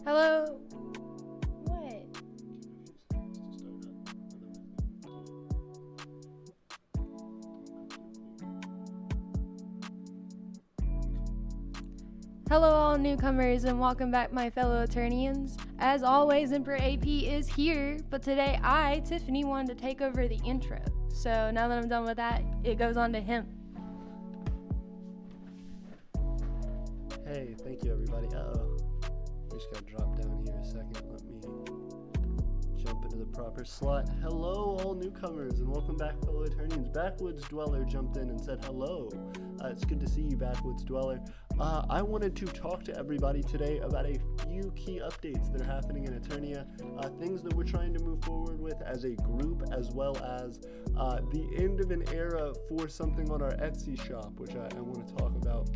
Hello? What? Hello all newcomers and welcome back my fellow Aeternians. As always, Emperor AP is here, but today I, Tiffany, wanted to take over the intro. So now that I'm done with that, it goes on to him. Hey, thank you everybody. We just gotta drop down here a second. Let me jump into the proper slot. Hello all newcomers and welcome back fellow Aeternians. Backwoods Dweller jumped in and said hello. It's good to see you, Backwoods Dweller. I wanted to talk to everybody today about a few key updates that are happening in Aeternia, things that we're trying to move forward with as a group, as well as the end of an era for something on our Etsy shop, which I want to talk about.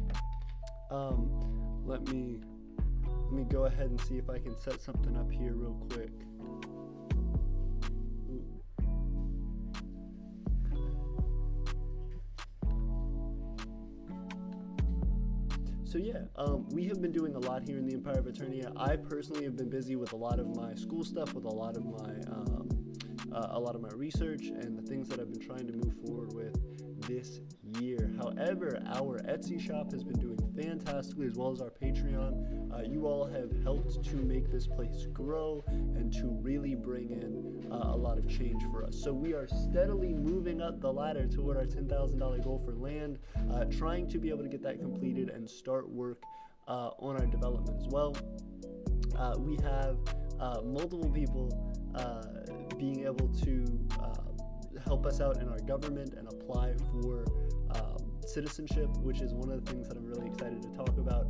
Let me go ahead and see if I can set something up here real quick. So yeah, we have been doing a lot here in the Empire of Aeternia. I personally have been busy with a lot of my school stuff, with a lot of my research and the things that I've been trying to move forward with this year. However, our Etsy shop has been doing fantastically, as well as our Patreon. You all have helped to make this place grow and to really bring in a lot of change for us. So we are steadily moving up the ladder toward our $10,000 goal for land, trying to be able to get that completed and start work on our development as well. We have multiple people being able to help us out in our government and apply for citizenship, which is one of the things that I'm really excited to talk about.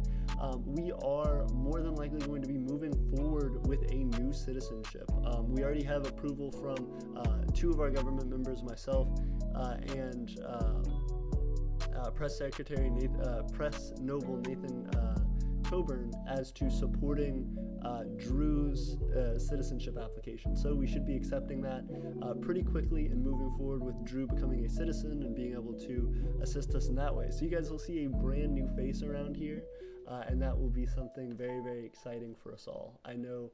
We are more than likely going to be moving forward with a new citizenship. We already have approval from two of our government members, myself and Press Noble Nathan Coburn, as to supporting Drew's citizenship application. So we should be accepting that pretty quickly and moving forward with Drew becoming a citizen and being able to assist us in that way. So you guys will see a brand new face around here, and that will be something very, very exciting for us all. I know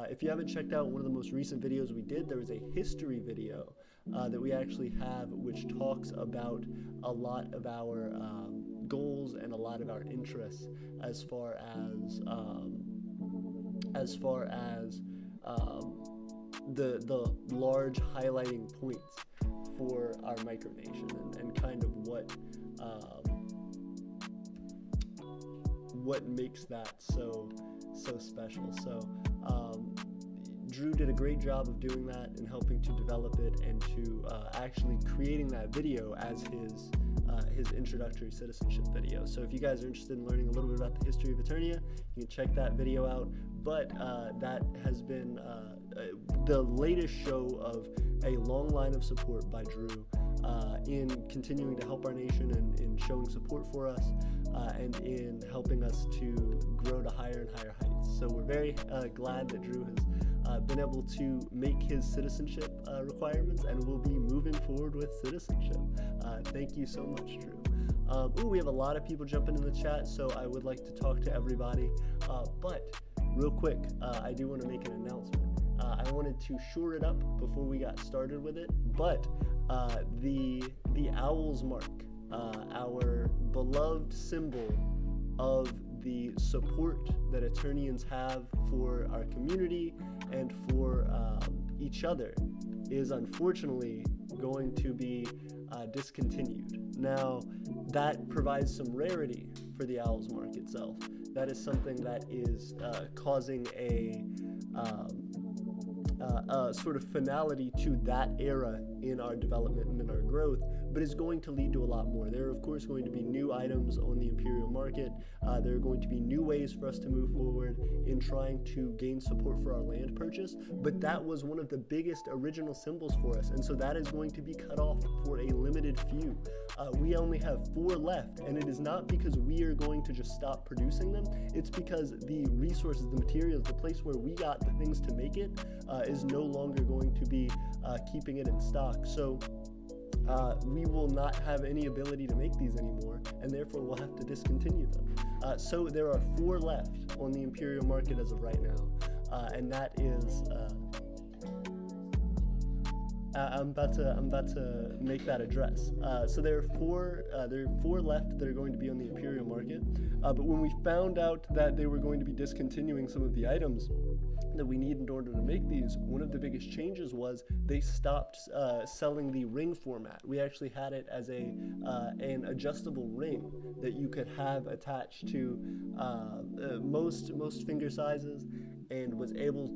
if you haven't checked out one of the most recent videos we did, there was a history video that we actually have, which talks about a lot of our goals and a lot of our interests as far as the large highlighting points for our micronation and kind of what makes that so special. So Drew did a great job of doing that and helping to develop it and to actually creating that video as his introductory citizenship video. So if you guys are interested in learning a little bit about the history of Aeternia, you can check that video out. But that has been the latest show of a long line of support by Drew in continuing to help our nation and in showing support for us and in helping us to grow to higher and higher heights. So we're very glad that Drew has been able to make his citizenship requirements and will be moving forward with citizenship. Thank you so much, Drew. We have a lot of people jumping in the chat, so I would like to talk to everybody. But real quick, I do want to make an announcement. I wanted to shore it up before we got started with it, but the owl's mark, our beloved symbol of the support that Aeternians have for our community and for each other, is unfortunately going to be discontinued. Now, that provides some rarity for the owl's mark itself. That is something that is causing a sort of finality to that era in our development and in our growth, but is going to lead to a lot more. There are, of course, going to be new items on the Imperial market. There are going to be new ways for us to move forward in trying to gain support for our land purchase, but that was one of the biggest original symbols for us, and so that is going to be cut off for a limited few. We only have 4 left, and it is not because we are going to just stop producing them. It's because the resources, the materials, the place where we got the things to make it is no longer going to be keeping it in stock. So we will not have any ability to make these anymore, and therefore we'll have to discontinue them. So there are 4 left on the Imperial market as of right now, and that is. I'm about to make that address. So there are four left that are going to be on the Imperial market. But when we found out that they were going to be discontinuing some of the items that we need in order to make these, one of the biggest changes was they stopped selling the ring format. We actually had it as an adjustable ring that you could have attached to most finger sizes, and was able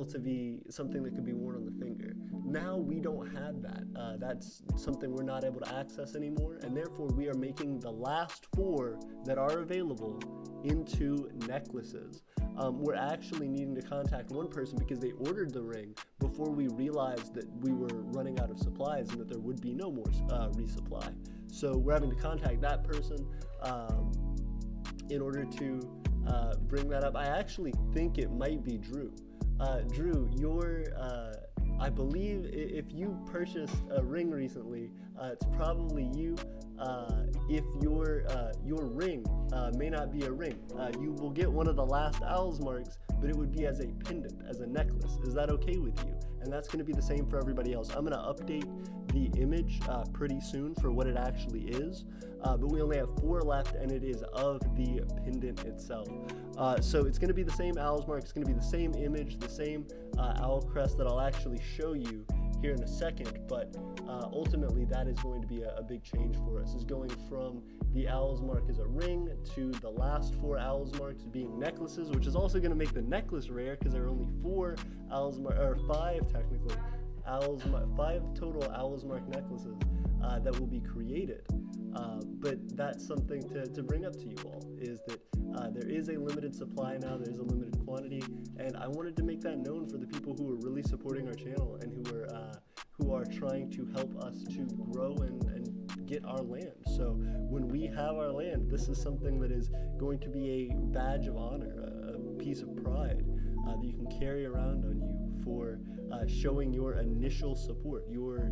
to be something that could be worn on the finger. Now we don't have that. That's something we're not able to access anymore, and therefore we are making the last 4 that are available into necklaces. We're actually needing to contact one person because they ordered the ring before we realized that we were running out of supplies and that there would be no more resupply. So we're having to contact that person in order to bring that up. I actually think it might be Drew. Drew, I believe if you purchased a ring recently, it's probably you. If your ring may not be a ring, you will get one of the last Owl's marks, but it would be as a pendant, as a necklace. Is that okay with you? And that's going to be the same for everybody else. I'm going to update the image pretty soon for what it actually is, but we only have 4 left, and it is of the pendant itself. So it's going to be the same Owl's mark, it's going to be the same image, the same owl crest that I'll actually show you here in a second, but ultimately that is going to be a big change for us, is going from the Owl's mark as a ring to the last 4 Owl's marks being necklaces, which is also going to make the necklace rare because there are only 4 Owl's mark, or 5 technically, 5 total Owl's mark necklaces that will be created. But that's something to bring up to you all, is that there is a limited supply now, there is a limited quantity, and I wanted to make that known for the people who are really supporting our channel and who are trying to help us to grow and get our land. So when we have our land, this is something that is going to be a badge of honor, a piece of pride that you can carry around on you for showing your initial support, your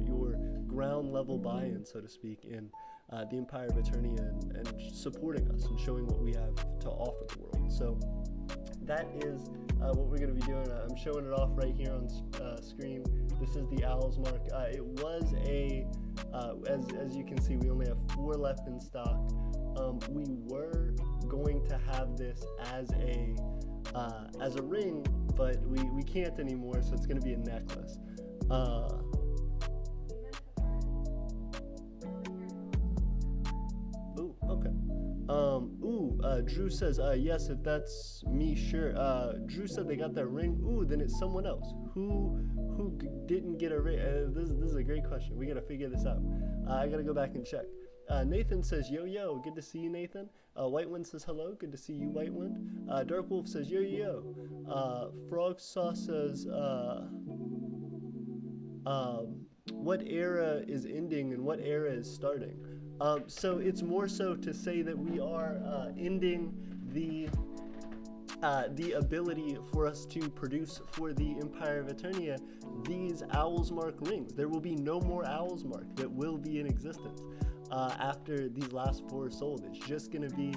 ground level buy-in, so to speak, in the Empire of Aeternia and supporting us and showing what we have to offer the world. So that is what we're going to be doing. I'm showing it off right here on screen. This is the Owl's mark. It was as you can see, we only have 4 left in stock. We were going to have this as a ring, but we can't anymore, so it's going to be a necklace. Drew says, yes, if that's me, sure. Drew said they got that ring. Ooh, then it's someone else. Who didn't get a ring? This is a great question. We gotta figure this out. I gotta go back and check. Nathan says, yo, good to see you, Nathan. Whitewind says, hello, good to see you, Whitewind. Dark Wolf says, yo. Frog Sauce says, what era is ending and what era is starting? So it's more so to say that we are ending the ability for us to produce for the Empire of Aeternia these Owl's Mark rings. There will be no more Owl's Mark that will be in existence after these last 4 are sold. It's just going to be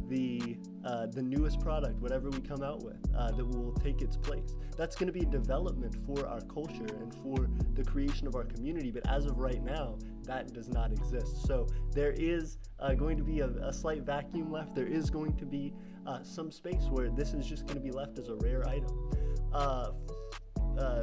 the newest product, whatever we come out with, that will take its place. That's going to be development for our culture and for the creation of our community, but as of right now, that does not exist. So there is going to be a slight vacuum left. There is going to be some space where this is just going to be left as a rare item.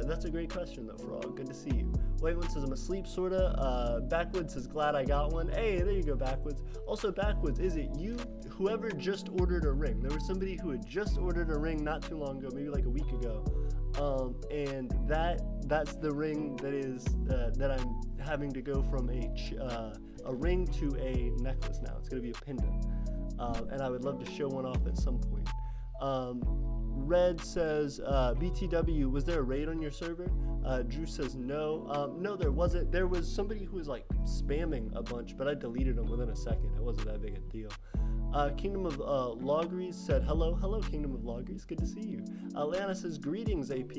That's a great question though, Frog. Good to see you. Whitewood says, I'm asleep, sorta. Backwoods says, glad I got one. Hey, there you go, Backwoods. Also, Backwoods, is it you? Whoever just ordered a ring. There was somebody who had just ordered a ring not too long ago, maybe like a week ago. And that's the ring that is that I'm having to go from a ring to a necklace now. It's going to be a pendant. And I would love to show one off at some point. Red says, BTW, was there a raid on your server? Drew says no. No, there wasn't. There was somebody who was like spamming a bunch, but I deleted them within a second. It wasn't that big a deal. Kingdom of Logries said hello. Hello, Kingdom of Logries. Good to see you. Leanna says, greetings, AP.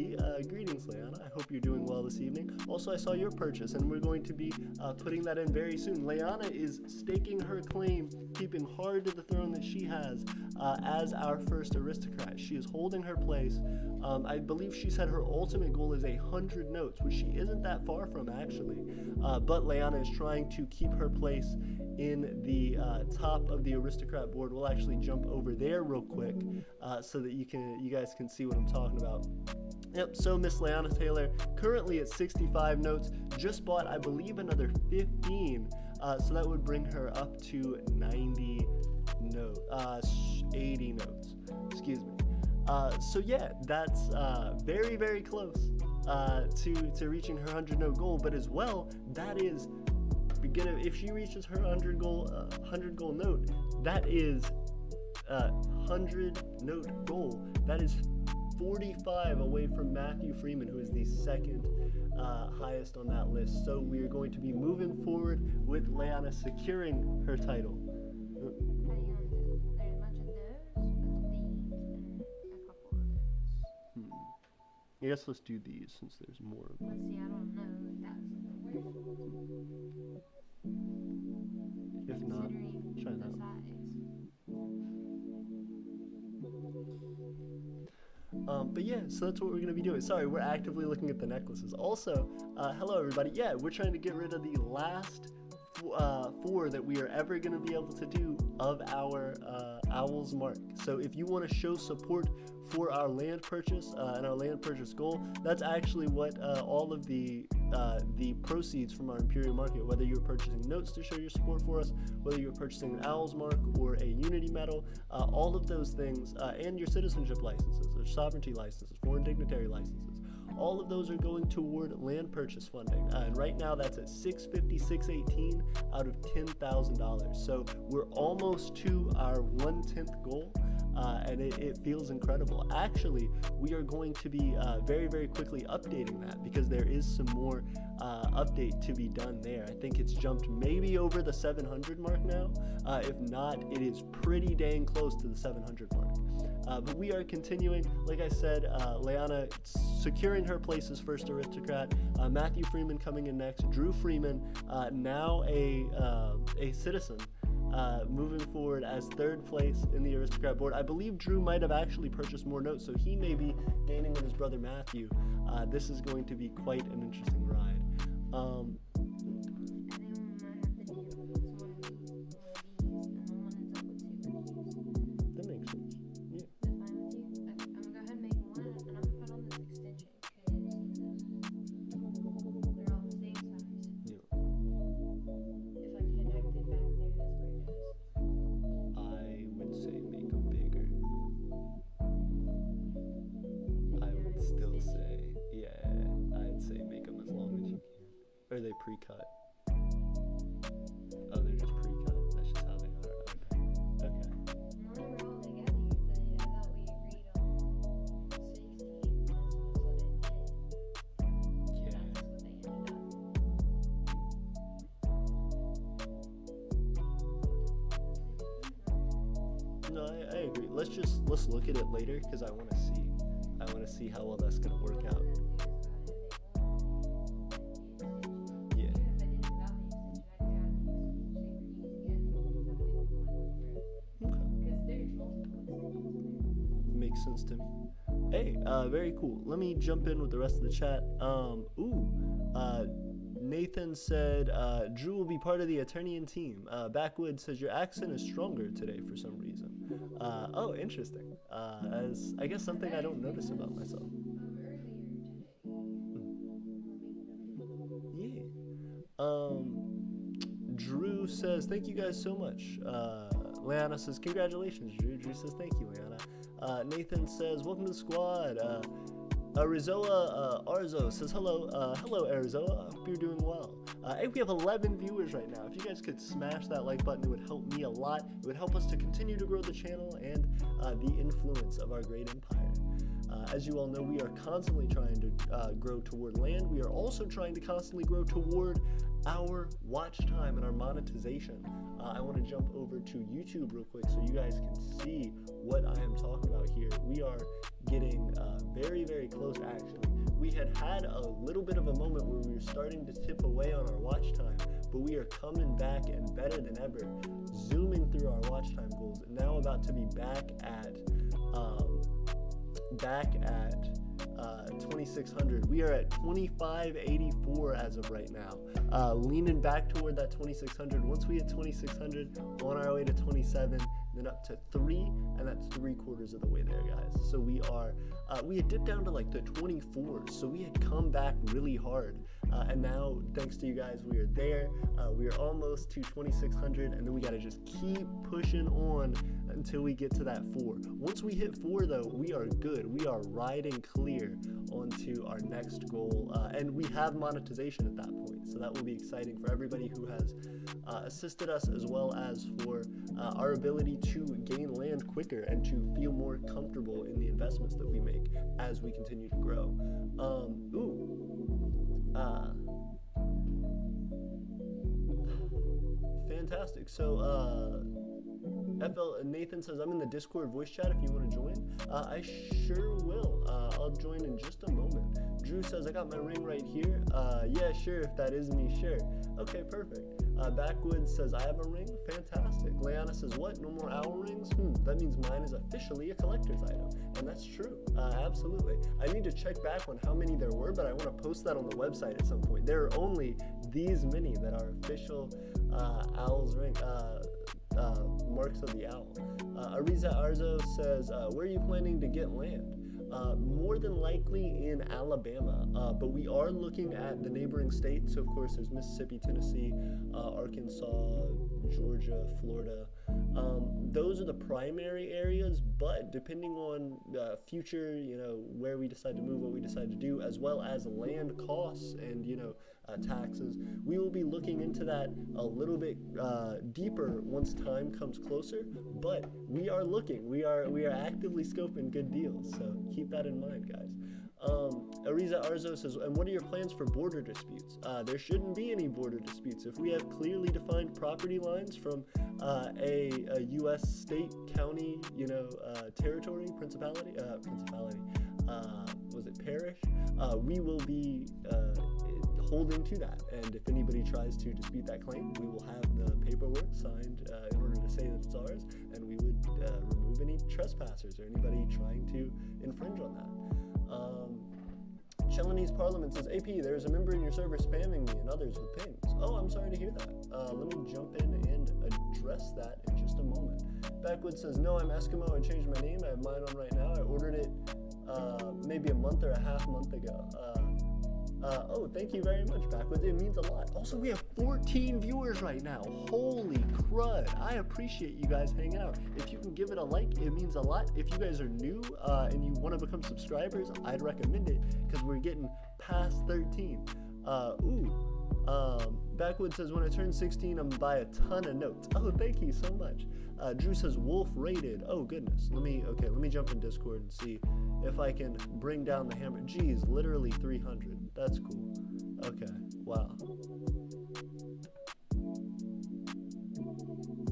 Greetings, Leanna. I hope you're doing well this evening. Also, I saw your purchase, and we're going to be putting that in very soon. Leanna is staking her claim, keeping hard to the throne that she has as our first aristocrat. She is holding her place. I believe she said her ultimate goal is 100 notes, which she isn't that far from, actually. But Leanna is trying to keep her place in the top of the aristocrat board. We'll actually jump over there real quick so that you guys can see what I'm talking about. Yep, so Miss Leanna Taylor currently at 65 notes, just bought, I believe, another 15, so that would bring her up to 80 notes, excuse me. So yeah, that's very, very close to reaching her 100 note goal, but as well, that is if she reaches her 100 goal note, that is 100 note goal. That is 45 away from Matthew Freeman, who is the second highest on that list. So we are going to be moving forward with Leanna securing her title. I guess let's do these since there's more of them. Let's see, I don't know if that's if not, try that one. But yeah, so that's what we're going to be doing. Sorry, we're actively looking at the necklaces. Also, hello everybody. Yeah, we're trying to get rid of the last 4 that we are ever going to be able to do of our Owl's Mark. So if you want to show support for our land purchase and our land purchase goal, that's actually what all of the proceeds from our Imperial Market, whether you're purchasing notes to show your support for us, whether you're purchasing an Owl's Mark or a Unity Medal, all of those things, and your citizenship licenses, or sovereignty licenses, foreign dignitary licenses, all of those are going toward land purchase funding, and right now that's at $656.18 out of $10,000. So we're almost to our 1/10 goal, and it feels incredible. Actually, we are going to be very, very quickly updating that because there is some more update to be done there. I think it's jumped maybe over the 700 mark now. If not, it is pretty dang close to the 700 mark. But we are continuing. Like I said, Leanna securing her place as first aristocrat. Matthew Freeman coming in next. Drew Freeman, now a citizen, moving forward as third place in the aristocrat board. I believe Drew might have actually purchased more notes, so he may be gaining on his brother Matthew. This is going to be quite an interesting ride. That makes sense. Yeah. Or are they pre-cut? Oh, they're just pre-cut. That's just how they are. Okay. Yeah. No, I agree. Let's look at it later because I want to see how well that's gonna work out. Sense to me. Hey, very cool. Let me jump in with the rest of the chat. Nathan said Drew will be part of the Aeternian team. Backwood says your accent is stronger today for some reason. Oh, interesting. As I guess something I don't notice about myself. Yeah. Drew says thank you guys so much. Leanna says congratulations, Drew. Drew says thank you, Leanna. Nathan says, welcome to the squad. Arizoa Arzo says, hello. Hello, Arizoa. I hope you're doing well. Hey, we have 11 viewers right now. If you guys could smash that like button, it would help me a lot. It would help us to continue to grow the channel and the influence of our great empire. As you all know, we are constantly trying to grow toward land. We are also trying to constantly grow toward our watch time and our monetization. I want to jump over to YouTube real quick so you guys can see what I am talking about here. We are getting very, very close, actually. We had a little bit of a moment where we were starting to tip away on our watch time, but we are coming back and better than ever, zooming through our watch time goals, and now about to be back at 2600. We are at 2584 as of right now, leaning back toward that 2600. Once we hit 2600, on our way to 27, then up to 3, and that's 3/4 of the way there, guys. So we had dipped down to like the 24s, so we had come back really hard, and now thanks to you guys, we are there. We are almost to 2600, and then we got to just keep pushing on until we get to that 4. Once we hit 4, though, we are good. We are riding clear onto our next goal, and we have monetization at that point, so that will be exciting for everybody who has assisted us, as well as for our ability to gain land quicker and to feel more comfortable in the investments that we make as we continue to grow. Fantastic. So Nathan says, I'm in the Discord voice chat if you want to join. I sure will. I'll join in just a moment. Drew says, I got my ring right here. Yeah, sure, if that is me, sure. Okay, perfect. Backwoods says, I have a ring. Fantastic. Leanna says, what? No more owl rings? That means mine is officially a collector's item. And that's true. Absolutely. I need to check back on how many there were, but I want to post that on the website at some point. There are only these many that are official owl's ring. Marks of the owl. Ariza Arzo says, where are you planning to get land? More than likely in Alabama, but we are looking at the neighboring states. So of course there's Mississippi, Tennessee, Arkansas, Georgia, Florida. Those are the primary areas, but depending on future, where we decide to move, what we decide to do, as well as land costs and, taxes, we will be looking into that a little bit deeper once time comes closer, but we are looking. We are actively scoping good deals, so keep that in mind, guys. Ariza Arzo says, and what are your plans for border disputes? There shouldn't be any border disputes. If we have clearly defined property lines from a U.S. state, county, territory, principality, was it parish? We will be holding to that, and if anybody tries to dispute that claim, we will have the paperwork signed in order to say that it's ours, and we would remove any trespassers or anybody trying to infringe on that. Chelanese Parliament says, AP, there's a member in your server spamming me and others with pings. Oh, I'm sorry to hear that. Let me jump in and address that in just a moment. Backwoods says, no, I'm Eskimo. I changed my name. I have mine on right now. I ordered it maybe a month or a half month ago. Oh, thank you very much, Backwoods. It means a lot. Also, we have 14 viewers right now. Holy crud. I appreciate you guys hanging out. If you can give it a like, it means a lot. If you guys are new and you want to become subscribers, I'd recommend it because we're getting past 13. Backwoods says, when I turn 16, I'm gonna buy a ton of notes. Oh, thank you so much. Drew says, Wolf rated. Oh, goodness. Let me jump in Discord and see if I can bring down the hammer. Geez, literally 300. That's cool. Okay, wow.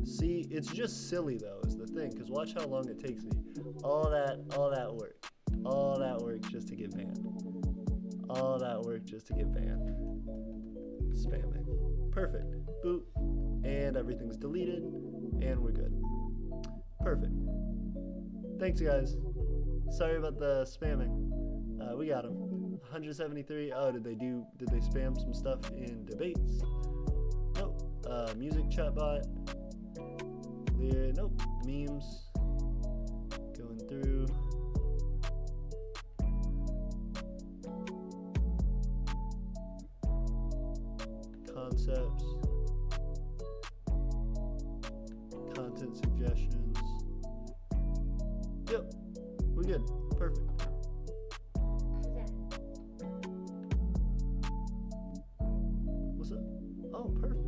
See, it's just silly, though, is the thing, because watch how long it takes me. All that work just to get banned. All that work just to get banned. Spamming. Perfect. Boop. And everything's deleted. And we're good. Perfect. Thanks, guys. Sorry about the spamming. We got them. 173. Oh, did they spam some stuff in debates? Nope. Music chatbot. Clear. Nope. Memes. Going through. Concepts. Content suggestions. Yep, we're good. Perfect. What's up? Oh, perfect.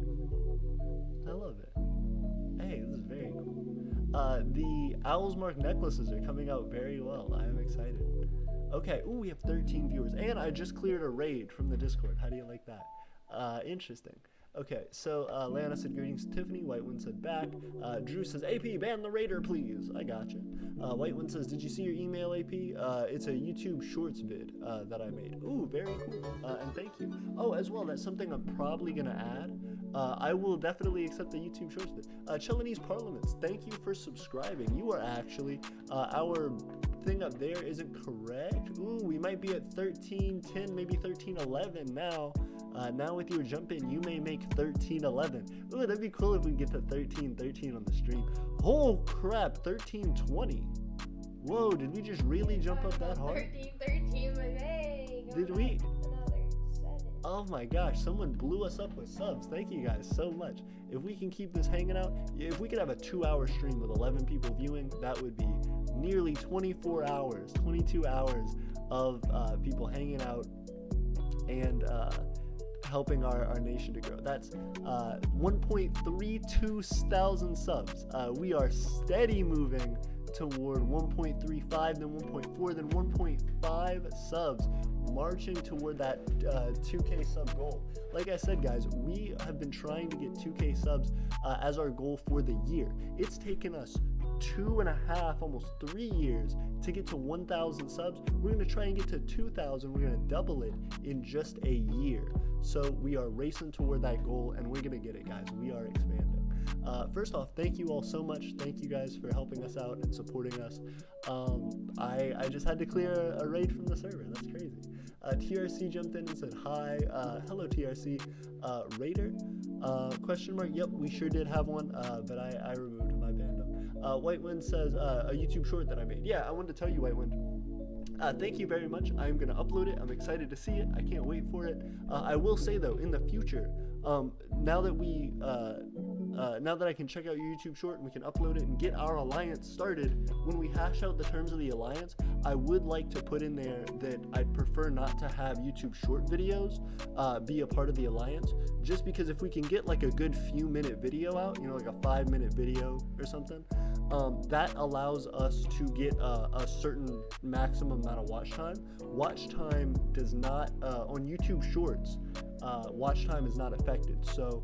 I love it. Hey, this is very cool. The Owl's Mark necklaces are coming out very well. I am excited. Okay, ooh, we have 13 viewers. And I just cleared a raid from the Discord. How do you like that? Interesting. Okay, so Lana said greetings to Tiffany. Whitewind said back. Drew says, AP, ban the raider, please. I gotcha. Whitewind says, did you see your email, AP? It's a YouTube Shorts vid that I made. Ooh, very cool. And thank you. Oh, as well, that's something I'm probably going to add. I will definitely accept the YouTube Shorts vid. Chelanese Parliaments, thank you for subscribing. You are actually, our thing up there isn't correct. Ooh, we might be at 1310, maybe 1311 now. Now with your jump in, you may make 1311. Ooh, that'd be cool if we get to 1313 on the stream. Oh crap, 1320. Whoa, did we just really jump up that hard? 1313, but hey, did we? Another 7. Oh my gosh, someone blew us up with subs. Thank you guys so much. If we can keep this hanging out, if we could have a 2-hour stream with 11 people viewing, that would be nearly 24 hours, 22 hours of people hanging out and helping our nation to grow. That's 1.32 thousand subs. We are steady moving toward 1.35, then 1.4, then 1.5 subs, marching toward that 2K sub goal. Like I said, guys, we have been trying to get 2K subs as our goal for the year. It's taken us 2.5, almost 3 years to get to 1,000 subs. We're going to try and get to 2,000. We're going to double it in just a year. So we are racing toward that goal, and we're going to get it, guys. We are expanding. First off, thank you all so much. Thank you guys for helping us out and supporting us. I just had to clear a raid from the server. That's crazy. TRC jumped in and said hi. Hello, TRC. Raider? Question mark. Yep, we sure did have one, but I removed my band up. Whitewind says a YouTube short that I made. Yeah, I wanted to tell you, Whitewind. Thank you very much. I'm going to upload it. I'm excited to see it. I can't wait for it. I will say, though, in the future, now that I can check out your YouTube short and we can upload it and get our alliance started, when we hash out the terms of the alliance, I would like to put in there that I'd prefer not to have YouTube short videos be a part of the alliance, just because if we can get like a good few minute video out, you know, like a 5-minute video or something, that allows us to get a certain maximum amount of watch time. Watch time does not, on YouTube shorts, watch time is not affected. So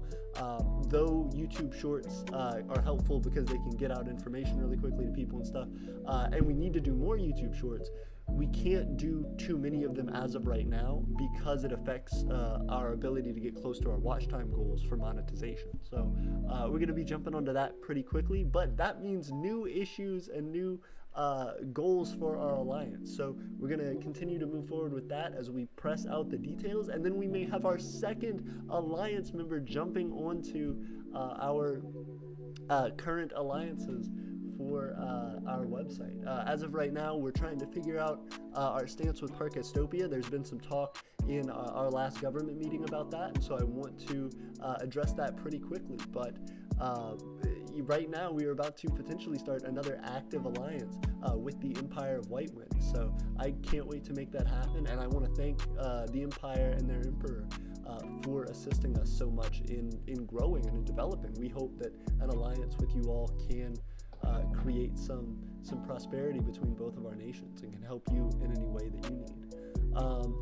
though YouTube shorts are helpful because they can get out information really quickly to people and stuff, and we need to do more YouTube shorts, we can't do too many of them as of right now because it affects our ability to get close to our watch time goals for monetization. So we're going to be jumping onto that pretty quickly, but that means new issues and new goals for our alliance. So we're going to continue to move forward with that as we press out the details, and then we may have our second alliance member jumping onto our current alliances for our website. As of right now, we're trying to figure out our stance with Park Estopia. There's been some talk in our last government meeting about that, so I want to address that pretty quickly. But right now, we are about to potentially start another active alliance with the Empire of Whitewind. So I can't wait to make that happen, and I want to thank the Empire and their Emperor for assisting us so much in growing and in developing. We hope that an alliance with you all can create some prosperity between both of our nations and can help you in any way that you need.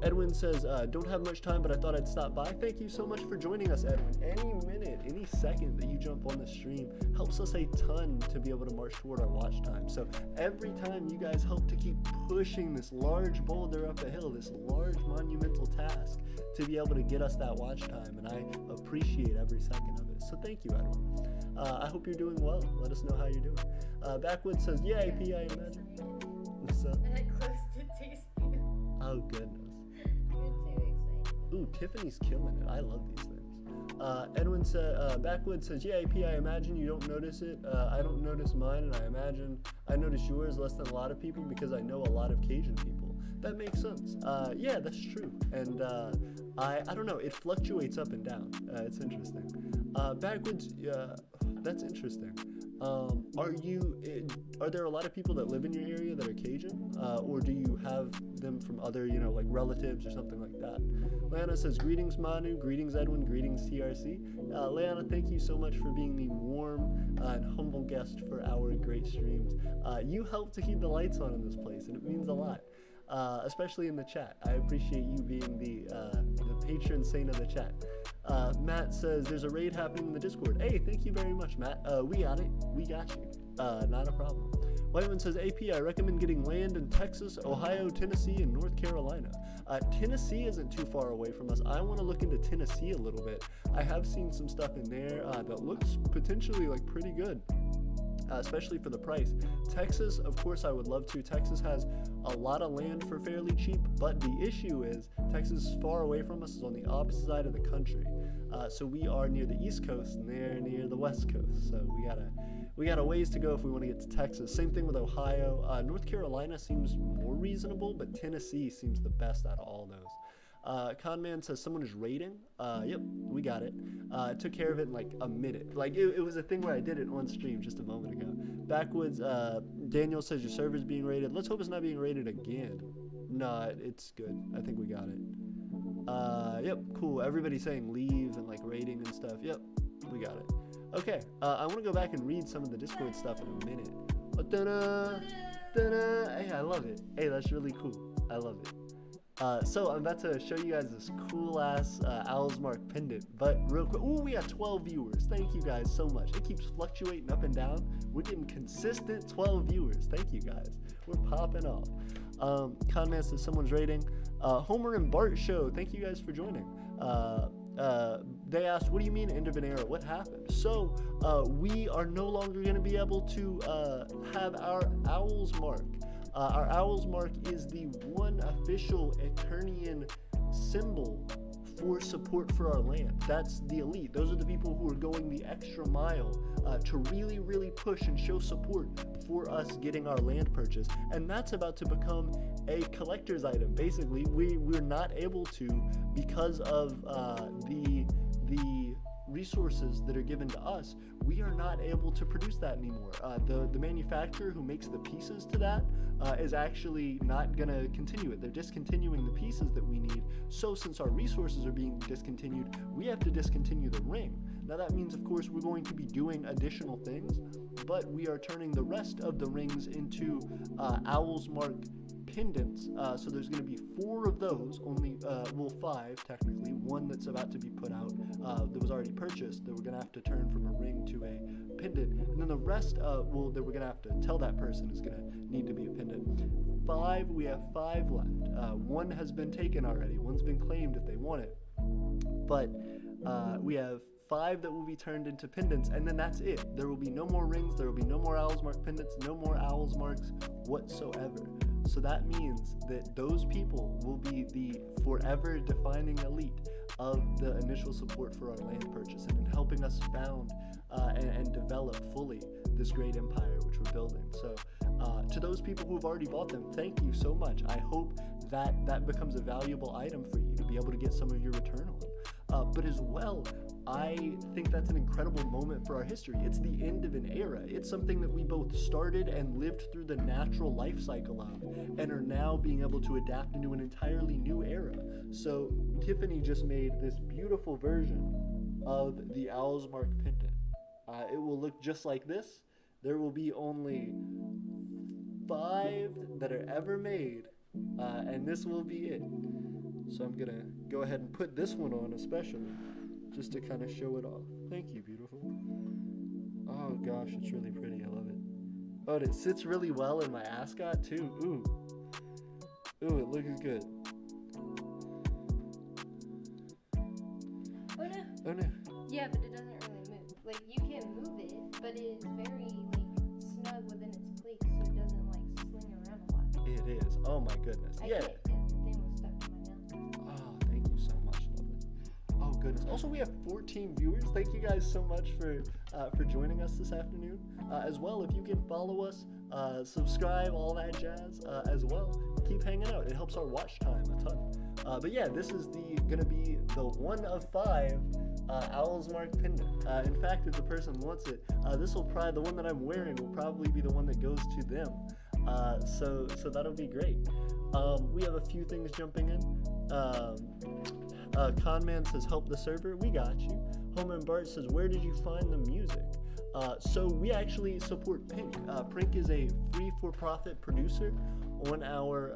Edwin says, don't have much time, but I thought I'd stop by. Thank you so much for joining us, Edwin. Any minute, any second that you jump on the stream helps us a ton to be able to march toward our watch time. So every time you guys help to keep pushing this large boulder up a hill, this large monumental task to be able to get us that watch time, and I appreciate every second of it. So thank you, Edwin. I hope you're doing well. Let us know how you're doing. Backwood says, yeah, AP, I imagine. What's up? And I close to tasting. Oh, goodness. I'm too excited. Ooh, Tiffany's killing it. I love these things. Edwin said, Backwood says, yeah, AP, I imagine you don't notice it. I don't notice mine, and I imagine I notice yours less than a lot of people because I know a lot of Cajun people. That makes sense. Yeah, that's true. And I don't know, it fluctuates up and down. It's interesting. Backwoods, that's interesting. Are there a lot of people that live in your area that are Cajun? Or do you have them from other, like relatives or something like that? Leanna says, greetings Manu, greetings Edwin, greetings TRC. Leanna, thank you so much for being the warm and humble guest for our great streams. You help to keep the lights on in this place, and it means a lot. especially in the chat. I appreciate you being the patron saint of the chat. Matt says there's a raid happening in the Discord. Hey, thank you very much, Matt. We got it. We got you. Not a problem. Whiteman says, AP, I recommend getting land in Texas, Ohio, Tennessee, and North Carolina. Tennessee isn't too far away from us. I want to look into Tennessee a little bit. I have seen some stuff in there that looks potentially like pretty good. Especially for the price. Texas, of course, I would love to. Texas has a lot of land for fairly cheap, but the issue is Texas is far away from us, is on the opposite side of the country. So we are near the East Coast and they're near the West Coast. So we got a ways to go if we want to get to Texas. Same thing with Ohio. North Carolina seems more reasonable, but Tennessee seems the best out of all those. Conman says someone is raiding. Yep, we got it. Took care of it in like a minute. Like it was a thing where I did it on stream just a moment ago. Backwoods, Daniel says your server's being raided. Let's hope it's not being raided again. Nah, it's good. I think we got it. Yep, cool. Everybody's saying leave and like raiding and stuff. Yep, we got it. Okay, I want to go back and read some of the Discord stuff in a minute. Hey, I love it. Hey, that's really cool. I love it. So I'm about to show you guys this cool ass Owl's Mark pendant, but real quick, ooh, we got 12 viewers. Thank you guys so much. It keeps fluctuating up and down. We're getting consistent 12 viewers. Thank you guys. We're popping off. Conman says someone's rating. Homer and Bart show. Thank you guys for joining. They asked, what do you mean end of an era? What happened? So we are no longer going to be able to have our Owl's Mark. Our Owl's Mark is the one official Aeternian symbol for support for our land. That's the elite. Those are the people who are going the extra mile to really, really push and show support for us getting our land purchased. And that's about to become a collector's item. Basically, we're not able to, because of the resources that are given to us, we are not able to produce that anymore. The manufacturer who makes the pieces to that is actually not going to continue it. They're discontinuing the pieces that we need. So since our resources are being discontinued, we have to discontinue the ring. Now that means, of course, we're going to be doing additional things, but we are turning the rest of the rings into Owl's Mark pendants. So there's going to be 4 of those, only, well, 5 technically, one that's about to be put out that was already purchased that we're going to have to turn from a ring to a pendant, and then the rest that we're going to have to tell that person is going to need to be a pendant. 5, we have 5 left. 1 has been taken already, 1's been claimed if they want it, but we have 5 that will be turned into pendants, and then that's it. There will be no more rings, there will be no more Owl's Mark pendants, no more Owl's Marks whatsoever. So that means that those people will be the forever defining elite of the initial support for our land purchase and in helping us found and develop fully this great empire which we're building. So to those people who have already bought them, thank you so much. I hope that that becomes a valuable item for you to be able to get some of your return on. But as well, I think that's an incredible moment for our history. It's the end of an era. It's something that we both started and lived through the natural life cycle of and are now being able to adapt into an entirely new era. So Tiffany just made this beautiful version of the Owl's Mark pendant. It will look just like this. There will be only 5 that are ever made, and this will be it. So I'm gonna go ahead and put this one on especially, just to kind of show it off. Thank you, beautiful. Oh gosh, it's really pretty. I love it. Oh, and it sits really well in my ascot too. Ooh. Ooh, it looks good. Oh no. Oh no. Yeah, but it doesn't really move. Like, you can move it, but it is very, like, snug within its place, so it doesn't, like, sling around a lot. It is. Oh my goodness. I Yeah. can't, the thing was stuck to my mouth. Oh, thank you so much. Love it. Oh goodness. Also, we have 14 viewers. Thank you guys so much for joining us this afternoon. As well, if you can follow us, subscribe, all that jazz, as well. Keep hanging out. It helps our watch time a ton. But yeah, this is gonna be the 1 of 5 Owl's Mark pendant. In fact, if the person wants it, the one that I'm wearing will probably be the one that goes to them. So that'll be great. We have a few things jumping in. Conman says, help the server. We got you. Homer and Bart says, where did you find the music? So we actually support Pink. Pink is a free for-profit producer on our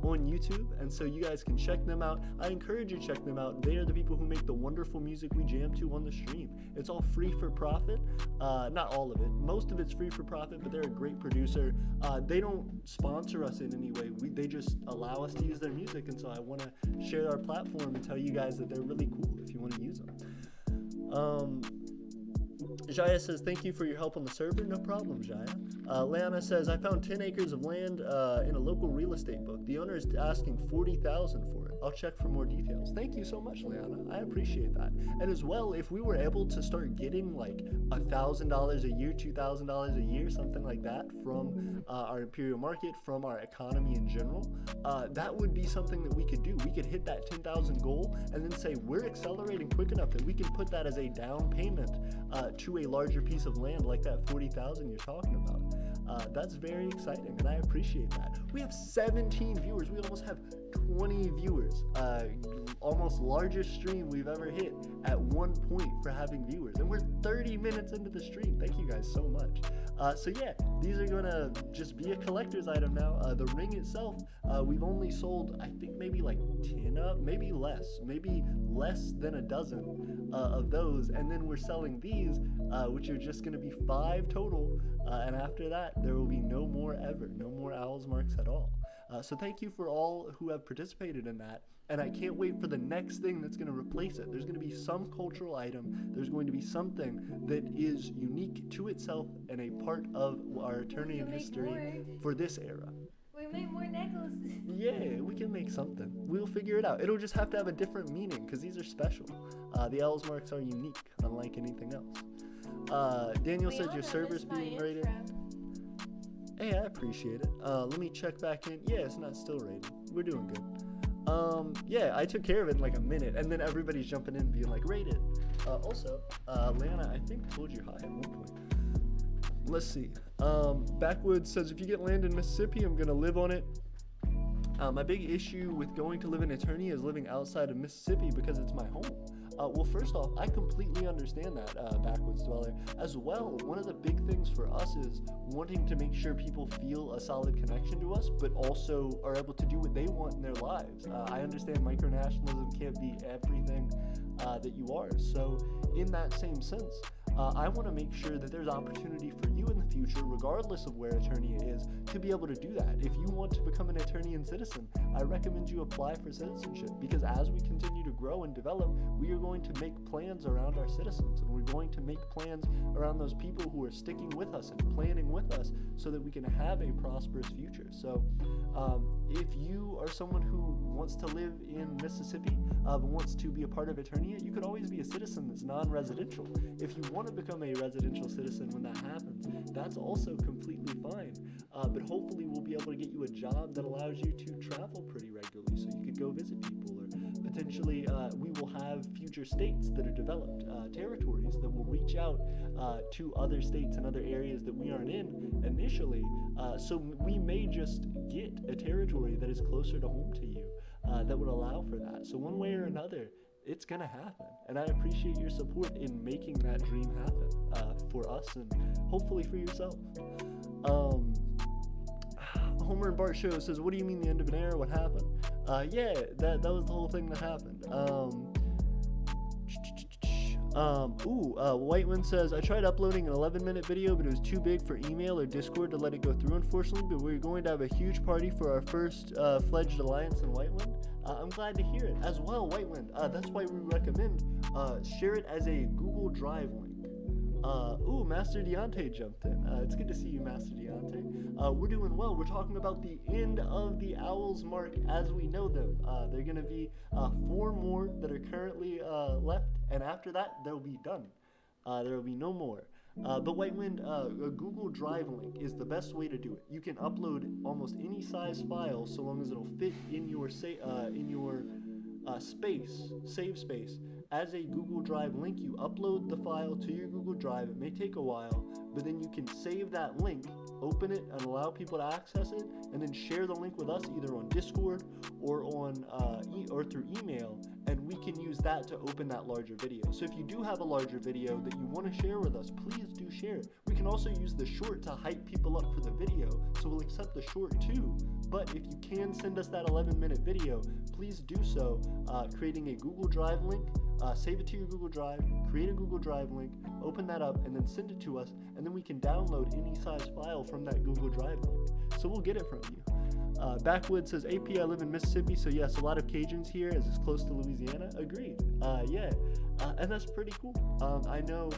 on YouTube, and so you guys can check them out. I encourage you to check them out. They are the people who make the wonderful music we jam to on the stream. It's all free for profit. Not all of it. Most of it's free for profit, but they're a great producer. They don't sponsor us in any way. They just allow us to use their music, and so I want to share our platform and tell you guys that they're really cool if you want to use them. Jaya says, thank you for your help on the server. No problem, Jaya. Leona says, I found 10 acres of land in a local real estate book. The owner is asking $40,000 for it. I'll check for more details. Thank you so much, Leona. I appreciate that. And as well, if we were able to start getting like $1,000 a year, $2,000 a year, something like that from our Imperial market, from our economy in general, that would be something that we could do. We could hit that 10,000 goal and then say we're accelerating quick enough that we can put that as a down payment to a larger piece of land like that 40,000 you're talking about. That's very exciting, and I appreciate that. We have 17 viewers. We almost have 20 viewers. Almost largest stream we've ever hit at one point for having viewers, and we're 30 minutes into the stream. Thank you guys so much. So yeah, these are gonna just be a collector's item now. The ring itself, we've only sold, I think, maybe like 10 up, maybe less than a dozen of those, and then we're selling these, which are just gonna be 5 total, and after that there will be no more ever, no more Owl's Marks at all. So thank you for all who have participated in that, and I can't wait for the next thing that's going to replace it. There's going to be some cultural item, there's going to be something that is unique to itself and a part of our Eternian history for this era. We make more necklaces. Yeah, we can make something. We'll figure it out. It'll just have to have a different meaning because these are special. The Owl's Marks are unique, unlike anything else. Daniel said your server's being rated. Hey, I appreciate it. Let me check back in. Yeah, it's not still rated. We're doing good. Yeah, I took care of it in like a minute, and then everybody's jumping in being like, rated. Also, Lana, I think told you hi at one point. Let's see. Backwoods says, if you get land in Mississippi, I'm going to live on it. My big issue with going to live in Eternia is living outside of Mississippi because it's my home. Well, first off, I completely understand that, Backwoods Dweller. As well, one of the big things for us is wanting to make sure people feel a solid connection to us, but also are able to do what they want in their lives. I understand micronationalism can't be everything that you are. So in that same sense, I want to make sure that there's opportunity for you in the future, regardless of where Eternia is, to be able to do that. If you want to become an Eternian citizen, I recommend you apply for citizenship, because as we continue to grow and develop, we are going to make plans around our citizens, and we're going to make plans around those people who are sticking with us and planning with us so that we can have a prosperous future. So if you are someone who wants to live in Mississippi, but wants to be a part of Eternia, you could always be a citizen that's non-residential. If you want to become a residential citizen when that happens, that's also completely fine. But hopefully we'll be able to get you a job that allows you to travel pretty regularly, so you could go visit people, or potentially we will have future states that are developed, territories that will reach out to other states and other areas that we aren't in initially, so we may just get a territory that is closer to home to you, that would allow for that. So one way or another, it's gonna happen, and I appreciate your support in making that dream happen for us and hopefully for yourself. Homer and Bart Show says, what do you mean the end of an era? What happened? Yeah, that was the whole thing that happened. Whiteman says, I tried uploading an 11-minute video, but it was too big for email or Discord to let it go through, unfortunately, but we're going to have a huge party for our first fledged alliance in Whitewind. I'm glad to hear it. As well, Whitewind, that's why we recommend share it as a Google Drive link. Master Deontay jumped in. It's good to see you, Master Deontay. We're doing well. We're talking about the end of the Owl's Mark as we know them. There are going to be 4 more that are currently left, and after that, they'll be done. There will be no more. But Whitewind, a Google Drive link is the best way to do it. You can upload almost any size file so long as it'll fit in your save space. As a Google Drive link, you upload the file to your Google Drive. It may take a while, but then you can save that link, open it, and allow people to access it, and then share the link with us either on Discord or on or through email. and we can use that to open that larger video. So if you do have a larger video that you want to share with us, please do share it. We can also use the short to hype people up for the video, so we'll accept the short too. But if you can send us that 11-minute video, please do so, creating a Google Drive link. Save it to your Google Drive, create a Google Drive link, open that up, and then send it to us, and then we can download any size file from that Google Drive link. So we'll get it from you. Backwood says, AP, I live in Mississippi, so yes, a lot of Cajuns here as it's close to Louisiana. Agreed. Yeah, and that's pretty cool. I know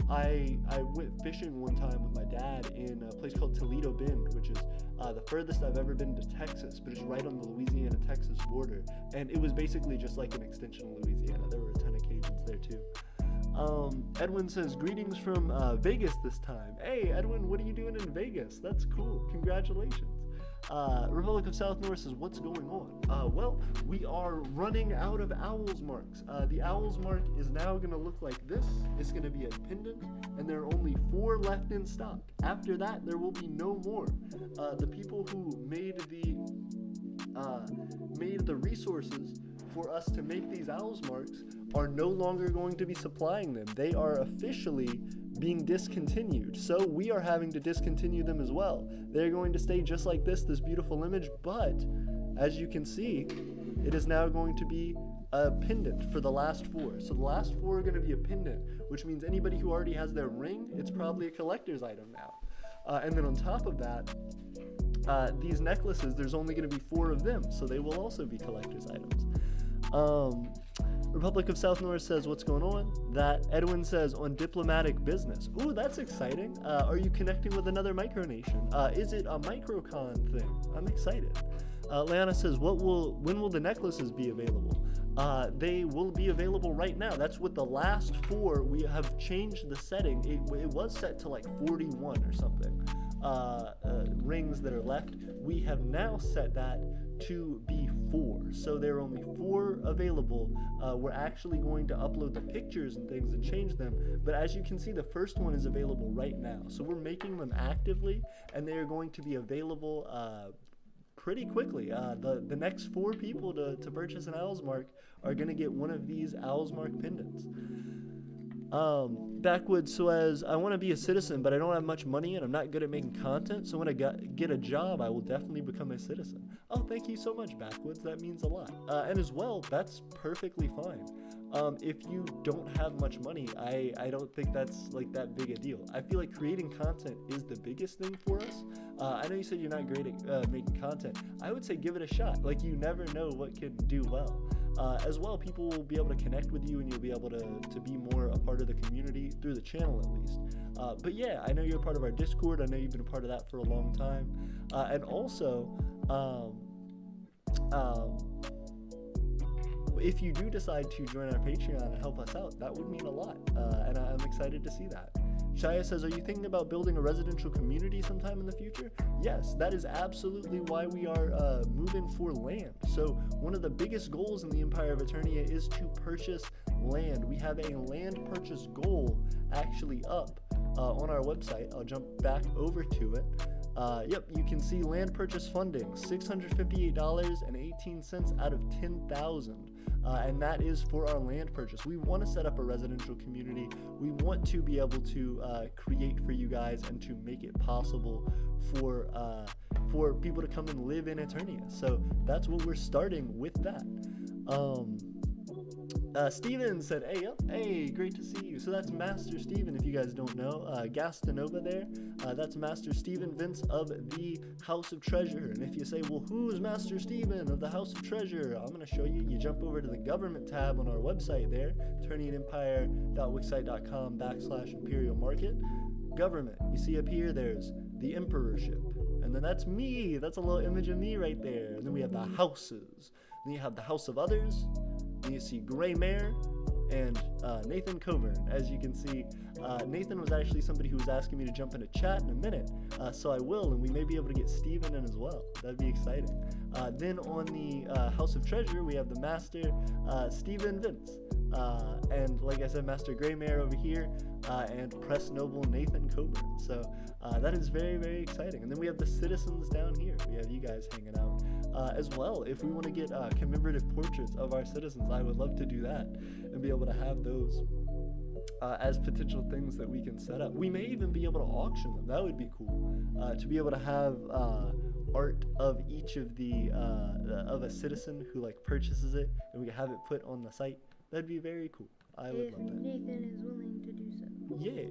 I went fishing one time with my dad in a place called Toledo Bend, which is the furthest I've ever been to Texas, but it's right on the Louisiana-Texas border. And it was basically just like an extension of Louisiana. There were a ton of Cajuns there too. Edwin says, greetings from Vegas this time. Hey, Edwin, what are you doing in Vegas? That's cool. Congratulations. Republic of South North says, what's going on? Well, we are running out of owls marks. The owls mark is now going to look like this. It's going to be a pendant, and there are only 4 left in stock. After that, there will be no more. The people who made the resources for us to make these owls marks are no longer going to be supplying them. They are officially being discontinued, so we are having to discontinue them as well. They're going to stay just like this beautiful image, but as you can see, it is now going to be a pendant for the last 4. So the last 4 are going to be a pendant, which means anybody who already has their ring, it's probably a collector's item now. And then on top of that, these necklaces, there's only going to be 4 of them, so they will also be collector's items. Republic of South North says, what's going on? That Edwin says, on diplomatic business. Ooh, that's exciting. Are you connecting with another micronation? Is it a microcon thing? I'm excited. Leanna says, when will the necklaces be available? They will be available right now. That's with the last 4. We have changed the setting. It was set to like 41 or something. Rings that are left. We have now set that to be 4. So there are only 4 available. We're actually going to upload the pictures and things and change them. But as you can see, the first one is available right now. So we're making them actively, and they are going to be available pretty quickly. The next 4 people to purchase an Owls Mark are going to get one of these Owls Mark pendants. Backwoods says, I want to be a citizen, but I don't have much money and I'm not good at making content, so when I get a job, I will definitely become a citizen. Oh, thank you so much, Backwoods. That means a lot. And as well, that's perfectly fine. If you don't have much money, I don't think that's like that big a deal. I feel like creating content is the biggest thing for us. I know you said you're not great at making content. I would say give it a shot. Like, you never know what can do well. As well, people will be able to connect with you and you'll be able to be more a part of the community through the channel at least. But yeah, I know you're a part of our Discord. I know you've been a part of that for a long time. And also, if you do decide to join our Patreon and help us out, that would mean a lot. And I'm excited to see that. Shaya says, are you thinking about building a residential community sometime in the future? Yes, that is absolutely why we are moving for land. So one of the biggest goals in the Empire of Aeternia is to purchase land. We have a land purchase goal actually up on our website. I'll jump back over to it. Yep, you can see land purchase funding, $658.18 out of 10,000. And that is for our land purchase. We want to set up a residential community. We want to be able to create for you guys and to make it possible for people to come and live in Aeternia. So that's what we're starting with that. Steven said, hey, great to see you. So that's Master Steven, if you guys don't know. Gastanova there. That's Master Steven Vince of the House of Treasure. And if you say, well, who's Master Steven of the House of Treasure? I'm going to show you. You jump over to the government tab on our website there, eternianempire.wixsite.com/Imperial Market. Government. You see up here, there's the Emperorship. And then that's me. That's a little image of me right there. And then we have the houses. Then you have the House of Others. Then you see Gray Mare and Nathan Coburn. As you can see, Nathan was actually somebody who was asking me to jump into chat in a minute, so I will, and we may be able to get Steven in as well. That'd be exciting. Then on the House of Treasure, we have the Master Steven Vince. And like I said, Master Greymare over here, and Press Noble Nathan Coburn. So that is very, very exciting. And then we have the citizens down here. We have you guys hanging out as well. If we want to get commemorative portraits of our citizens, I would love to do that and be able to have those as potential things that we can set up. We may even be able to auction them. That would be cool, to be able to have art of each of the of a citizen who like purchases it, and we can have it put on the site. That'd be very cool. I would love that. Nathan is willing to do so. Yeah,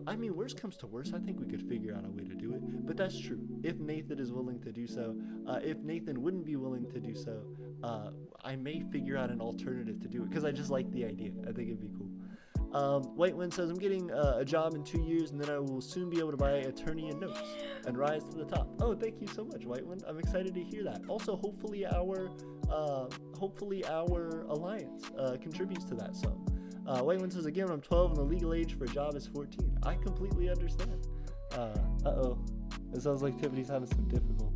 I mean, worst comes to worst, I think we could figure out a way to do it. But that's true. If Nathan is willing to do so, if Nathan wouldn't be willing to do so, I may figure out an alternative to do it, because I just like the idea. I think it'd be cool. White Wind says, I'm getting a job in 2 years, and then I will soon be able to buy Aeternia notes and rise to the top. Oh, thank you so much, White Wind. I'm excited to hear that. Also, hopefully our alliance contributes to that some. White Wind says, again, when I'm 12 and the legal age for a job is 14. I completely understand. Uh-oh. It sounds like Tiffany's having some difficulty.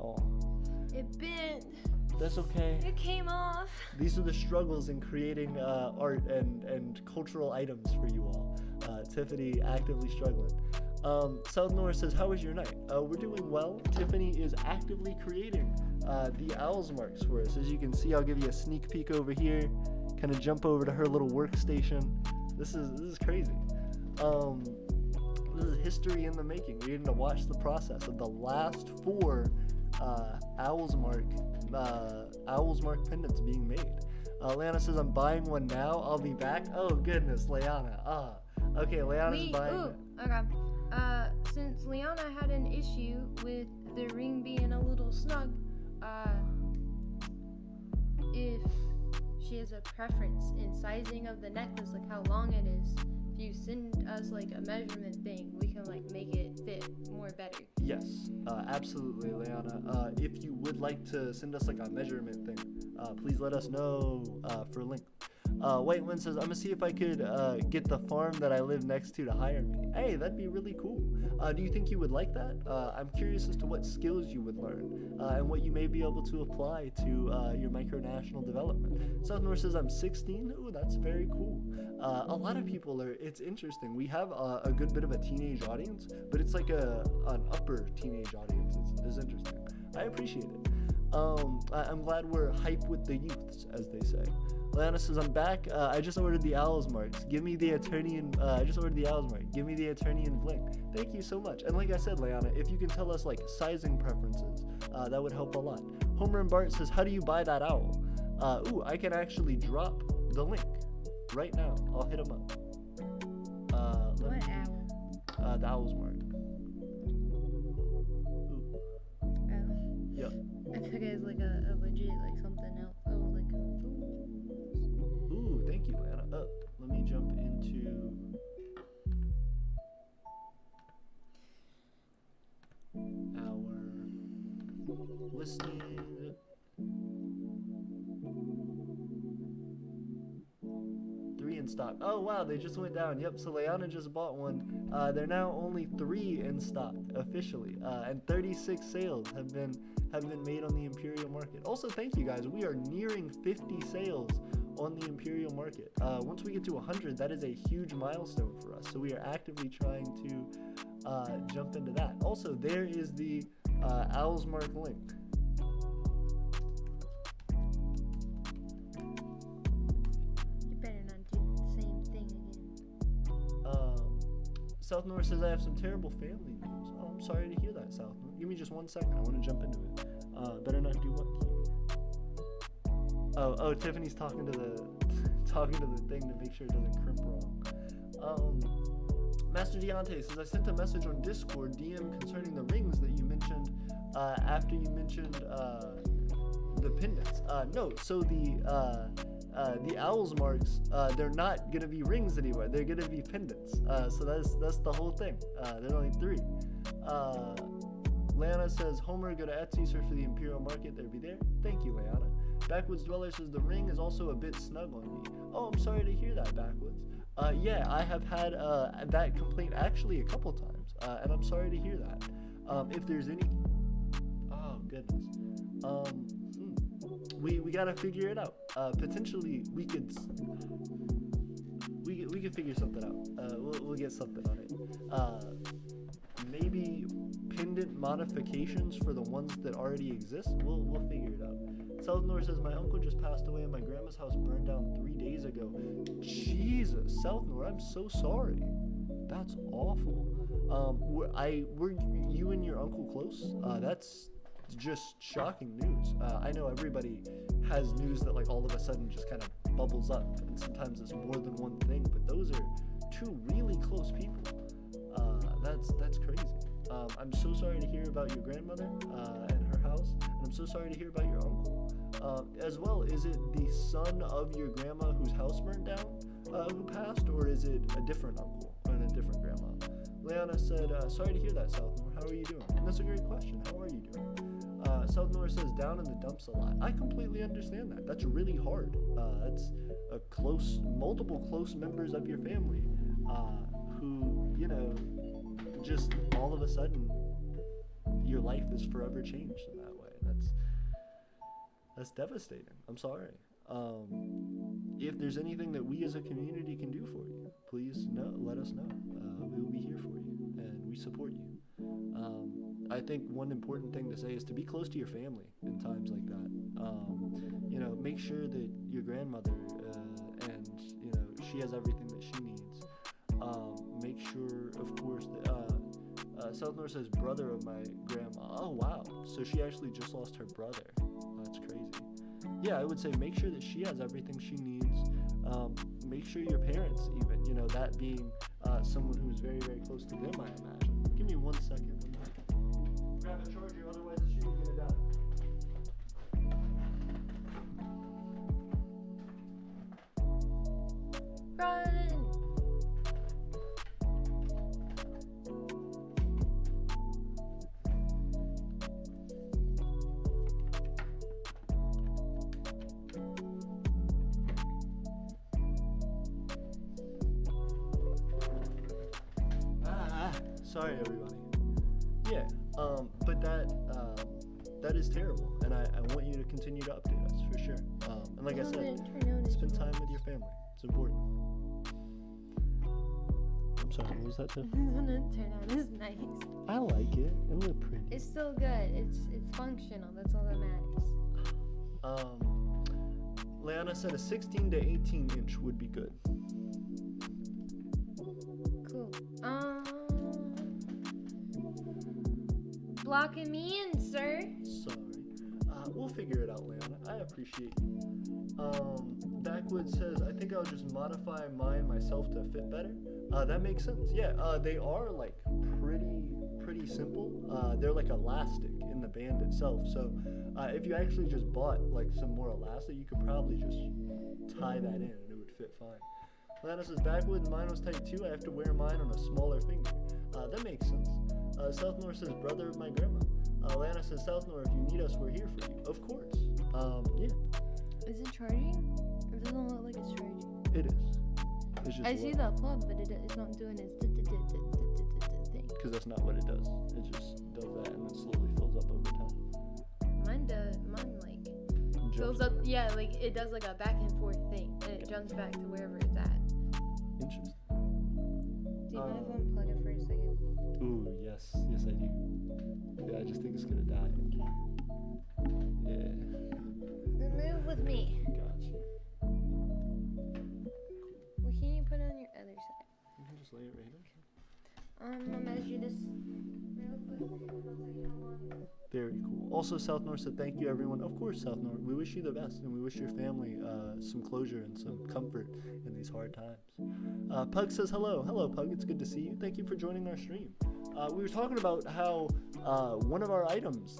Oh. It bent. That's okay. It came off. These are the struggles in creating art and cultural items for you all. Tiffany actively struggling. South North says, how was your night? We're doing well. Tiffany is actively creating the owl's marks for us. As you can see, I'll give you a sneak peek over here. Kind of jump over to her little workstation. This is crazy. This is history in the making. We're getting to watch the process of the last 4 owl's mark pendants being made. Leanna says, I'm buying one now. I'll be back. Oh goodness, Leanna. Okay, Leanna's buying it. Okay. Since Leanna had an issue with the ring being a little snug, if she has a preference in sizing of the necklace, like how long it is, if you send us like a measurement thing, we can like make it fit more better. Yes, absolutely, Leanna. If you would like to send us like a measurement thing, please let us know for a link. White Wind says, I'm gonna see if I could get the farm that I live next to hire me. Hey, that'd be really cool. Do you think you would like that? I'm curious as to what skills you would learn and what you may be able to apply to your micronational development. South North says, I'm 16. Ooh, that's very cool. A lot of people it's interesting. We have a good bit of a teenage audience, but it's like an upper teenage audience. It's interesting. I appreciate it. I'm glad we're hype with the youths, as they say. Lana says, I'm back. I just ordered the owl's marks. Give me the Aeternian. I just ordered the owl's mark. Give me the Aeternian bling. Thank you so much. And like I said, Leanna, if you can tell us like sizing preferences, that would help a lot. Homer and Bart says, how do you buy that owl? Ooh, I can actually drop the link right now. I'll hit him up. What owl? The owl's mark. Ooh. Oh. Yep. I took it as like a legit like something else. I was like, ooh, thank you, Lana. Let me jump into our listing. 3 in stock. Oh wow, they just went down. Yep, so Leanna just bought one. They're now only 3 in stock officially, and 36 sales have been made on the Imperial market. Also, thank you guys. We are nearing 50 sales on the Imperial market. Once we get to 100, that is a huge milestone for us. So we are actively trying to jump into that. Also, there is the Owl's Mark link. you better not do the same thing again. South North says, I have some terrible family news. Oh, I'm sorry to hear that, South North. Give me just 1 second. I want to jump into it. Better not do what? Oh, Tiffany's talking to the thing to make sure it doesn't crimp wrong. Master Deontay says, I sent a message on Discord DM concerning the rings that you mentioned after you mentioned the pendants. No, so the owl's marks, they're not gonna be rings anymore. They're gonna be pendants. So that's the whole thing. There's only 3. Leanna says, Homer, go to Etsy, search for the Imperial market. They'll be there. Thank you, Leanna. Backwoods Dweller says, the ring is also a bit snug on me. Oh, I'm sorry to hear that, Backwoods. Yeah, I have had that complaint actually a couple times, and I'm sorry to hear that. If there's any... Oh, goodness. we gotta figure it out. Potentially, we could figure something out. We'll get something on it. Maybe pendant modifications for the ones that already exist. We'll figure it out. Southnor says, my uncle just passed away and my grandma's house burned down 3 days ago. Jesus, Southnor, I'm so sorry. That's awful. Were you and your uncle close? That's just shocking news. I know everybody has news that like all of a sudden just kind of bubbles up, and sometimes it's more than one thing, but those are two really close people. That's crazy. I'm so sorry to hear about your grandmother and her house, and I'm so sorry to hear about your uncle. As well, is it the son of your grandma whose house burned down who passed, or is it a different uncle and a different grandma? Leanna said, sorry to hear that, Southnor. How are you doing? And that's a great question. How are you doing? Southnor says, down in the dumps a lot. I completely understand that. That's really hard. That's multiple close members of your family who, just all of a sudden your life is forever changed in that way. That's devastating. I'm sorry. If there's anything that we as a community can do for you, please let us know. We will be here for you and we support you. I think one important thing to say is to be close to your family in times like that. Make sure that your grandmother and she has everything that she needs. Make sure, of course, that Southnor says brother of my grandma. Oh wow, so she actually just lost her brother. That's crazy. Yeah, I would say make sure that she has everything she needs. Make sure your parents, even, that being someone who's very, very close to them, I imagine. Give me 1 second. Grab a charger, otherwise the shoe is gonna die. Run! Sorry, everybody. Yeah, but that is terrible, and I want you to continue to update us for sure. And like I said, spend time with your family. It's important. I'm sorry, what was that, Tiff? This one didn't turn out as nice. I like it. It looked pretty. It's still good. It's functional. That's all that matters. Leanna said a 16 to 18 inch would be good. Cool. Blocking me in, sir. Sorry. We'll figure it out, Leanna. I appreciate you. Backwoods says, I think I'll just modify mine myself to fit better. That makes sense. Yeah, they are like pretty simple. They're like elastic in the band itself. So if you actually just bought like some more elastic, you could probably just tie that in and it would fit fine. Lana says, Backwoods, mine was tight too. I have to wear mine on a smaller finger. That makes sense. Southnor says, brother of my grandma. Lana says, Southnor, if you need us, we're here for you. Of course. Yeah. Is it charging? It doesn't look like it's charging. It is. It's just I see the plug, but it's not doing its thing. Because that's not what it does. It just does that and then slowly fills up over time. Mine like fills up. Yeah, like it does like a back and forth thing, and it jumps back to wherever it's at. Interesting. Do you mind if I unplug it for a second? Ooh, yes I do. Yeah, I just think it's gonna die. Okay. Yeah. Then move with me. Gotcha. Well, can you put it on your other side? You can just lay it right here. I'm gonna measure this real quick. I'll tell you how long. Very cool. Also, Southnor said, thank you, everyone. Of course, Southnor, we wish you the best, and we wish your family some closure and some comfort in these hard times. Pug says, hello. Hello, Pug. It's good to see you. Thank you for joining our stream. We were talking about how one of our items,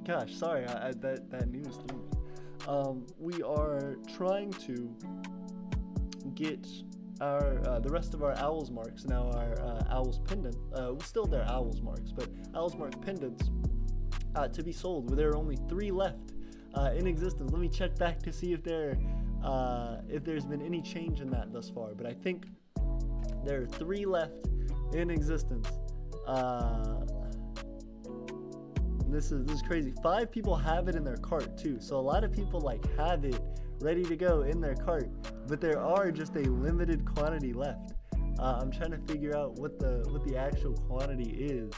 gosh, sorry, that news threw me. We are trying to get our the rest of our Owls marks, now our Owls pendant, still their Owls marks, but Owls mark pendants to be sold. There are only 3 left in existence. Let me check back to see if there's been any change in that thus far, but I think there are 3 left in existence. This is crazy. 5 people have it in their cart too. So a lot of people like have it ready to go in their cart, but there are just a limited quantity left. I'm trying to figure out what the actual quantity is.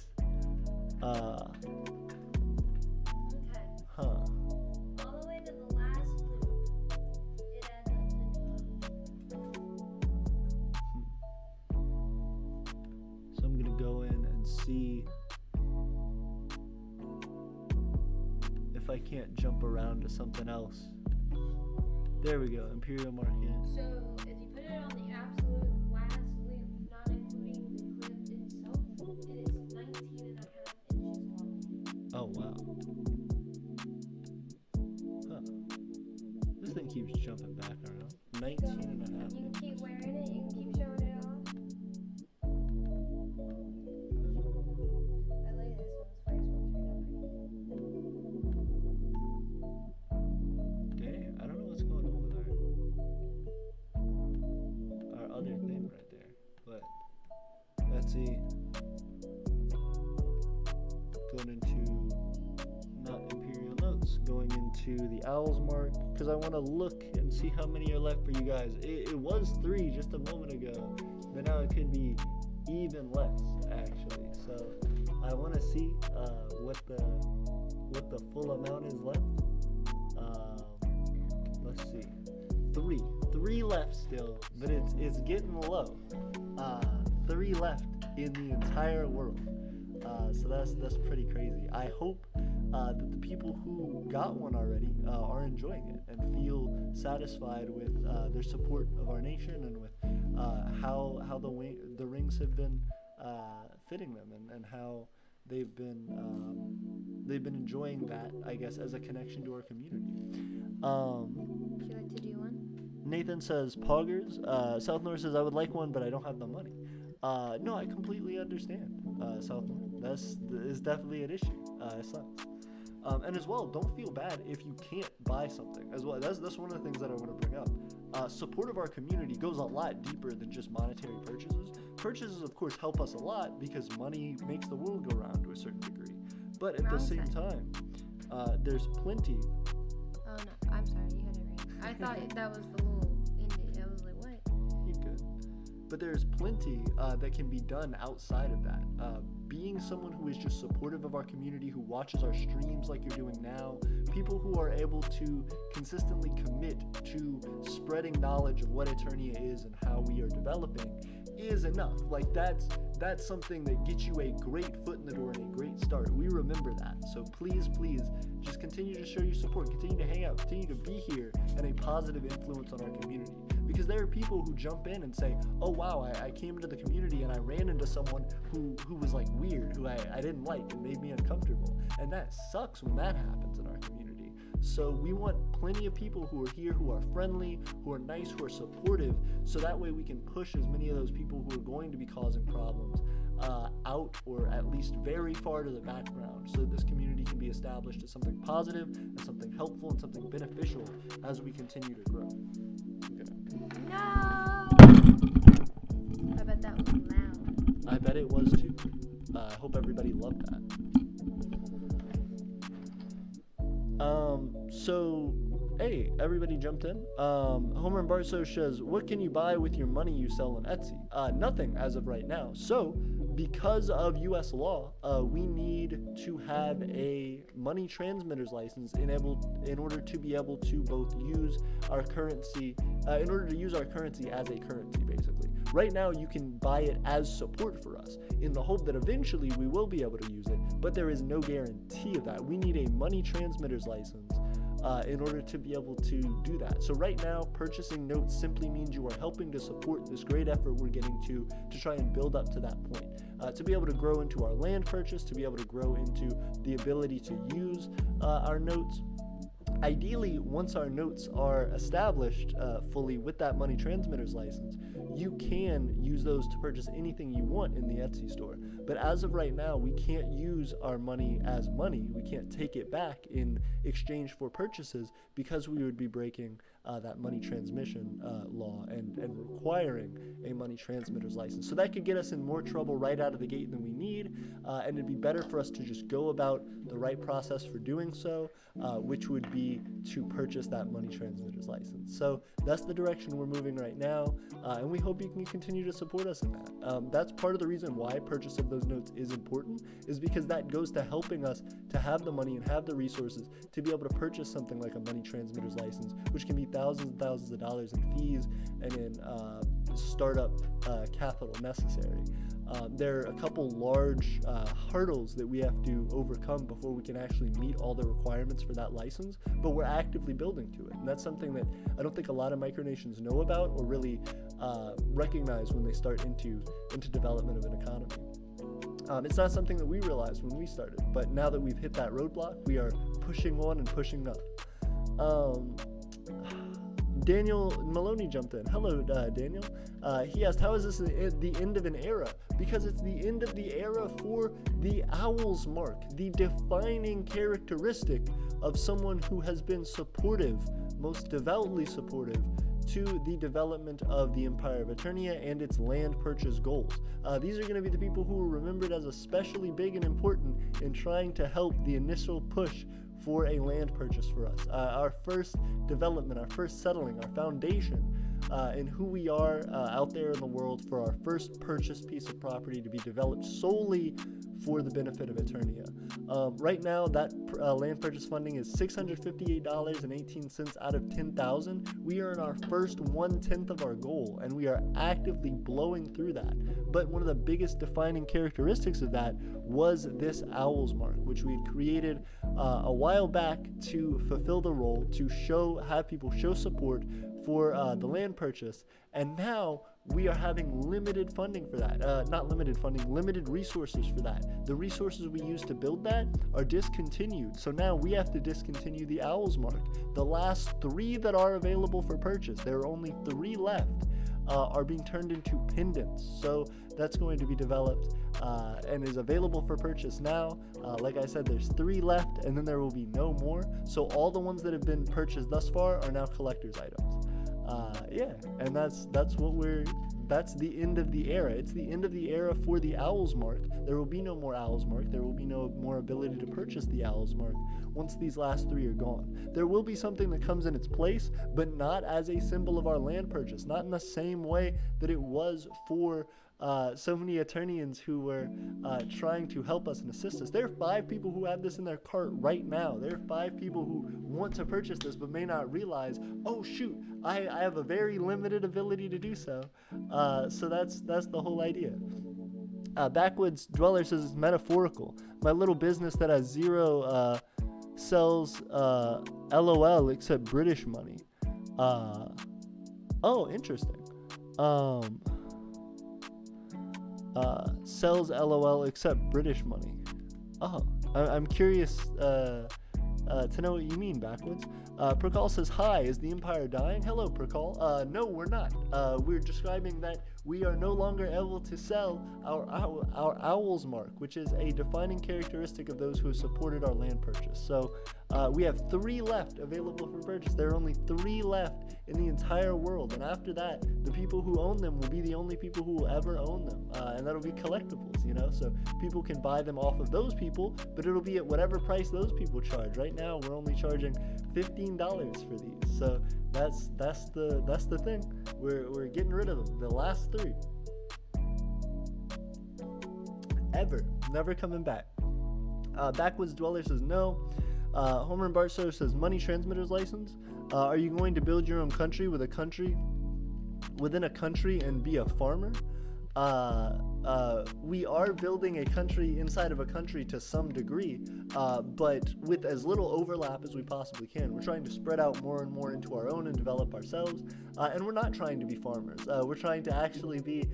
Okay. Huh. All the way to the last loop, it adds up to 20. So I'm gonna go in and see if I can't jump around to something else. There we go, Imperial Market. So if you put it on the absolute last loop, not including the clip itself, it is 19.5 inches long. Oh wow. Huh. This thing keeps jumping back around. 19.5 You can keep inches. wearing it, you can keep showing it off. I like this one's first one's Dang, I don't know what's going on with our other thing right there. But let's see. Going into not Imperial Notes, going into the Owl's Mark, because I want to look and see how many are left for you guys. It was 3 just a moment ago, but now it could be even less actually. So I want to see what the full amount is left. Let's see, 3 left still, but it's getting low. 3 left in the entire world. So that's pretty crazy. I hope that the people who got one already are enjoying it and feel satisfied with their support of our nation and with how the rings have been fitting them and how they've been enjoying that, I guess, as a connection to our community. Would you like to do one? Nathan says poggers. South North says I would like one, but I don't have the money. No, I completely understand. South North, is definitely an issue. It sucks. And as well, don't feel bad if you can't buy something. As well, that's one of the things that I want to bring up. Support of our community goes a lot deeper than just monetary purchases. Purchases, of course, help us a lot because money makes the world go round to a certain degree. But at the same time, there's plenty. Oh no, I'm sorry, you had it right. I thought that was the little indie. I was like, what? You're good. But there's plenty that can be done outside of that. Being someone who is just supportive of our community, who watches our streams like you're doing now, people who are able to consistently commit to spreading knowledge of what Aeternia is and how we are developing is enough. Like that's something that gets you a great foot in the door and a great start. We remember that. So please just continue to show your support, continue to hang out, continue to be here and a positive influence on our community. Because there are people who jump in and say, oh wow, I came into the community and I ran into someone who was like weird, who I didn't like and made me uncomfortable. And that sucks when that happens in our community. So we want plenty of people who are here, who are friendly, who are nice, who are supportive, so that way we can push as many of those people who are going to be causing problems out, or at least very far to the background, so that this community can be established as something positive and something helpful and something beneficial as we continue to grow. Okay. No! I bet that was loud. I bet it was too. I hope everybody loved that. So, hey, everybody jumped in. Homer and Barso says, what can you buy with your money you sell on Etsy? Nothing as of right now. So, because of U.S. law, we need to have a money transmitter's license in order to be able to both use our currency, in order to use our currency as a currency, basically. Right now, you can buy it as support for us, in the hope that eventually we will be able to use it, but there is no guarantee of that. We need a money transmitter's license in order to be able to do that. So right now, purchasing notes simply means you are helping to support this great effort we're getting to try and build up to that point. To be able to grow into our land purchase, to be able to grow into the ability to use our notes. Ideally, once our notes are established fully with that money transmitter's license, you can use those to purchase anything you want in the Etsy store. But as of right now, we can't use our money as money. We can't take it back in exchange for purchases because we would be breaking that money transmission law and requiring a money transmitter's license. So that could get us in more trouble right out of the gate than we need, and it'd be better for us to just go about the right process for doing so, which would be to purchase that money transmitter's license. So that's the direction we're moving right now, and we hope you can continue to support us in that. That's part of the reason why purchase of those notes is important, is because that goes to helping us to have the money and have the resources to be able to purchase something like a money transmitter's license, which can be thousands and thousands of dollars in fees and in startup capital necessary. There are a couple large hurdles that we have to overcome before we can actually meet all the requirements for that license, but we're actively building to it. And that's something that I don't think a lot of micronations know about or really recognize when they start into development of an economy. It's not something that we realized when we started, but now that we've hit that roadblock, we are pushing on and pushing up. Daniel Maloney jumped in. Hello, Daniel. He asked, how is this the end of an era? Because it's the end of the era for the owl's mark, the defining characteristic of someone who has been supportive, most devoutly supportive, to the development of the Empire of Aeternia and its land purchase goals. These are going to be the people who were remembered as especially big and important in trying to help the initial push for a land purchase for us. Our first development, our first settling, our foundation in who we are out there in the world for our first purchased piece of property to be developed solely for the benefit of Aeternia. Right now, that land purchase funding is $658.18 out of 10,000. We are in our first 1/10 of our goal, and we are actively blowing through that. But one of the biggest defining characteristics of that was this owl's mark, which we had created a while back to fulfill the role, to have people show support for the land purchase. And now we are having limited funding for that. Not limited funding, limited resources for that. The resources we used to build that are discontinued. So now we have to discontinue the owl's mark. The last 3 that are available for purchase, there are only 3 left, are being turned into pendants. So that's going to be developed and is available for purchase now. Like I said, there's 3 left, and then there will be no more. So all the ones that have been purchased thus far are now collector's items. And that's the end of the era. It's the end of the era for the owl's mark. There will be no more owl's mark. There will be no more ability to purchase the owl's mark once these last 3 are gone. There will be something that comes in its place, but not as a symbol of our land purchase, not in the same way that it was for so many Aeternians who were trying to help us and assist us. There are 5 people who have this in their cart right now. There are 5 people who want to purchase this but may not realize, oh shoot, I have a very limited ability to do so. So that's the whole idea. Backwoods Dweller says it's metaphorical. My little business that has 0 sells LOL except British money. Oh, interesting. Sells LOL except British money. Oh, I'm curious to know what you mean, Backwoods. Prakal says, hi, is the Empire dying? Hello, Prakal. No, we're not. We're describing that we are no longer able to sell our owl's mark, which is a defining characteristic of those who have supported our land purchase. So we have 3 left available for purchase. There are only 3 left in the entire world, and after that, the people who own them will be the only people who will ever own them, and that'll be collectibles, you know. So people can buy them off of those people, but it'll be at whatever price those people charge. Right now, we're only charging $15 for these. So that's the thing. We're getting rid of them. The last 3. Never coming back. Backwoods Dweller says no. Homer and Barstow says money transmitter's license. Are you going to build your own country within a country and be a farmer? We are building a country inside of a country to some degree, but with as little overlap as we possibly can. We're trying to spread out more and more into our own and develop ourselves, and we're not trying to be farmers. We're trying to actually be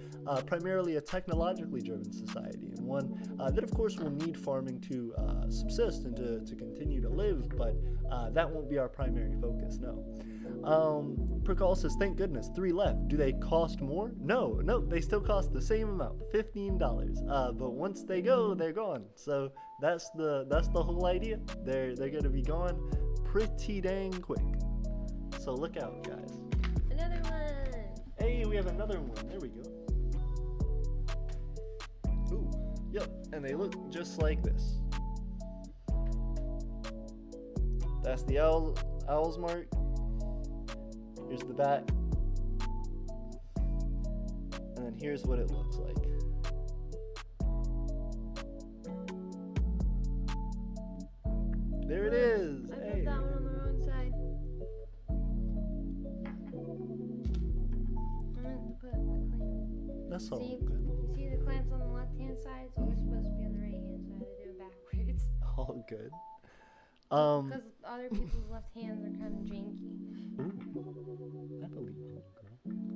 primarily a technologically driven society, and one that of course will need farming to subsist and to continue to live, but that won't be our primary focus, no. Percal says, thank goodness, 3 left. Do they cost more? No, they still cost the same amount, $15. But once they go, they're gone. So that's the whole idea. They're gonna be gone pretty dang quick. So look out, guys. Another one. Hey, we have another one. There we go. Ooh, yep, and they look just like this. That's the owl's mark. Here's the back. And then here's what it looks like. There it is. I Hey. put that one on the wrong side. I meant to put the clamp. That's all See, good. you see the clamps on the left-hand side? So we're supposed to be on the right-hand side. I did it backwards. All good. Because other people's left hands are kind of janky. Ooh, I believe you, girl.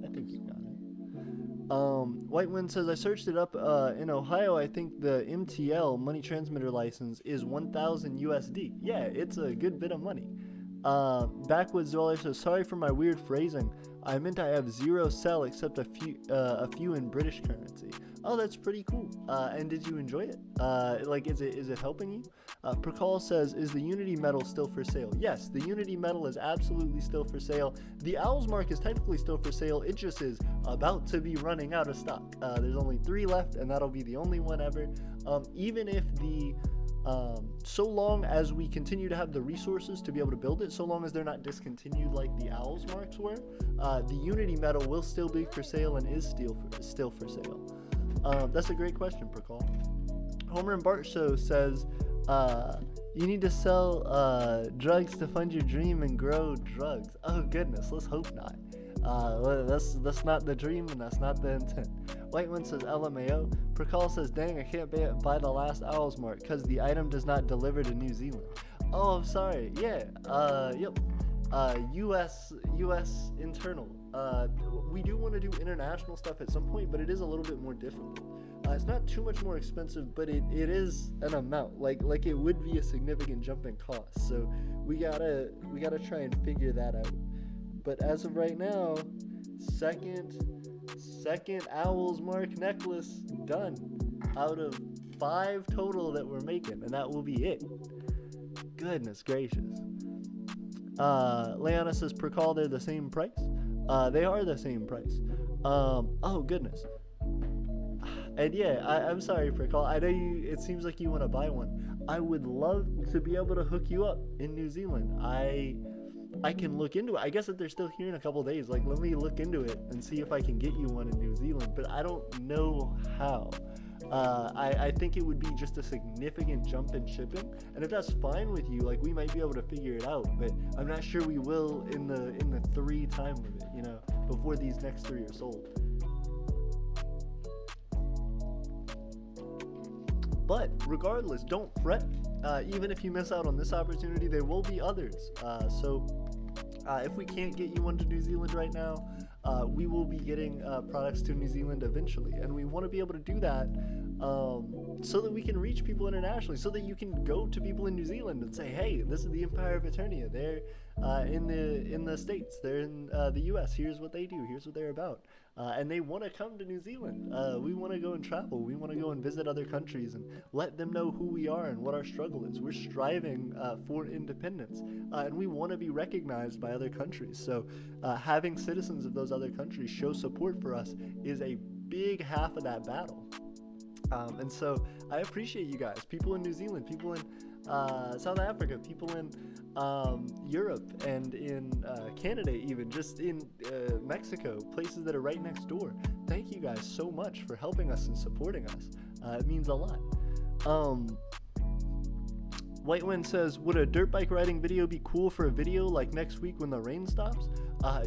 I think you got it. White Wind says, I searched it up in Ohio. I think the MTL money transmitter license is 1,000 USD. Yeah, it's a good bit of money. Backwoods Dweller says, sorry for my weird phrasing. I meant I have 0 cell except a few in British currency. Oh, that's pretty cool. And did you enjoy it? Is it helping you? Percal says, is the Unity medal still for sale? Yes, the Unity medal is absolutely still for sale. The Owl's Mark is technically still for sale. It just is about to be running out of stock. There's only 3 left, and that'll be the only one ever. Even if the so long as we continue to have the resources to be able to build it, so long as they're not discontinued like the Owl's Marks were, the Unity medal will still be for sale and is still for sale. That's a great question, Percal. Homer and Bart Show says, you need to sell drugs to fund your dream and grow drugs. Oh goodness, let's hope not. That's not the dream and that's not the intent. White One says LMAO. Percal says, dang, I can't buy the last Owl's Mark because the item does not deliver to New Zealand. Oh, I'm sorry. Yeah. Yep. US internal. We do want to do international stuff at some point, but it is a little bit more difficult. It's not too much more expensive, but it is an amount. Like it would be a significant jump in cost. So we gotta try and figure that out. But as of right now, second Owl's Mark necklace done out of 5 total that we're making, and that will be it. Goodness gracious. Leona says, Percal, they're the same price. They are the same price. Oh goodness. And yeah, I'm sorry, Percal. I know it seems like you want to buy one. I would love to be able to hook you up in New Zealand. I can look into it. I guess if they're still here in a couple days, let me look into it and see if I can get you one in New Zealand. But I don't know how. I think it would be just a significant jump in shipping, and if that's fine with you, we might be able to figure it out. But I'm not sure we will in the 3 time limit, before these next 3 are sold. But regardless, don't fret. Even if you miss out on this opportunity, there will be others. So if we can't get you one to New Zealand right now, we will be getting products to New Zealand eventually. And we want to be able to do that so that we can reach people internationally, so that you can go to people in New Zealand and say, hey, this is the Empire of Aeternia. They're in the States. They're in the US. Here's what they do. Here's what they're about. And they want to come to New Zealand. We want to go and travel. We want to go and visit other countries and let them know who we are and what our struggle is. We're striving for independence, and we want to be recognized by other countries. So having citizens of those other countries show support for us is a big half of that battle. And so I appreciate you guys, people in New Zealand, people in South Africa, people in Europe and in Canada, even just in Mexico, places that are right next door. Thank you guys so much for helping us and supporting us. It means a lot. White Wind says, would a dirt bike riding video be cool for a video like next week when the rain stops?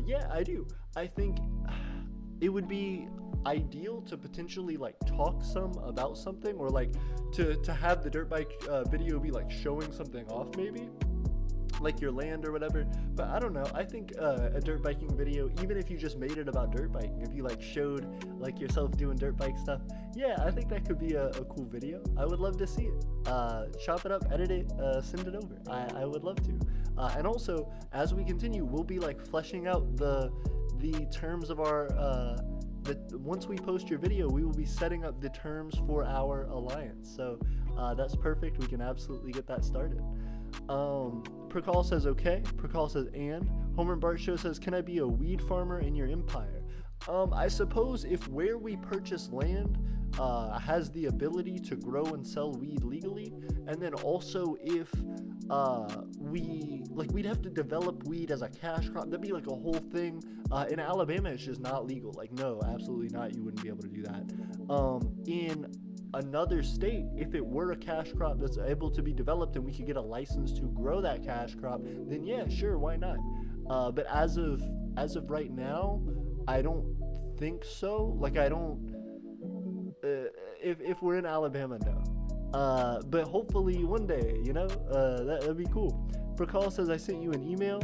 Yeah, I do. I think it would be ideal to potentially talk some about something, or to have the dirt bike video be showing something off maybe. like your land or whatever. But I don't know. I think a dirt biking video, even if you just made it about dirt biking, if you like showed like yourself doing dirt bike stuff, yeah, I think that could be a cool video. I would love to see it. Chop it up, edit it, send it over. I would love to. And also, as we continue, we'll be like fleshing out the terms of our once we post your video, we will be setting up the terms for our alliance. So that's perfect. We can absolutely get that started. Prakal says okay. Prakal says and. Homer Bart Show says, can I be a weed farmer in your empire? I suppose if where we purchase land has the ability to grow and sell weed legally, and then also if we'd have to develop weed as a cash crop. That'd be like a whole thing. In Alabama, it's just not legal. Like, no, absolutely not. You wouldn't be able to do that. In another state, if it were a cash crop that's able to be developed and we could get a license to grow that cash crop, then yeah, sure, why not? But as of right now, I don't think so. Like, I don't. If we're in Alabama, no. But hopefully one day, that'd be cool. Prakal says, I sent you an email.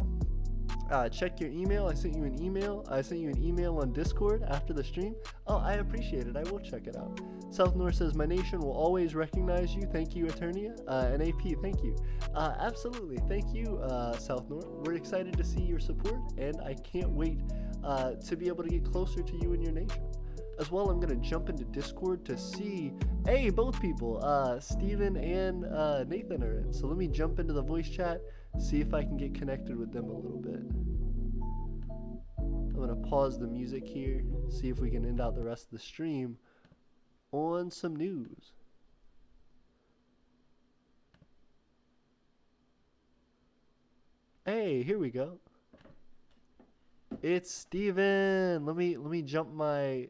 Check your email. I sent you an email. I sent you an email on Discord after the stream. Oh, I appreciate it. I will check it out. South North says, my nation will always recognize you. Thank you, Aeternia. And AP, thank you. Absolutely. Thank you, South North. We're excited to see your support, and I can't wait to be able to get closer to you and your nation. As well, I'm going to jump into Discord to see, hey, both people, Steven and Nathan are in. So let me jump into the voice chat, see if I can get connected with them a little bit. I'm going to pause the music here, see if we can end out the rest of the stream on some news. Hey, here we go. It's Steven. Let me jump my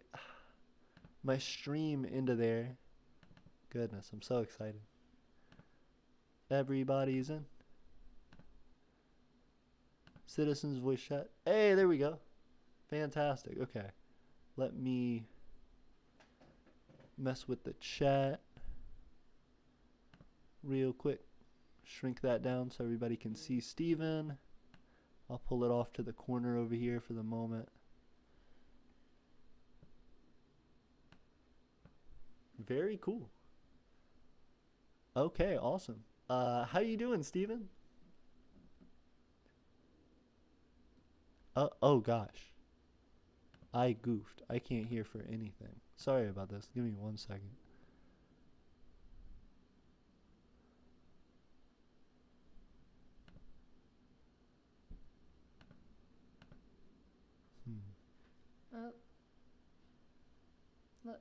stream into there. Goodness, I'm so excited. Everybody's in. Citizens voice chat. Hey, there we go. Fantastic. Okay. Let me mess with the chat real quick. Shrink that down so everybody can see Steven. I'll pull it off to the corner over here for the moment. Very cool. Okay, awesome. How you doing, Steven? Oh gosh. I goofed. I can't hear for anything. Sorry about this. Give me 1 second. Oh. Look.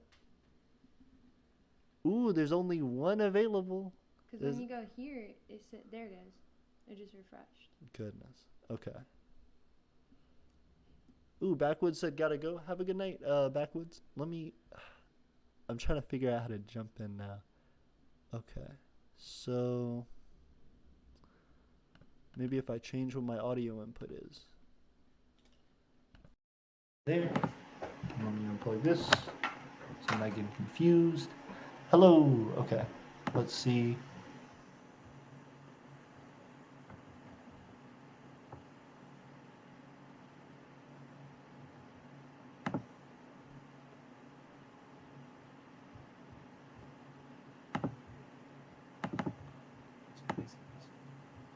Ooh, there's only one available. Because when you go here, there it goes. It just refreshed. Goodness. Okay. Ooh, Backwoods said gotta go. Have a good night, Backwoods. I'm trying to figure out how to jump in now. Okay. So maybe if I change what my audio input is. There. Let me unplug this so I'm not getting confused. Hello. Okay. Let's see.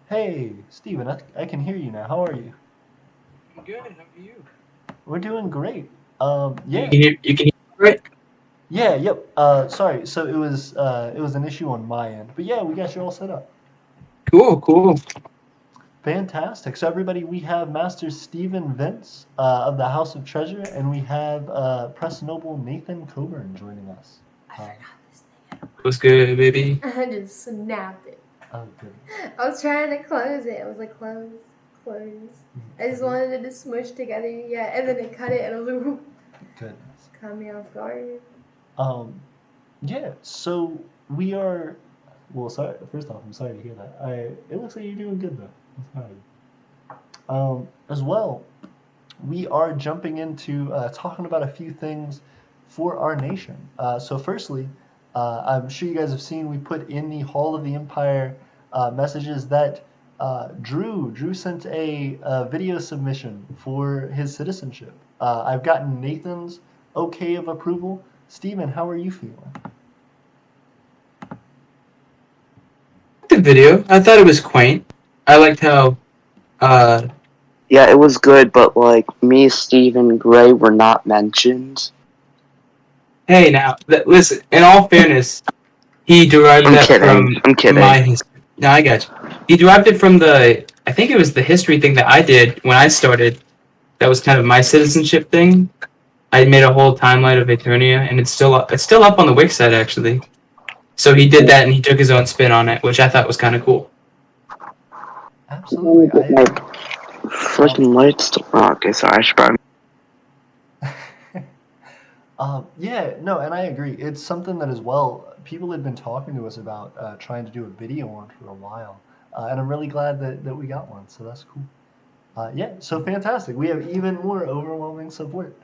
Hey, Steven, I can hear you now. How are you? I'm good. How are you? We're doing great. Yeah. You can hear right? Yeah, yep. Sorry. So it was an issue on my end. But yeah, we got you all set up. Cool. Fantastic. So everybody, we have Master Stephen Vince of the House of Treasure, and we have Press Noble Nathan Coburn joining us. I forgot this thing. What's good, baby? I just snapped it. Oh, good. I was trying to close it. I was like, close. I just wanted it to smush together, yeah, and then it cut it, and I was like, Goodness. Caught me off guard. Yeah. So we are. Well, sorry. First off, I'm sorry to hear that. It looks like you're doing good though. I'm sorry. As well, we are jumping into talking about a few things for our nation. So firstly, I'm sure you guys have seen we put in the Hall of the Empire messages that Drew sent a video submission for his citizenship. I've gotten Nathan's okay of approval. Steven, how are you feeling? The video, I thought it was quaint. I liked how, uh, Yeah, it was good, but like me, Steve, and Gray were not mentioned. hey now, listen, in all fairness, he derived I'm that kidding. from I'm kidding. my history. No, I got you. He derived it from I think it was the history thing that I did when I started. That was kind of my citizenship thing. I made a whole timeline of Aeternia, and it's still up on the Wix site, actually. So he did that, and he took his own spin on it, which I thought was kind of cool. Absolutely. Freaking lights. Okay, sorry. I should probably. Yeah, no, and I agree. It's something that as well people had been talking to us about trying to do a video on for a while, and I'm really glad that we got one. So that's cool. Yeah, so fantastic. We have even more overwhelming support.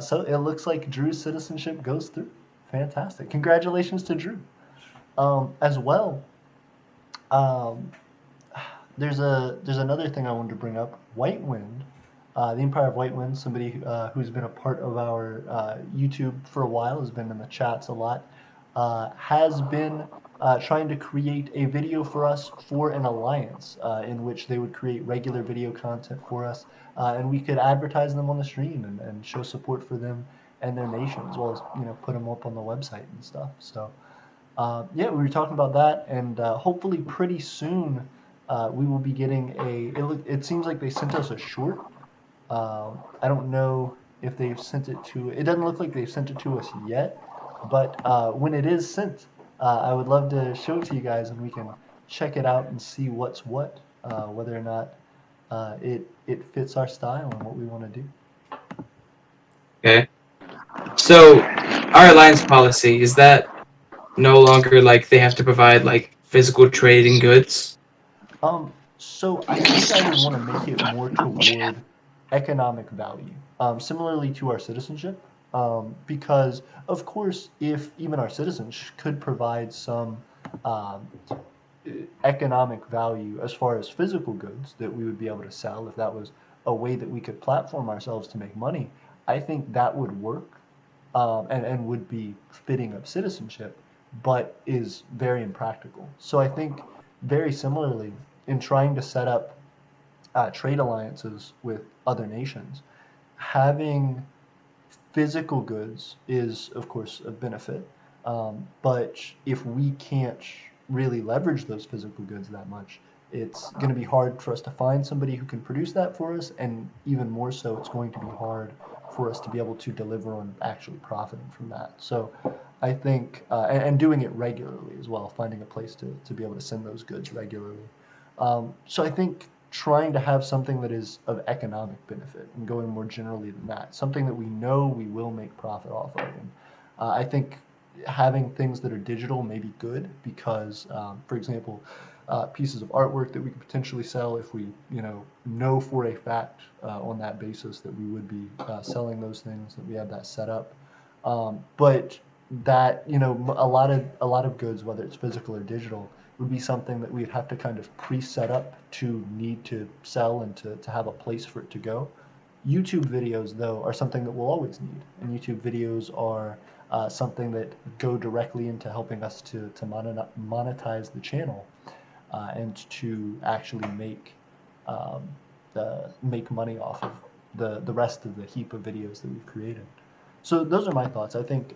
So it looks like Drew's citizenship goes through. Fantastic. Congratulations to Drew. As well, um, there's another thing I wanted to bring up. White Wind, the Empire of White Wind, somebody who's been a part of our YouTube for a while, has been in the chats a lot, has been trying to create a video for us for an alliance in which they would create regular video content for us, and we could advertise them on the stream and show support for them and their nation, as well as put them up on the website and stuff. So. Yeah, we were talking about that, and hopefully pretty soon we will be getting it seems like they sent us a short. I don't know if they've sent it to. It doesn't look like they've sent it to us yet, but when it is sent, I would love to show it to you guys, and we can check it out and see what's what, whether or not it fits our style and what we want to do. Okay. So, our alliance policy, is that no longer like they have to provide like physical trading goods? So I think I would want to make it more toward economic value, similarly to our citizenship, because of course, if even our citizens could provide some um, economic value as far as physical goods that we would be able to sell, if that was a way that we could platform ourselves to make money, I think that would work, and would be fitting of citizenship, but is very impractical. So I think very similarly in trying to set up trade alliances with other nations, having physical goods is, of course, a benefit. But if we can't really leverage those physical goods that much, it's going to be hard for us to find somebody who can produce that for us, and even more so, it's going to be hard for us to be able to deliver on actually profiting from that. So I think, and doing it regularly as well, finding a place to be able to send those goods regularly. So I think trying to have something that is of economic benefit and going more generally than that, something that we know we will make profit off of. And I think having things that are digital may be good because, for example, pieces of artwork that we could potentially sell if we, know for a fact on that basis that we would be selling those things, that we have that set up. But that, a lot of goods, whether it's physical or digital, would be something that we'd have to kind of pre-set up to need to sell and to have a place for it to go. YouTube videos, though, are something that we'll always need, and YouTube videos are something that go directly into helping us to monetize the channel and to actually make money off of the rest of the heap of videos that we've created. So those are my thoughts. I think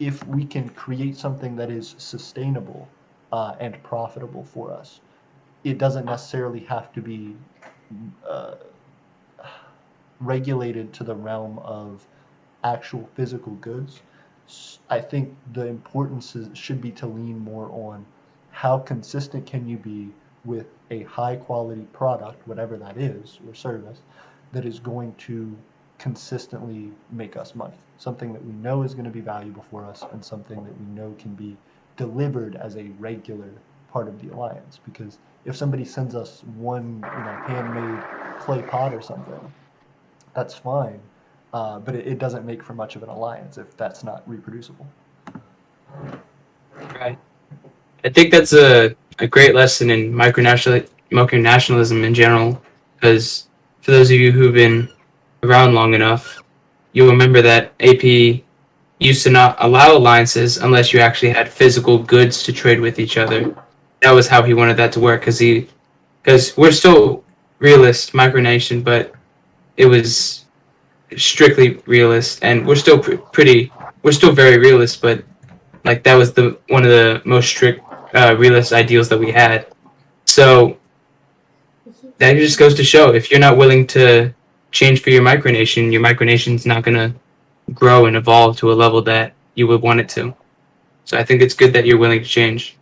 if we can create something that is sustainable and profitable for us, it doesn't necessarily have to be uh, regulated to the realm of actual physical goods. I think the importance should be to lean more on how consistent can you be with a high quality product, whatever that is, or service, that is going to consistently make us money. Something that we know is going to be valuable for us, and something that we know can be delivered as a regular part of the alliance. Because if somebody sends us one, handmade clay pot or something, that's fine. But it doesn't make for much of an alliance if that's not reproducible. Right. I think that's a great lesson in multinationalism in general. Because for those of you who've been around long enough, you'll remember that AP used to not allow alliances unless you actually had physical goods to trade with each other. That was how he wanted that to work, because we're still realist micronation, but it was strictly realist, and we're still we're still very realist, but like that was the one of the most strict realist ideals that we had. So that just goes to show, if you're not willing to change for your micronation's not gonna grow and evolve to a level that you would want it to. So I think it's good that you're willing to change.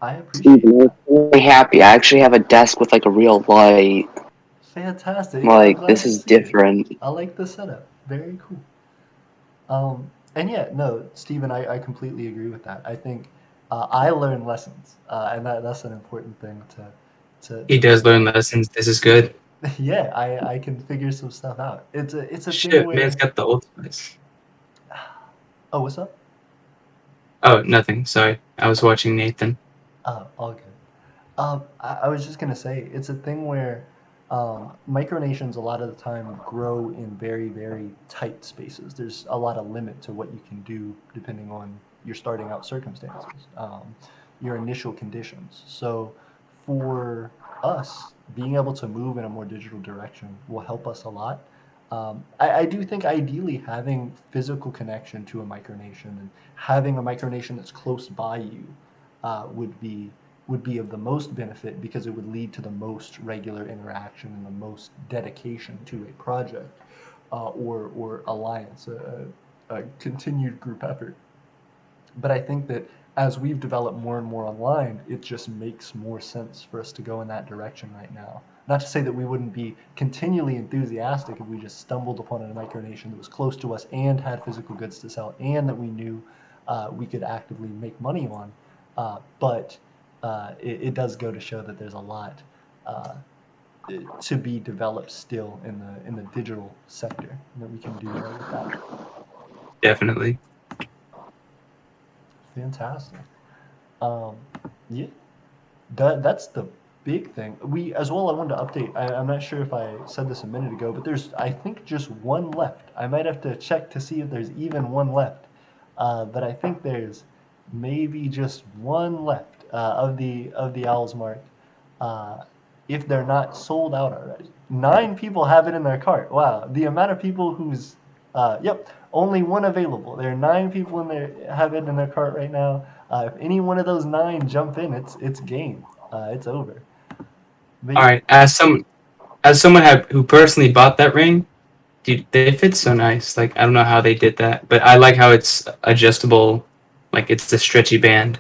I appreciate Steven, that. I'm really happy. I actually have a desk with like a real light. Fantastic. Yeah, I'm Like, glad this to is see it. different. I like the setup. Very cool. And yeah, no, Stephen, I completely agree with that. I think I learn lessons, and that's an important thing He to does point learn out. lessons. This is good. Yeah, I can figure some stuff out. It's a thing Shit, man's where got the old spice. oh, what's up? Oh, nothing. Sorry. I was watching Nathan. All good. I was just gonna say it's a thing where micronations a lot of the time grow in very very tight spaces. There's a lot of limit to what you can do depending on your starting out circumstances, your initial conditions. So for us, being able to move in a more digital direction will help us a lot. I do think ideally having physical connection to a micronation and having a micronation that's close by you would be of the most benefit because it would lead to the most regular interaction and the most dedication to a project or alliance, a continued group effort. But I think that as we've developed more and more online, it just makes more sense for us to go in that direction right now. Not to say that we wouldn't be continually enthusiastic if we just stumbled upon a micronation that was close to us and had physical goods to sell and that we knew we could actively make money on. But it does go to show that there's a lot uh, to be developed still in the digital sector that we can do more with that. Definitely. Fantastic. Um, yeah, that's the big thing. We as well. I wanted to update. I'm not sure if I said this a minute ago, but there's I think just one left. I might have to check to see if there's even one left. But I think there's maybe just one left of the Owls mark. Uh, if they're not sold out already, 9 people have it in their cart. Wow, the amount of people who's yep, only one available. There are 9 people in there have it in their cart right now. If any one of those 9 jump in, it's game. It's over. But All yeah, right. As someone who personally bought that ring, dude, they fit so nice. Like, I don't know how they did that, but I like how it's adjustable. Like, it's a stretchy band,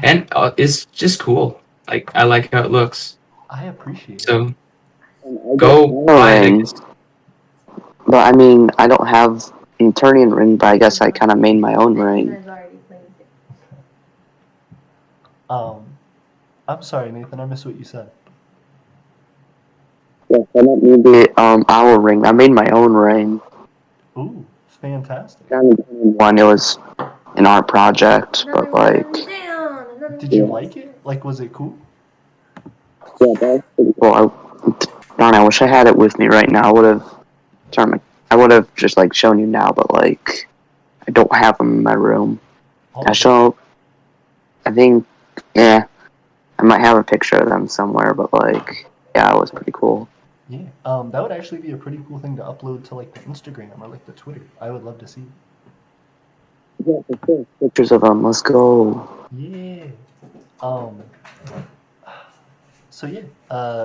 and it's just cool. Like, I like how it looks. I appreciate it. So I go got buy it, I mine, guess. but I mean, I don't have an Eternian ring, but I guess I kind of made my own ring. Um, I'm sorry, Nathan. I missed what you said. Yes, I don't need the owl ring. I made my own ring. Ooh, fantastic. One, it was an art project, but like, Did you like it? Like, was it cool? yeah, that was pretty cool. Darn, I wish I had it with me right now. I would have just like shown you now, but like, I don't have them in my room. I think, yeah, I might have a picture of them somewhere, but like, yeah, it was pretty cool. Yeah. That would actually be a pretty cool thing to upload to like the Instagram or like the Twitter. I would love to see. Yeah, for sure. Pictures of them. Let's go. Yeah. Um. So yeah,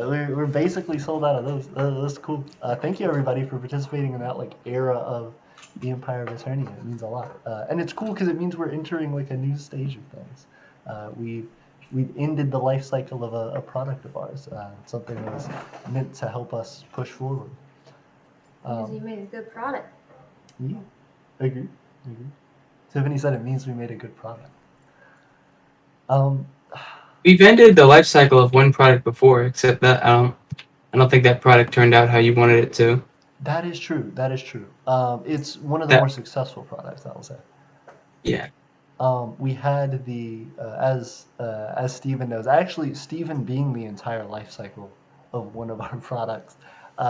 we're basically sold out of those. That's cool. Thank you everybody for participating in that like era of the Empire of Aeternia. It means a lot, and it's cool because it means we're entering like a new stage of things. We've ended the life cycle of a product of ours, something that was meant to help us push forward. Because you made a good product. Yeah, agree. Tiffany said it means we made a good product. Um, We've ended the life cycle of one product before, except that I don't think that product turned out how you wanted it to. that is true. That is true. It's one of the That more successful products, I will say. yeah. We had as Steven knows, actually Steven being the entire life cycle of one of our products.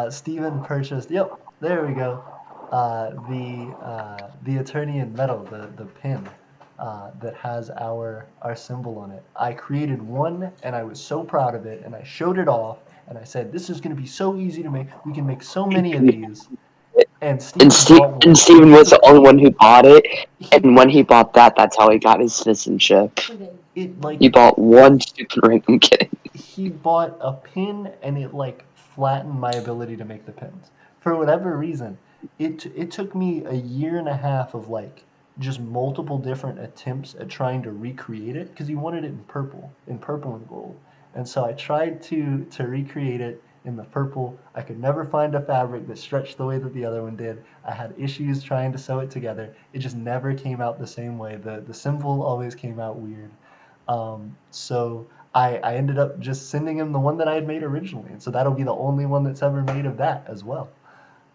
Steven purchased. Yep, there we go. The Eternian medal, the pin that has our symbol on it. I created one, and I was so proud of it, and I showed it off, and I said, "This is going to be so easy to make. We can make so many of these." And Steven bought one. And Steven was the only one who bought it, He and when he bought that, that's how he got his citizenship. it like He bought one stupid ring. I'm kidding. he bought a pin, and it like flattened my ability to make the pins for whatever reason. It took me a year and a half of like just multiple different attempts at trying to recreate it because he wanted it in purple and gold, and so I tried to recreate it in the purple. I could never find a fabric that stretched the way that the other one did. I had issues trying to sew it together. It just never came out the same way. The symbol always came out weird. So I ended up just sending him the one that I had made originally, and so that'll be the only one that's ever made of that as well.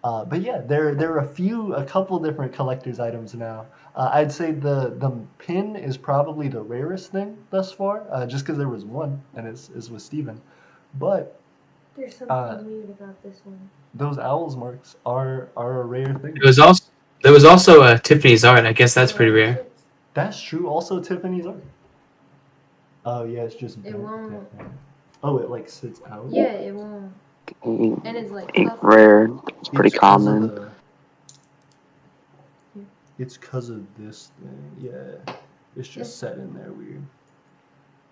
But yeah, there are a couple different collector's items now. I'd say the pin is probably the rarest thing thus far, just because there was one, and it's with Steven. But There's something weird about this one. those owls marks are a rare thing. There was also Tiffany's art. I guess that's pretty rare. That's true. Also, Tiffany's art. Oh yeah, it's just. It won't. Oh, it like sits out. Yeah, it won't. And it's like Ain't tough. rare. It's pretty 'cause common. It's because of this thing. Yeah, it's just set in there weird.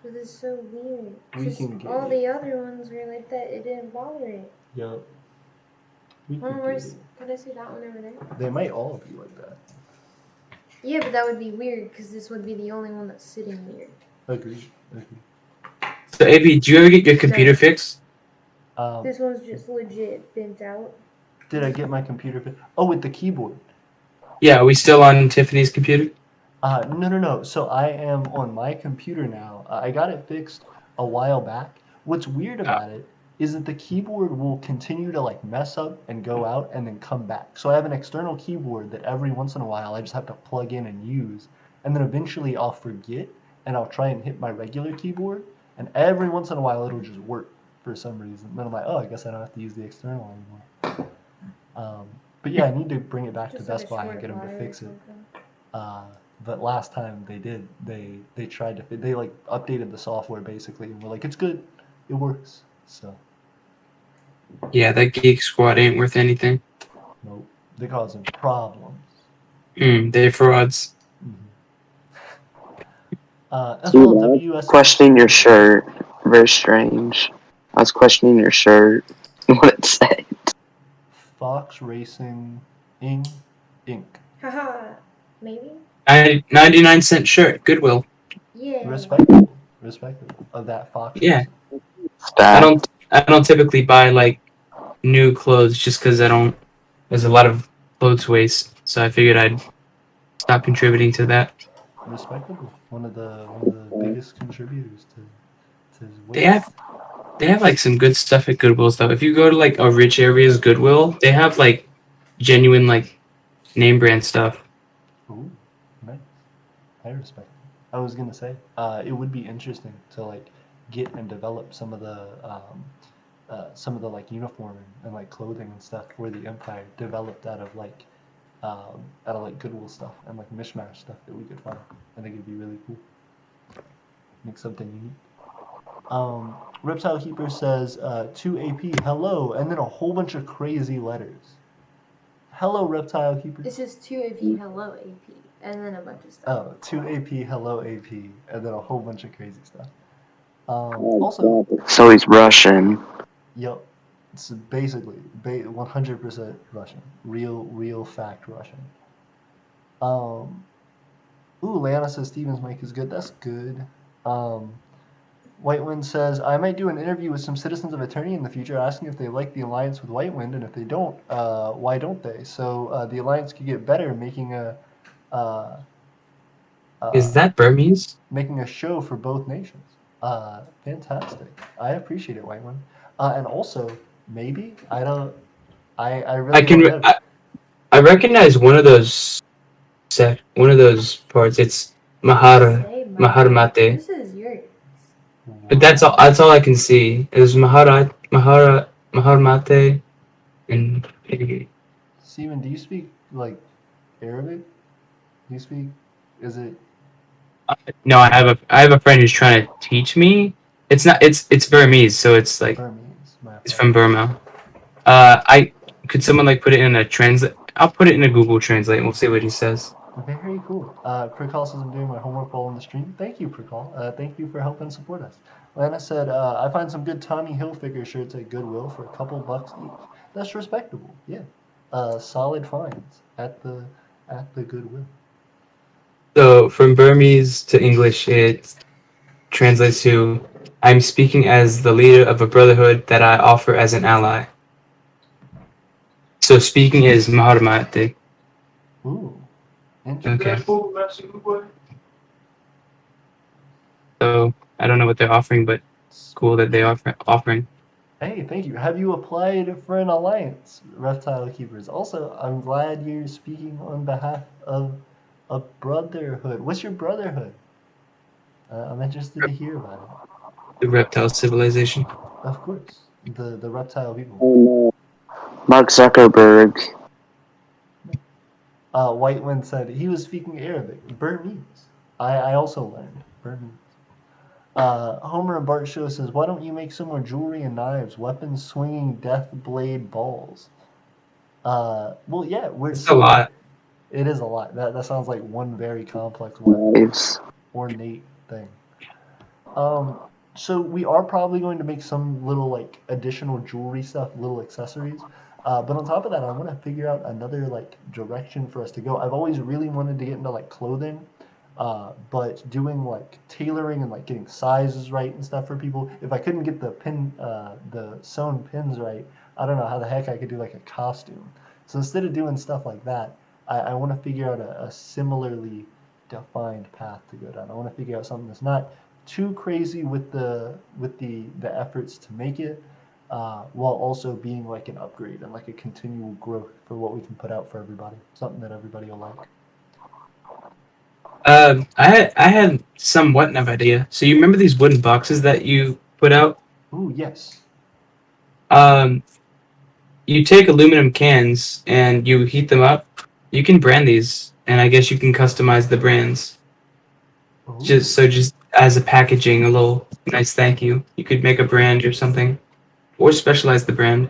But it's so weird. We Just can get all it. the other ones were like that. It didn't bother it. Yep. We Oh, can where's? get it. Can I see that one over there? They might all be like that. Yeah, but that would be weird because this would be the only one that's sitting weird. Agreed. So, AB, do you ever get your computer fixed? This one's just legit bent out. Did I get my computer fit? Oh, with the keyboard. Yeah, are we still on Tiffany's computer? No. So I am on my computer now. I got it fixed a while back. What's weird about it is that the keyboard will continue to like mess up and go out and then come back. So I have an external keyboard that every once in a while I just have to plug in and use, and then eventually I'll forget and I'll try and hit my regular keyboard, and every once in a while it'll just work for some reason. And then I'm like, oh, I guess I don't have to use the external anymore. But yeah, I need to bring it back to Just Best like a Buy and short get them to wire or fix it. something. But last time they did, they tried to they like updated the software basically, and we're like, it's good, it works. So Yeah, that Geek Squad ain't worth anything. nope, they're causing problems. They're frauds. As well, WS Questioning your shirt. Very strange. I was questioning your shirt. What it said. Fox Racing Inc. Haha, maybe? 99-cent shirt, Goodwill. Yeah. Respectable of that Fox. Yeah. Racing. I don't typically buy like new clothes just because there's a lot of clothes waste. So I figured I'd stop contributing to that. Respectable. One of the biggest contributors to They have like some good stuff at Goodwill's though. If you go to like a rich area's Goodwill, they have like genuine like name brand stuff. Ooh, nice. I respect it. I was gonna say, it would be interesting to like get and develop some of the like uniform and like clothing and stuff for the Empire developed out of like Goodwill stuff and like mishmash stuff that we could find. I think it'd be really cool. Make something unique. Reptile Keeper says, to AP, hello, and then a whole bunch of crazy letters. Hello, Reptile Keeper. It's just 2AP, hello AP, and then a bunch of stuff. Oh, to AP, hello AP, and then a whole bunch of crazy stuff. Also, So he's Russian. yep, it's basically 100% Russian. Real fact Russian. Ooh, Leanna says Steven's mic is good. That's good. Whitewind says, I might do an interview with some citizens of Eternia in the future asking if they like the alliance with Whitewind, and if they don't, why don't they? So the alliance could get better making Is that Burmese? making a show for both nations. Fantastic. I appreciate it, Whitewind. And also, maybe, I really I recognize one of those parts. It's Maharmate. This is yours. But that's all I can see. Is Maharmate and Steven, do you speak like Arabic? Do you speak? Is it? no, I have a friend who's trying to teach me. It's Burmese, so it's like Burmese? My it's fault. from Burma. I could someone like put it in a translate. I'll put it in a Google Translate and we'll see what he says. Very cool. Prikal says I'm doing my homework while on the stream. Thank you, Prikal. Thank you for helping support us. Lana said, I find some good Tommy Hilfiger shirts at Goodwill for a couple bucks each. That's respectable. Yeah. Solid finds at the Goodwill. So from Burmese to English, it translates to I'm speaking as the leader of a brotherhood that I offer as an ally. So speaking is Maharmate. Ooh. Interesting. Okay. So I don't know what they're offering, but cool that they offering. Hey, thank you. Have you applied for an alliance, Reptile Keepers? Also, I'm glad you're speaking on behalf of a brotherhood. What's your brotherhood? I'm interested to hear about it. The reptile civilization. Of course, the reptile people. Oh no. Mark Zuckerberg. Whitewind said he was speaking Arabic. Burmese. I also learned Burmese. Homer and Bart Show says, why don't you make some more jewelry and knives, weapons swinging death blade balls? Well, yeah, It's a lot. It is a lot. That sounds like one very complex weapon, Knives. ornate thing. So we are probably going to make some little like additional jewelry stuff, little accessories. But on top of that, I want to figure out another like direction for us to go. I've always really wanted to get into like clothing, but doing like tailoring and like getting sizes right and stuff for people. If I couldn't get the sewn pins right, I don't know how the heck I could do like a costume. So instead of doing stuff like that, I want to figure out a similarly defined path to go down. I want to figure out something that's not too crazy with the efforts to make it, while also being like an upgrade and like a continual growth for what we can put out for everybody. Something that everybody will like. I had somewhat of an idea. So you remember these wooden boxes that you put out? Ooh, yes. You take aluminum cans and you heat them up. You can brand these, and I guess you can customize the brands. Ooh. Just as a packaging, a little nice thank you. You could make a brand or something, or specialize the brand.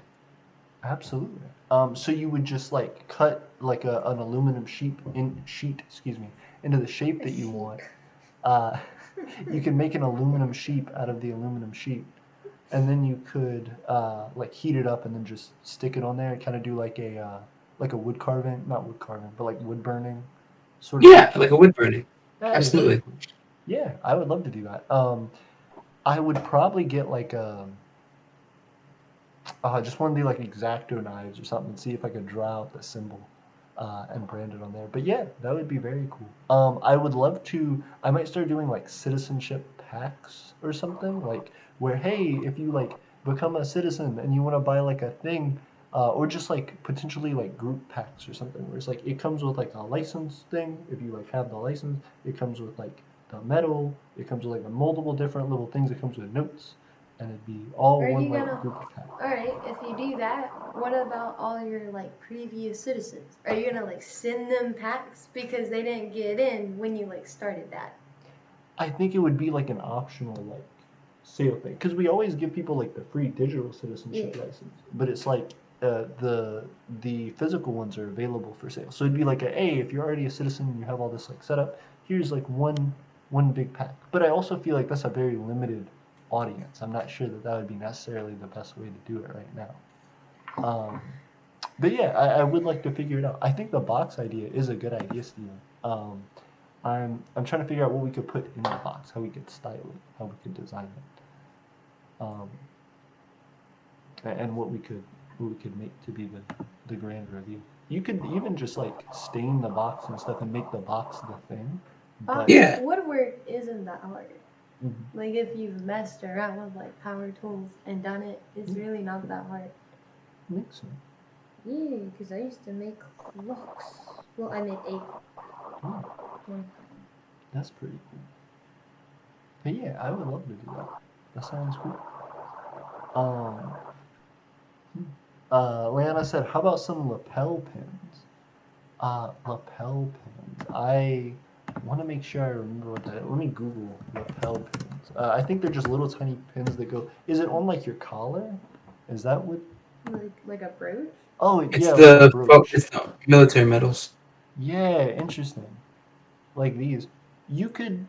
Absolutely. So you would just like cut like an aluminum sheet, into the shape that you want. Uh, you can make an aluminum sheep out of the aluminum sheet, and then you could like heat it up and then just stick it on there and kind of do like a wood carving, not wood carving, but like wood burning sort of. Yeah, like a wood burning. Yeah, Absolutely. yeah, I would love to do that. I would probably get like just want to do like X-Acto knives or something and see if I could draw out the symbol and brand it on there. But yeah, that would be very cool. I would love to. I might start doing like citizenship packs or something like where hey, if you like become a citizen and you want to buy like a thing, or just like potentially like group packs or something where it's like it comes with like a license thing. If you like have the license, it comes with like the medal. It comes with like the multiple different little things. It comes with notes. And it'd be all Are one you like gonna- group of packs. Alright, if you do that, what about all your like previous citizens? Are you gonna like send them packs because they didn't get in when you like started that? I think it would be like an optional like sale thing because we always give people like the free digital citizenship Yeah. license, but it's like the physical ones are available for sale. So it'd be like hey, if you're already a citizen and you have all this like set up, here's like one big pack. But I also feel like that's a very limited audience. I'm not sure that would be necessarily the best way to do it right now. But yeah, I would like to figure it out. I think the box idea is a good idea, Steven. I'm trying to figure out what we could put in the box, how we could style it, how we could design it, and what we could make to be the grand review. You could even just like stain the box and stuff and make the box the thing. But Yeah. Woodwork isn't that hard. Mhm. Like if you've messed around with like power tools and done it, it's really not that hard. Makes sense. Yeah, because I used to make locks. Well, I made 8. Ooh. One. That's pretty cool. But yeah, I would love to do that. That sounds cool. Leanna said, "How about some lapel pins?" Lapel pins. I want to make sure I remember what that. Let me Google lapel pins. I think they're just little tiny pins that go. Is it on like your collar? Is that what? Like a brooch? Oh It's yeah, like a brooch. it's the military medals. Yeah, interesting. Like these. You could.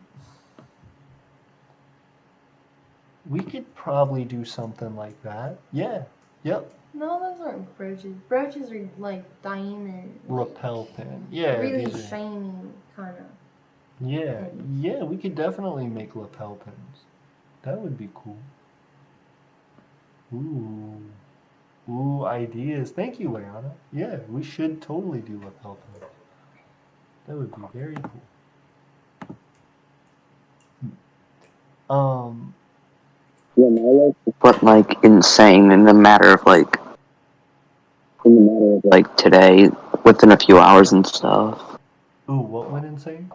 We could probably do something like that. Yeah. Yep. No, those aren't brooches. Brooches are like diamond. Lapel pin. Yeah. Really These are. shiny, kind of. Yeah. pins. Yeah. We could definitely make lapel pins. That would be cool. Ooh. Ooh, ideas. Thank you, Leanna. Yeah, we should totally do lapel pins. That would be very cool. Um, Yeah, my life is but like insane in the matter of like today, within a few hours and stuff. ooh, what went insane?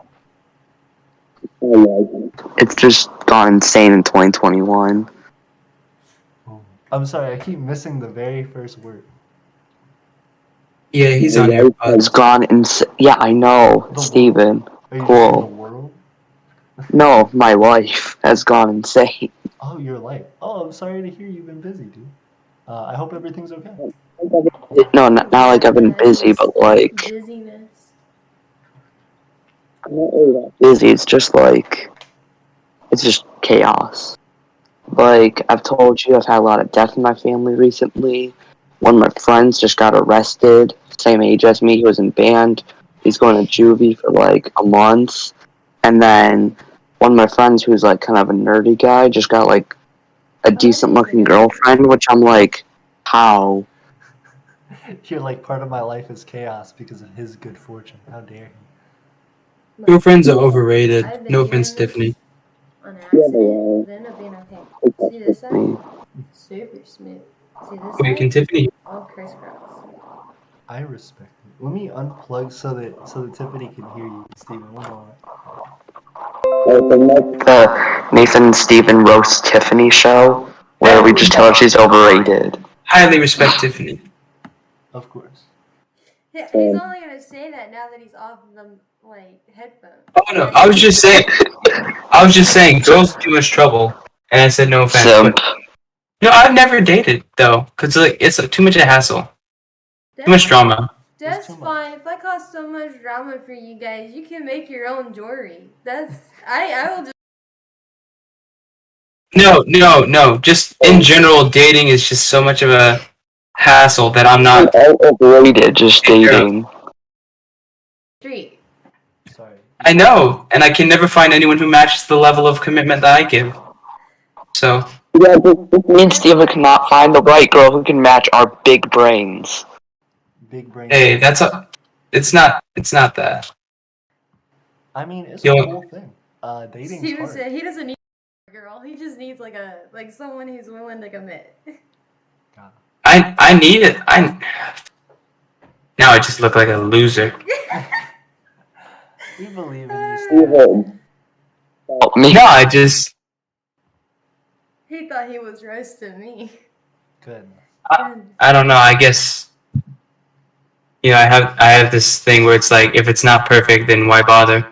It's just gone insane in 2021. Ooh. I'm sorry, I keep missing the very first word. Yeah, he's on It's AirPods. gone insane. Yeah, I know, The Steven. world? Are you just saying the Cool. world? No, my life has gone insane. Oh, your life. Oh, I'm sorry to hear you've been busy, dude. I hope everything's okay. No, not like I've been busy, but like Busyness. I'm not really that busy. It's just like it's just chaos. Like I've told you, I've had a lot of death in my family recently. One of my friends just got arrested, same age as me. He was in band. He's going to juvie for like a month. And then one of my friends, who's like kind of a nerdy guy, just got like a decent looking girlfriend. Which I'm like, how? You're like, part of my life is chaos because of his good fortune. How dare he? Girlfriends are overrated. I've been No doing offense, this Tiffany. on Yeah, accident, but ended up being okay. See this side? me. Super smooth. See this Wait, can side? Tiffany? All crisscross. I respect it. Let me unplug so that Tiffany can hear you, Steven. One moment. The Nathan and Steven roast Tiffany show where we just tell her she's overrated. Highly respect Tiffany. Of course. Yeah, he's only gonna say that now that he's off the headphones. Oh no, I was just saying. I was just saying, girls are too much trouble, and I said no offense. Simp. But no, I've never dated though, cause like it's too much of a hassle, too much drama. That's too much. fine. If I cause so much drama for you guys, you can make your own jewelry. I will just. No. Just in general, dating is just so much of a hassle that I'm not. Overrated, just dating. Street. Sorry. I know, and I can never find anyone who matches the level of commitment that I give. So Yeah, me and Steven cannot find the right girl who can match our big brains. Big brain. hey, it's not that. I mean, it's a You'll- whole thing. Dating's Steven hard. said he doesn't need a girl. He just needs someone who's willing to commit. God. I need it. Now I just look like a loser. We believe in you, Steven. Me? No, I just He thought he was roasting me. Good. I don't know. I guess I have this thing where it's like if it's not perfect, then why bother?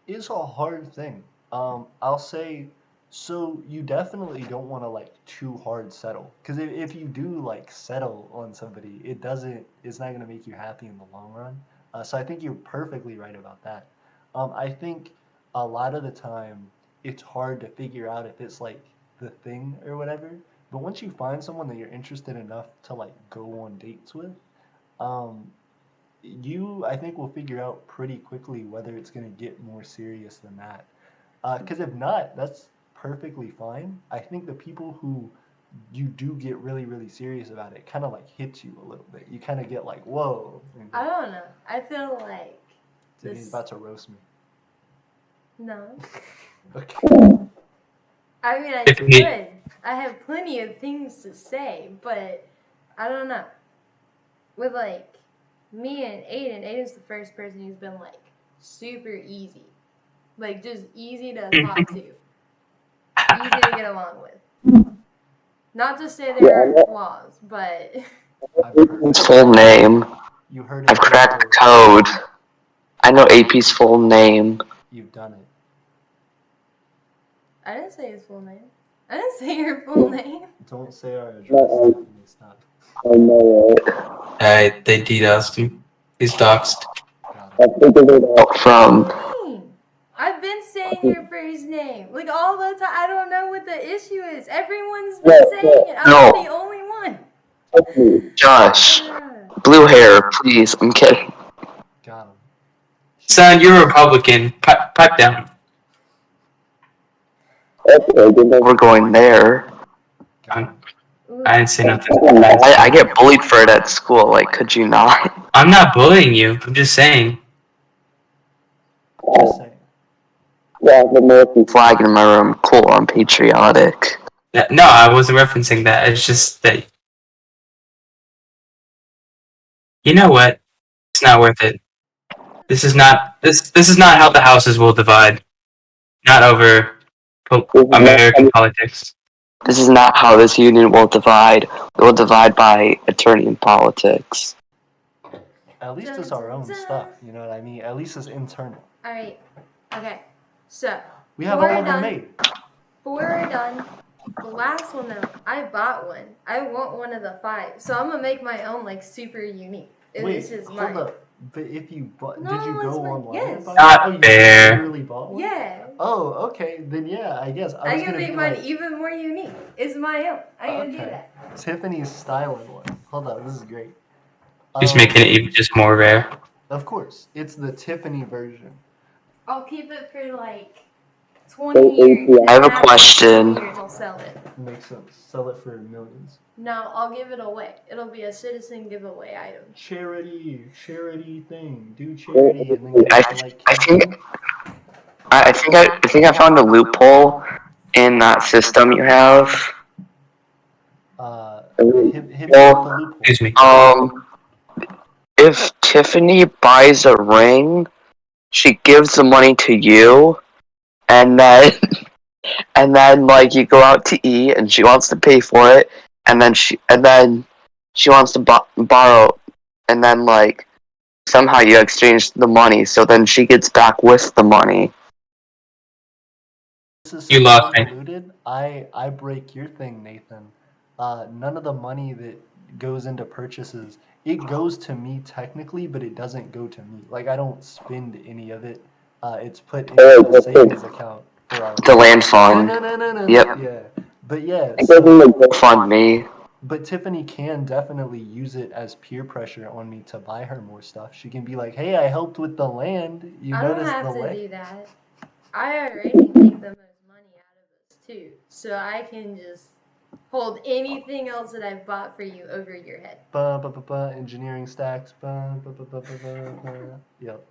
It's a hard thing. I'll say, so you definitely don't want to too hard settle, because if you do settle on somebody, it's not gonna make you happy in the long run. So I think you're perfectly right about that. I think a lot of the time it's hard to figure out if it's the thing or whatever. But once you find someone that you're interested enough to go on dates with, um, you I think will figure out pretty quickly whether it's going to get more serious than that. Because if not, that's perfectly fine. I think the people who you do get really serious about it kind of hits you a little bit. You kind of get whoa. I don't know. I feel like He's about to roast me. No. Okay. I mean, I If could. me- I have plenty of things to say, but I don't know. With me and Aiden's the first person who's been super easy. Like, just easy to talk to. Easy to get along with. Not to say there aren't flaws, but I've heard His it. full name. You heard it. I've here cracked the first. code. I know AP's full name. You've done it. I didn't say his full name. I didn't say your full name. Don't say our address. No. Tiffany, stop. I know it. They DDoSed him. He's doxed. Got I it. figured it out from. What do you mean? I've been saying your first name. Like, all the time. I don't know what the issue is. Everyone's been saying it. I'm No. not the only one. Josh. Blue hair, please. I'm kidding. Got him. Son, you're a Republican. Pipe down. Okay, then we're going there. Got him. I didn't say nothing. I get bullied for it at school. Like, could you not? I'm not bullying you. I'm just saying. Just saying. Yeah, the American flag in my room. Cool, I'm patriotic. No, I wasn't referencing that. It's just that. You know what? It's not worth it. This is not how the houses will divide. Not over American politics. This is not how this union will divide. It will divide by Aeternian politics. At least it's our own stuff. You know what I mean? At least it's internal. Alright. Okay. So, We have Four all of them done. made. 4 are done. The last one, though, I bought one. I want one of the 5. So I'm going to make my own, like, super unique. Wait, This is hold mine. up. But if you bought, No, did you it's go mine. online? Yes. And buy Not it? Oh, you fair. literally bought one? Yeah. Oh, okay. Then yeah, I guess. I was can gonna make be mine like, even more unique. It's my own. I can do Okay. that. Tiffany's styling one. Hold up, this is great. Just making it even just more rare. Of course, it's the Tiffany version. I'll keep it for, like, 20 years. I have a and after question. 20 years, I'll sell it. Makes sense. Sell it for millions. No, I'll give it away. It'll be a citizen giveaway item. Charity thing. Do charity and then I get like. think I found a loophole in that system you have. Hit me with the loophole. Excuse me. If Tiffany buys a ring, she gives the money to you, and then like you go out to eat and she wants to pay for it, and then she wants to borrow, and then like somehow you exchange the money, so then she gets back with the money. This is You so lost me. convoluted. I break your thing, Nathan. None of the money that goes into purchases, it goes to me technically, but it doesn't go to me. Like I don't spend any of it. It's put into a savings account for our The land fund. No. Yep. Yeah, but yeah. It goes in the GoFundMe. But Tiffany can definitely use it as peer pressure on me to buy her more stuff. She can be like, "Hey, I helped with the land. You I don't noticed have the to land?" do that. I already make the most money out of us too, so I can just hold anything else that I've bought for you over your head. Engineering stacks. Yep.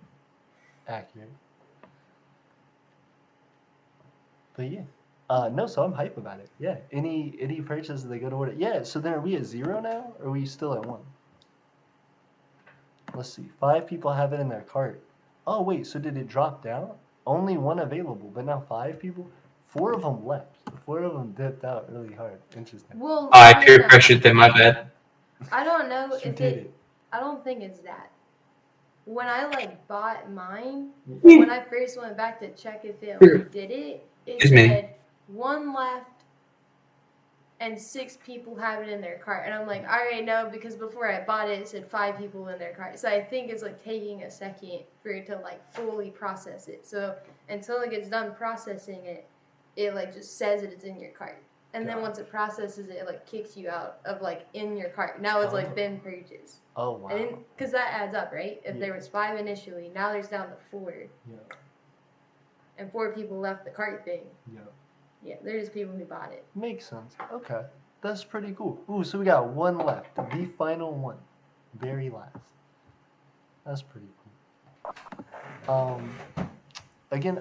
Accurate. But yeah. No, so I'm hype about it. Yeah. Any purchase they go to order. Yeah, so then are we at 0 now? Or are we still at 1? Let's see. 5 people have it in their cart. Oh wait, so did it drop down? Only 1 available, but now 5 people? 4 of them left. 4 of them dipped out really hard. Interesting. Well, Oh, I no, peer no. pressured them. My bad. I don't know You if did it. it. I don't think it's that. When I like bought mine, Hmm. when I first went back to check if it like did it, it Excuse me. said 1 left and 6 people have it in their cart. And I'm like, all right, no, because before I bought it, it said 5 people in their cart. So I think it's like taking a second for it to like fully process it. So until it gets done processing it, it like just says that it's in your cart. And then Got it. once it processes it, it like kicks you out of like in your cart. Now it's like been purchased. Oh wow. And then, because that adds up, right? If Yeah. there was 5 initially, now there's down to 4. Yeah. And 4 people left the cart thing. Yeah. Yeah, there's people who bought it. Makes sense. Okay. That's pretty cool. Ooh, so we got 1 left. The final one. Very last. That's pretty cool. Again,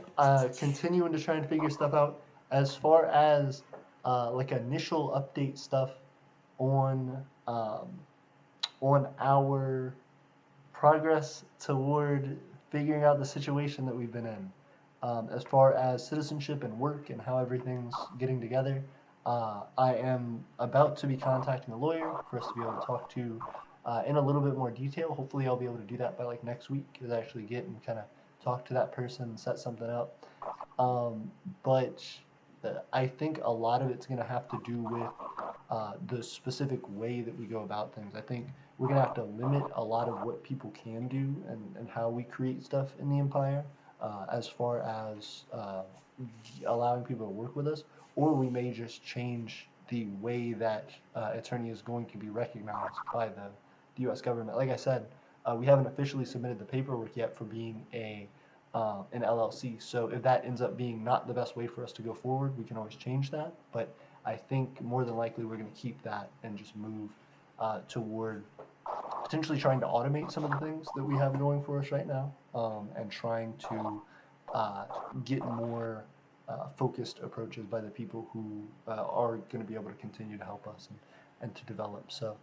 continuing to try and figure stuff out. As far as like initial update stuff on our progress toward figuring out the situation that we've been in. As far as citizenship and work and how everything's getting together, I am about to be contacting a lawyer for us to be able to talk to in a little bit more detail. Hopefully, I'll be able to do that by like next week, is actually get and kind of talk to that person and set something up. But I think a lot of it's going to have to do with the specific way that we go about things. I think we're going to have to limit a lot of what people can do and how we create stuff in the Empire as far as allowing people to work with us, or we may just change the way that Eternia is going to be recognized by the U.S. government. Like I said, we haven't officially submitted the paperwork yet for being an LLC. So if that ends up being not the best way for us to go forward, we can always change that. But I think more than likely we're going to keep that and just move toward potentially trying to automate some of the things that we have going for us right now, and trying to get more focused approaches by the people who are going to be able to continue to help us and to develop. So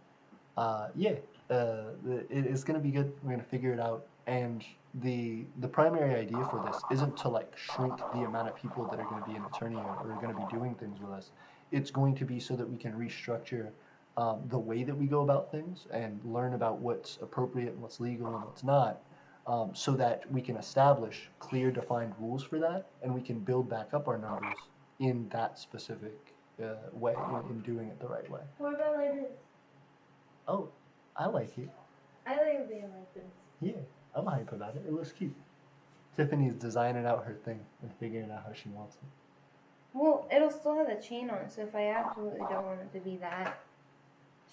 yeah, it's going to be good. We're going to figure it out. And the primary idea for this isn't to like shrink the amount of people that are going to be in Eternia or are going to be doing things with us. It's going to be so that we can restructure the way that we go about things and learn about what's appropriate and what's legal and what's not, so that we can establish clear, defined rules for that, and we can build back up our numbers in that specific way, in doing it the right way. What about like this? Oh, I like it. I like it being like this. Yeah, I'm hype about it. It looks cute. Tiffany's designing out her thing and figuring out how she wants it. Well, it'll still have a chain on it, so if I absolutely don't want it to be that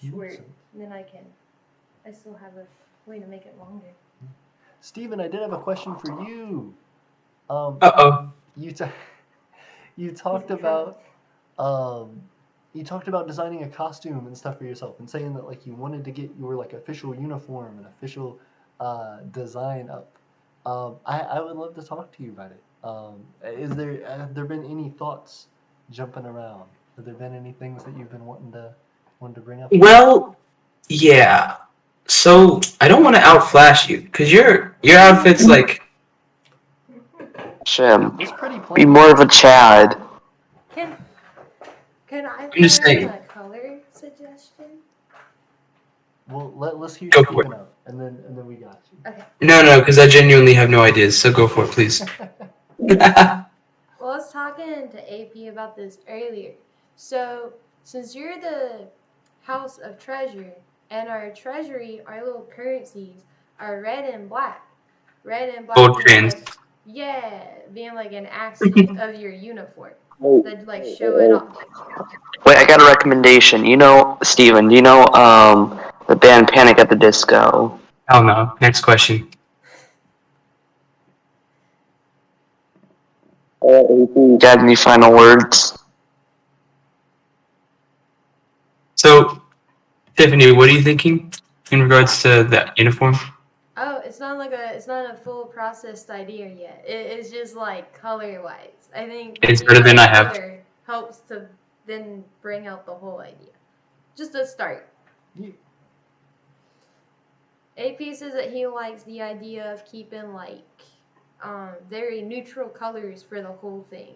short, then I still have a way to make it longer. Steven, I did have a question for you. Uh-oh. You talked about designing a costume and stuff for yourself, and saying that like you wanted to get your like official uniform and official design up. I would love to talk to you about it. Have there been any thoughts jumping around? Have there been any things that you've been wanting to bring up? Well, yeah. So I don't want to outflash you because your outfit's like. Shim, It's pretty be plain. more of a Chad. Can I I'm just throw in saying. a color suggestion? Well, let's hear Go for Steven out, and then we got you. Okay. No, because I genuinely have no ideas. So go for it, please. Well, I was talking to AP about this earlier. So, since you're the House of Treasure, and our treasury, our little currencies, are red and black. Red and black Gold being chains. like, yeah, being like an accent of your uniform. That like show it off. Wait, I got a recommendation. You know, Steven, do you know the band Panic at the Disco? Oh no. Next question. Got any final words? So, Tiffany, what are you thinking in regards to that uniform? Oh, it's not a full processed idea yet. It's just like color wise. I think It's better than I have. color helps to then bring out the whole idea. Just a start. Yeah. AP says that he likes the idea of keeping like very neutral colors for the whole thing.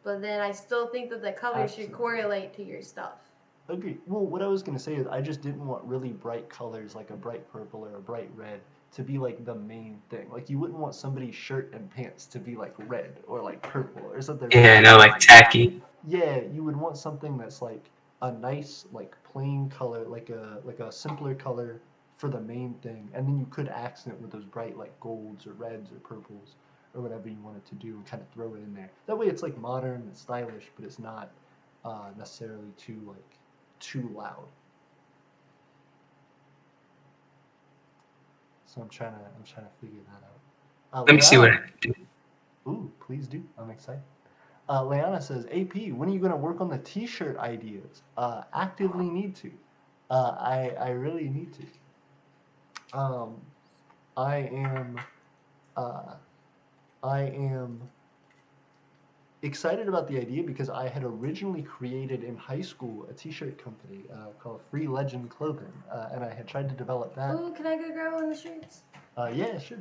But then I still think that the colors should Absolutely. correlate to your stuff. Agree. Well, what I was gonna say is I just didn't want really bright colors like a bright purple or a bright red to be like the main thing. Like you wouldn't want somebody's shirt and pants to be like red or like purple or something. Yeah, no, like tacky. Yeah, you would want something that's like a nice like plain color, like a simpler color for the main thing, and then you could accent with those bright like golds or reds or purples or whatever you wanted to do and kind of throw it in there. That way it's like modern and stylish, but it's not necessarily too loud. So I'm trying to figure that out. Let me see what I Leanna- can do. Ooh, please do. I'm excited. Leanna says, AP, when are you going to work on the T-shirt ideas? Actively need to. I really need to. I am excited about the idea because I had originally created in high school a T-shirt company called Free Legend Clothing, and I had tried to develop that. Ooh, can I go grab one of the shirts? Yeah, sure.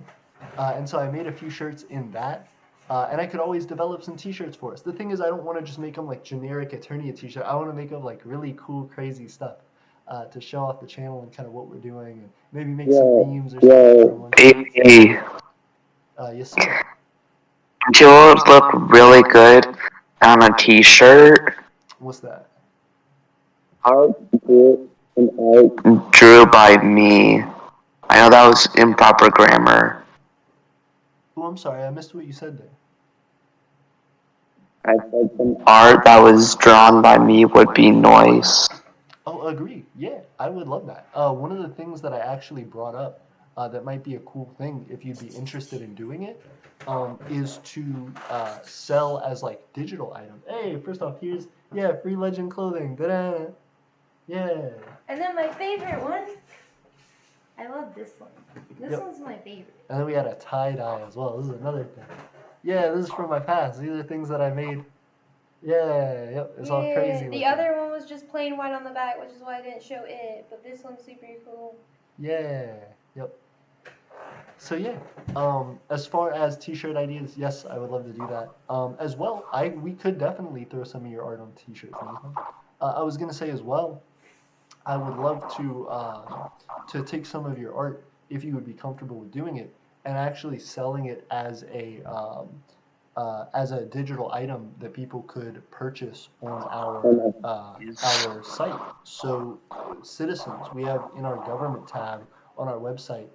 And so I made a few shirts in that, And I could always develop some T-shirts for us. The thing is, I don't want to just make them like generic Eternia T-shirt. I want to make them like really cool, crazy stuff to show off the channel and kind of what we're doing, and maybe make some themes or something. AP, Yes, sir. do you look really good on a t-shirt? What's that? Art drew by me. I know that was improper grammar. Oh, I'm sorry, I missed what you said there. I said some art that was drawn by me would be nice. Oh, agree. Yeah, I would love that. One of the things that I actually brought up that might be a cool thing if you'd be interested in doing it is to sell as like digital items. Hey, first off, here's free legend clothing. Ta-da! Yeah. And then my favorite one. I love this one. This Yep. one's my favorite. And then we had a tie dye as well. This is another thing. Yeah, this is from my past. These are things that I made. Yeah, yep. It's all crazy. The looking. other one was just plain white on the back, which is why I didn't show it. But this one's super cool. Yeah. Yep. So yeah, as far as T-shirt ideas, yes, I would love to do that. As well, we could definitely throw some of your art on T-shirts. Nathan. I was gonna say as well, I would love to take some of your art if you would be comfortable with doing it and actually selling it as a digital item that people could purchase on our site. So, citizens, we have in our government tab on our website,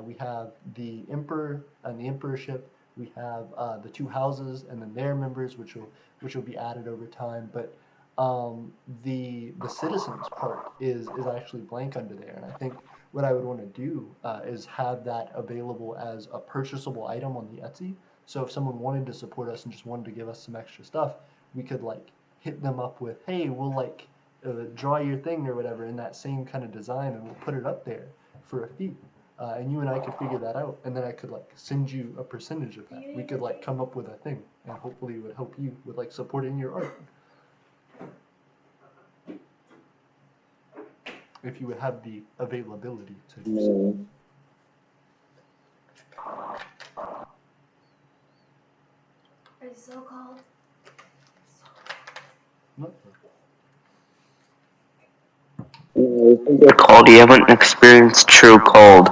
we have the emperor and the emperorship. We have the two houses and then their members, which will be added over time. But the citizens part is actually blank under there, and I think what I would want to do is have that available as a purchasable item on the Etsy. So if someone wanted to support us and just wanted to give us some extra stuff, we could like hit them up with, hey, we'll like draw your thing or whatever in that same kind of design, and we'll put it up there for a fee. And you and I could figure that out, and then I could like send you a percentage of that. We could like come up with a thing, and hopefully it would help you with like supporting your art. If you would have the availability to do so. Are you so cold? No. You're cold. You haven't experienced true cold.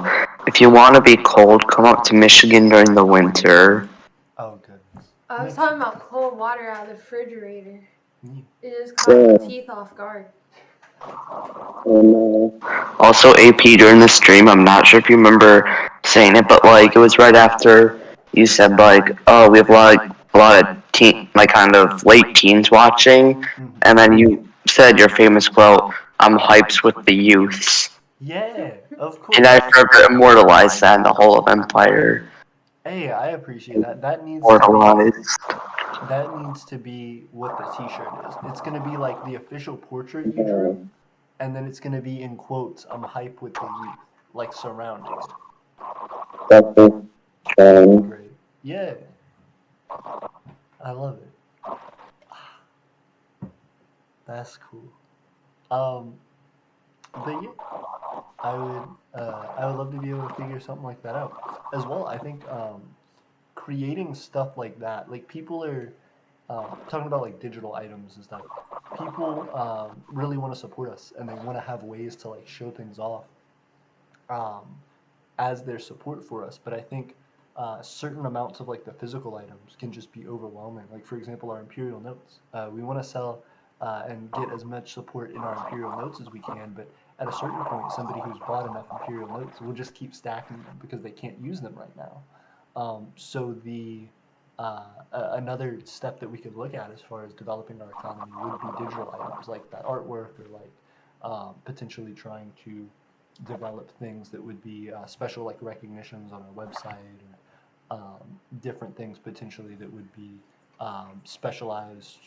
If you want to be cold, come up to Michigan during the winter. Oh goodness. I was talking about cold water out of the refrigerator. Yeah. It just caught my teeth off guard. Also, AP, during the stream, I'm not sure if you remember saying it, but like it was right after you said like, oh, we have a lot of like kind of late teens watching, and then you said your famous quote, "I'm hyped with the youths." Yeah, of course. And I forever immortalized that in the whole of Empire. Hey, I appreciate that. That needs to be what the T-shirt is. It's gonna be like the official portrait you drew, and then it's gonna be in quotes, "I'm hype with the youth," like surrounding. Great. Yeah. I love it. That's cool. But yeah, I would love to be able to figure something like that out as well. I think creating stuff like that, like people are talking about like digital items and stuff. People really want to support us, and they want to have ways to like show things off um, as their support for us. But I think certain amounts of like the physical items can just be overwhelming. Like for example, our Imperial Notes. We want to sell and get as much support in our Imperial Notes as we can, but at a certain point, somebody who's bought enough Imperial Notes will just keep stacking them because they can't use them right now. So another step that we could look at as far as developing our economy would be digital items like that artwork, or like potentially trying to develop things that would be special, like recognitions on our website, or different things potentially that would be specialized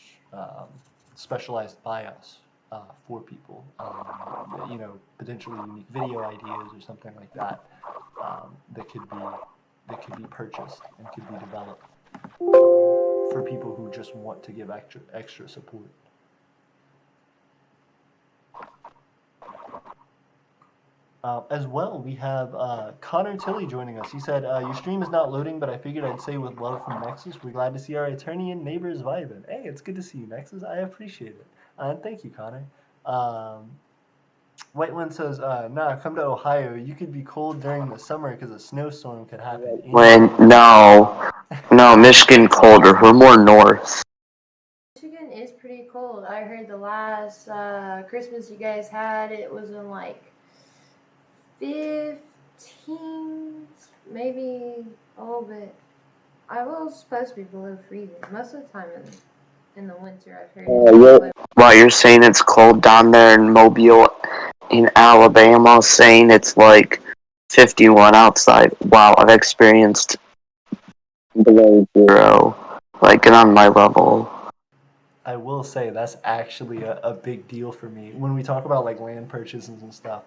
specialized by us for people. Potentially unique video ideas or something like that that could be purchased and could be developed for people who just want to give extra support. As well, we have Connor Tilley joining us. He said, your stream is not loading, but I figured I'd say with love from Nexus, we're glad to see our Eternian neighbors vibing. Hey, it's good to see you, Nexus. I appreciate it. And thank you, Connor. White One says, nah, come to Ohio. You could be cold during the summer because a snowstorm could happen. When no, Michigan colder. We're more north. Michigan is pretty cold. I heard the last Christmas you guys had, it was in like 15s, maybe a little bit. I was supposed to be below freezing most of the time in the winter. I've heard. Wow, you're saying it's cold down there in Mobile, in Alabama, saying it's like 51 outside. Wow, I've experienced below zero. Like, get on my level. I will say that's actually a big deal for me. When we talk about like land purchases and stuff,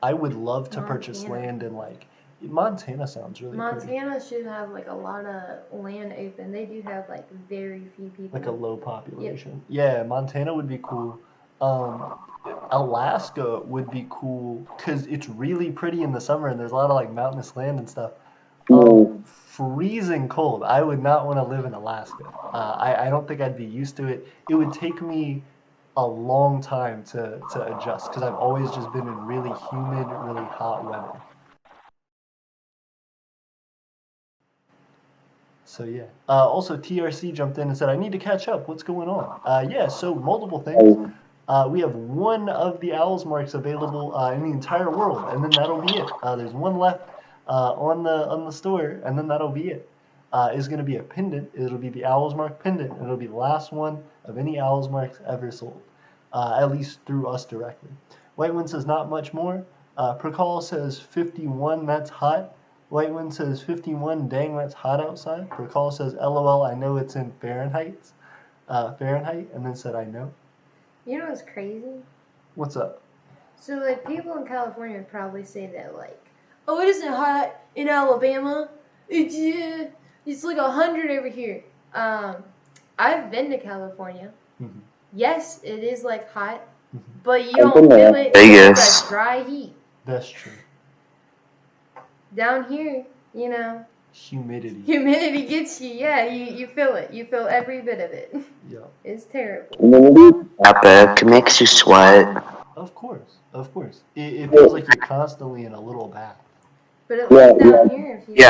I would love to purchase land in like Montana. Sounds really pretty. Montana should have like a lot of land open. They do have like very few people. Like a low population. Yeah, Montana would be cool. Alaska would be cool because it's really pretty in the summer and there's a lot of like mountainous land and stuff. Freezing cold. I would not want to live in Alaska. I don't think I'd be used to it. It would take me a long time to adjust because I've always just been in really humid, really hot weather. So yeah. Also, TRC jumped in and said, I need to catch up. What's going on? Yeah, so multiple things. We have one of the Owls marks available in the entire world, and then that'll be it. There's one left on the store, and then that'll be it. It's going to be a pendant. It'll be the Owls mark pendant, and it'll be the last one of any Owls marks ever sold, at least through us directly. White One says not much more. Prakal says 51. That's hot. White One says 51. Dang, that's hot outside. Prakal says LOL. I know it's in Fahrenheit. And then said I know. You know what's crazy? What's up? So, like, people in California would probably say that, like, oh, it isn't hot in Alabama. It's like 100 over here. I've been to California. Mm-hmm. Yes, it is, like, hot, Mm-hmm. but you don't feel it. Vegas. It's a dry heat. That's true. Down here, you know, humidity gets you. Yeah, you feel it. You feel every bit of it. Yeah. It's terrible. Epic. Makes you sweat. Of course. It feels like you're constantly in a little bath. But at least down here, if you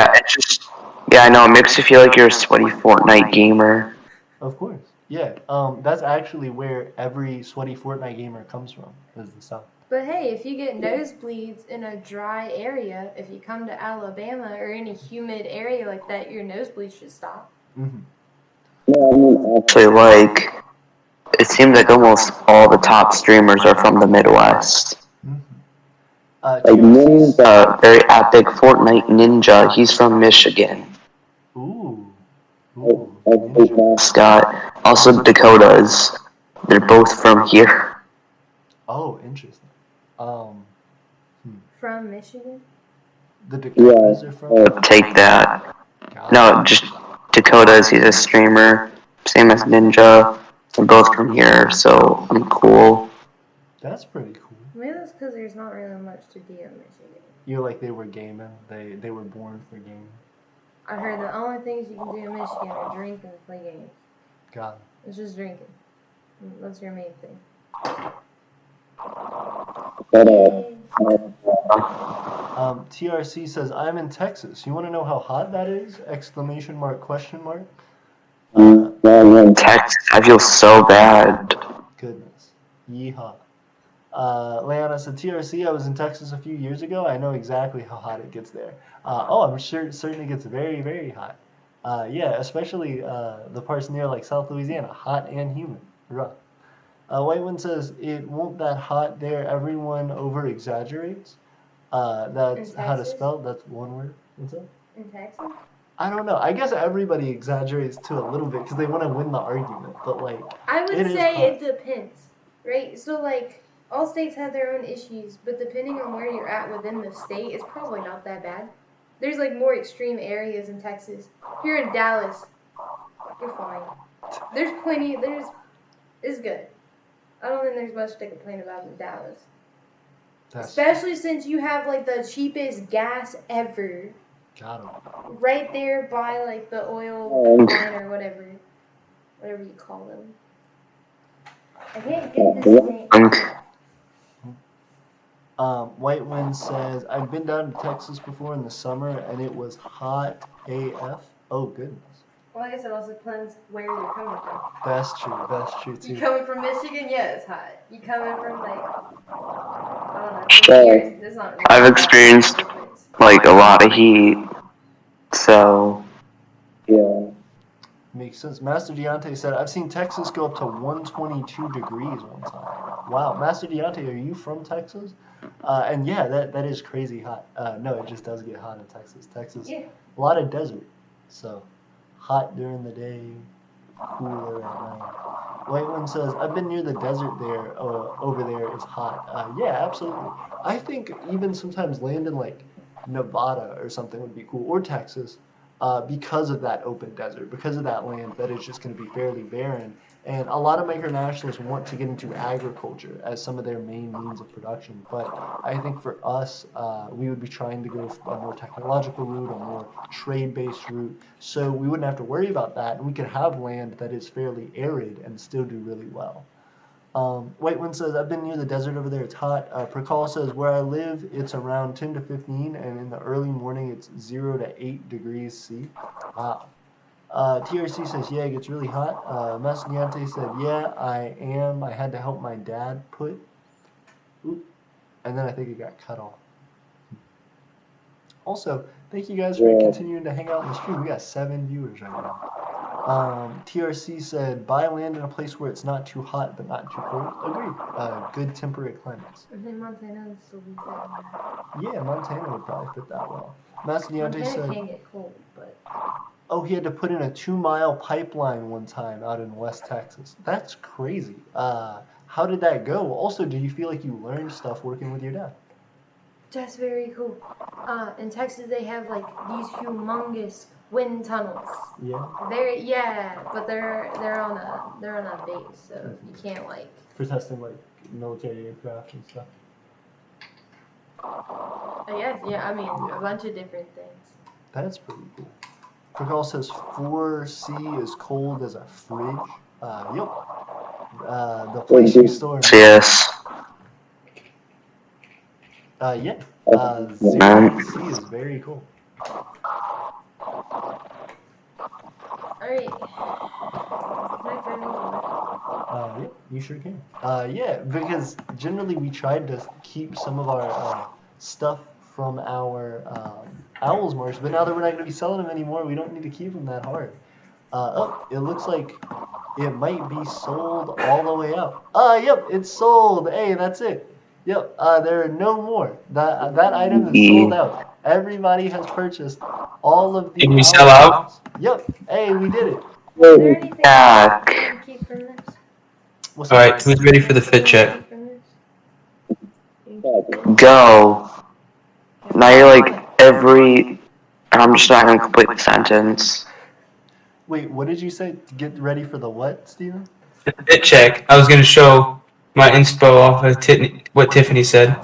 I know. It makes you feel like you're a sweaty Fortnite gamer. Of course. Yeah. That's actually where every sweaty Fortnite gamer comes from, is the sun. But hey, if you get nosebleeds in a dry area, if you come to Alabama or any humid area like that, your nosebleeds should stop. Mm-hmm. Yeah, I mean, actually, like, it seems like almost all the top streamers are from the Midwest. Mm-hmm. Like Ninja, very epic Fortnite Ninja, he's from Michigan. Ooh. Mascot. Also Dakotas. They're both from here. Oh, interesting. From Michigan? The Dakotas are from? Take that. No, just Dakotas, he's a streamer. Same as Ninja. They're both from here, so I'm cool. That's pretty cool. Maybe that's because there's not really much to do in Michigan. You're like they were gaming. They were born for gaming. I heard the only things you can do in Michigan are drink and play games. Got it. It's just drinking. That's your main thing. TRC says, I'm in Texas. You want to know how hot that is? Exclamation mark, question mark. In Texas, I feel so bad. Goodness. Yeehaw. Leanna said, TRC, I was in Texas a few years ago. I know exactly how hot it gets there. I'm sure it certainly gets very, very hot. Yeah, especially the parts near like South Louisiana. Hot and humid. Rough. White One says, it won't that hot there. Everyone over exaggerates. That's how to spell. That's one word. What's up? In Texas? I don't know. I guess everybody exaggerates to a little bit because they want to win the argument. But like, I would say it depends, right? So like, all states have their own issues, but depending on where you're at within the state, it's probably not that bad. There's like more extreme areas in Texas. If you're in Dallas, you're fine. There's plenty. It's good. I don't think there's much to complain about in Dallas. Especially since you have like the cheapest gas ever Got him. right there by like the oil line or whatever you call them. I can't get this thing. White Wind says, I've been down to Texas before in the summer and it was hot AF. Oh, goodness. Well, I guess it also depends where you're coming from. That's true too. You coming from Michigan? Yeah, it's hot. You coming from like, I don't know. Here, it's not really I've hot. experienced like a lot of heat, so yeah. Makes sense. Master Deontay said, I've seen Texas go up to 122 degrees one time. Wow. Master Deontay, are you from Texas? And yeah, that is crazy hot. No, it just does get hot in Texas. Texas, Yeah. a lot of desert. So, hot during the day, cooler at night. White One says, I've been near the desert there. Over there is hot. Yeah, absolutely. I think even sometimes land in like Nevada or something would be cool, or Texas. Because of that open desert, because of that land that is just going to be fairly barren. And a lot of micronationalists want to get into agriculture as some of their main means of production. But I think for us, we would be trying to go a more technological route, a more trade-based route, so we wouldn't have to worry about that, and we could have land that is fairly arid and still do really well. White Wind says, I've been near the desert over there, it's hot. Prakal says, where I live, it's around 10 to 15, and in the early morning, it's 0 to 8 degrees C. Wow. TRC says, yeah, it gets really hot. Masniante said, yeah, I am. I had to help my dad put. Oop. And then I think it got cut off. Also, thank you guys for continuing to hang out in the stream. We got 7 viewers right now. TRC said, buy land in a place where it's not too hot but not too cold. Agreed. Good temperate climates. I think Montana would still be better. Yeah, Montana would probably fit that well. Montana said, can get cold, but... oh, he had to put in a 2-mile pipeline one time out in West Texas. That's crazy. How did that go? Also, did you feel like you learned stuff working with your dad? That's very cool. In Texas, they have like these humongous wind tunnels. Yeah. But they're on a base, so you can't like. For testing like military aircraft and stuff. Yeah. I mean, a bunch of different things. That's pretty cool. Prakal says 4C is cold as a fridge. Yep. The place you store. Yes. Yeah. 0C is very cool. Alright. My turn over. Yeah, you sure can. Yeah, because generally we tried to keep some of our stuff from our Owls Marsh, but now that we're not going to be selling them anymore, we don't need to keep them that hard. It looks like it might be sold all the way up. Yep, it's sold. Hey, that's it. Yep, there are no more. That item is sold out. Everybody has purchased all of the. Can you sell out? Yep. Hey, we did it. Is there anything Back. you can keep from this? What's All right, who's ready for the fit check? Go. Now you're like every. I'm just not gonna complete the sentence. Wait, what did you say? Get ready for the what, Steven? The fit check. I was gonna show my inspo off of what Tiffany said.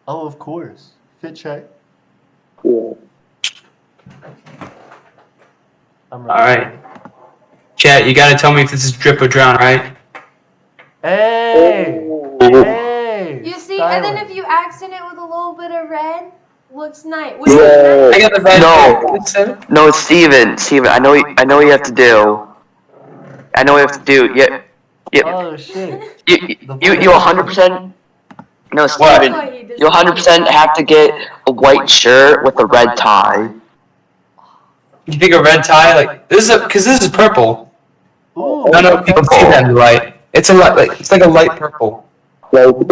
Oh, of course. Fit check. Yeah. I'm ready. All right, chat. You gotta tell me if this is drip or drown, right? Hey! Hey! You see, Silence. and then if you accent it with a little bit of red, looks nice. I got the red. No. No, Steven, I know what you have to do. I know what you have to do. Yeah. Oh shit. You 100%. No, Steven, you 100% have to get a white shirt with a red tie. You think a red tie? Like this is because this is purple. Ooh, I don't know if people see that in the light. It's a light, like it's like a light purple. Yeah, you could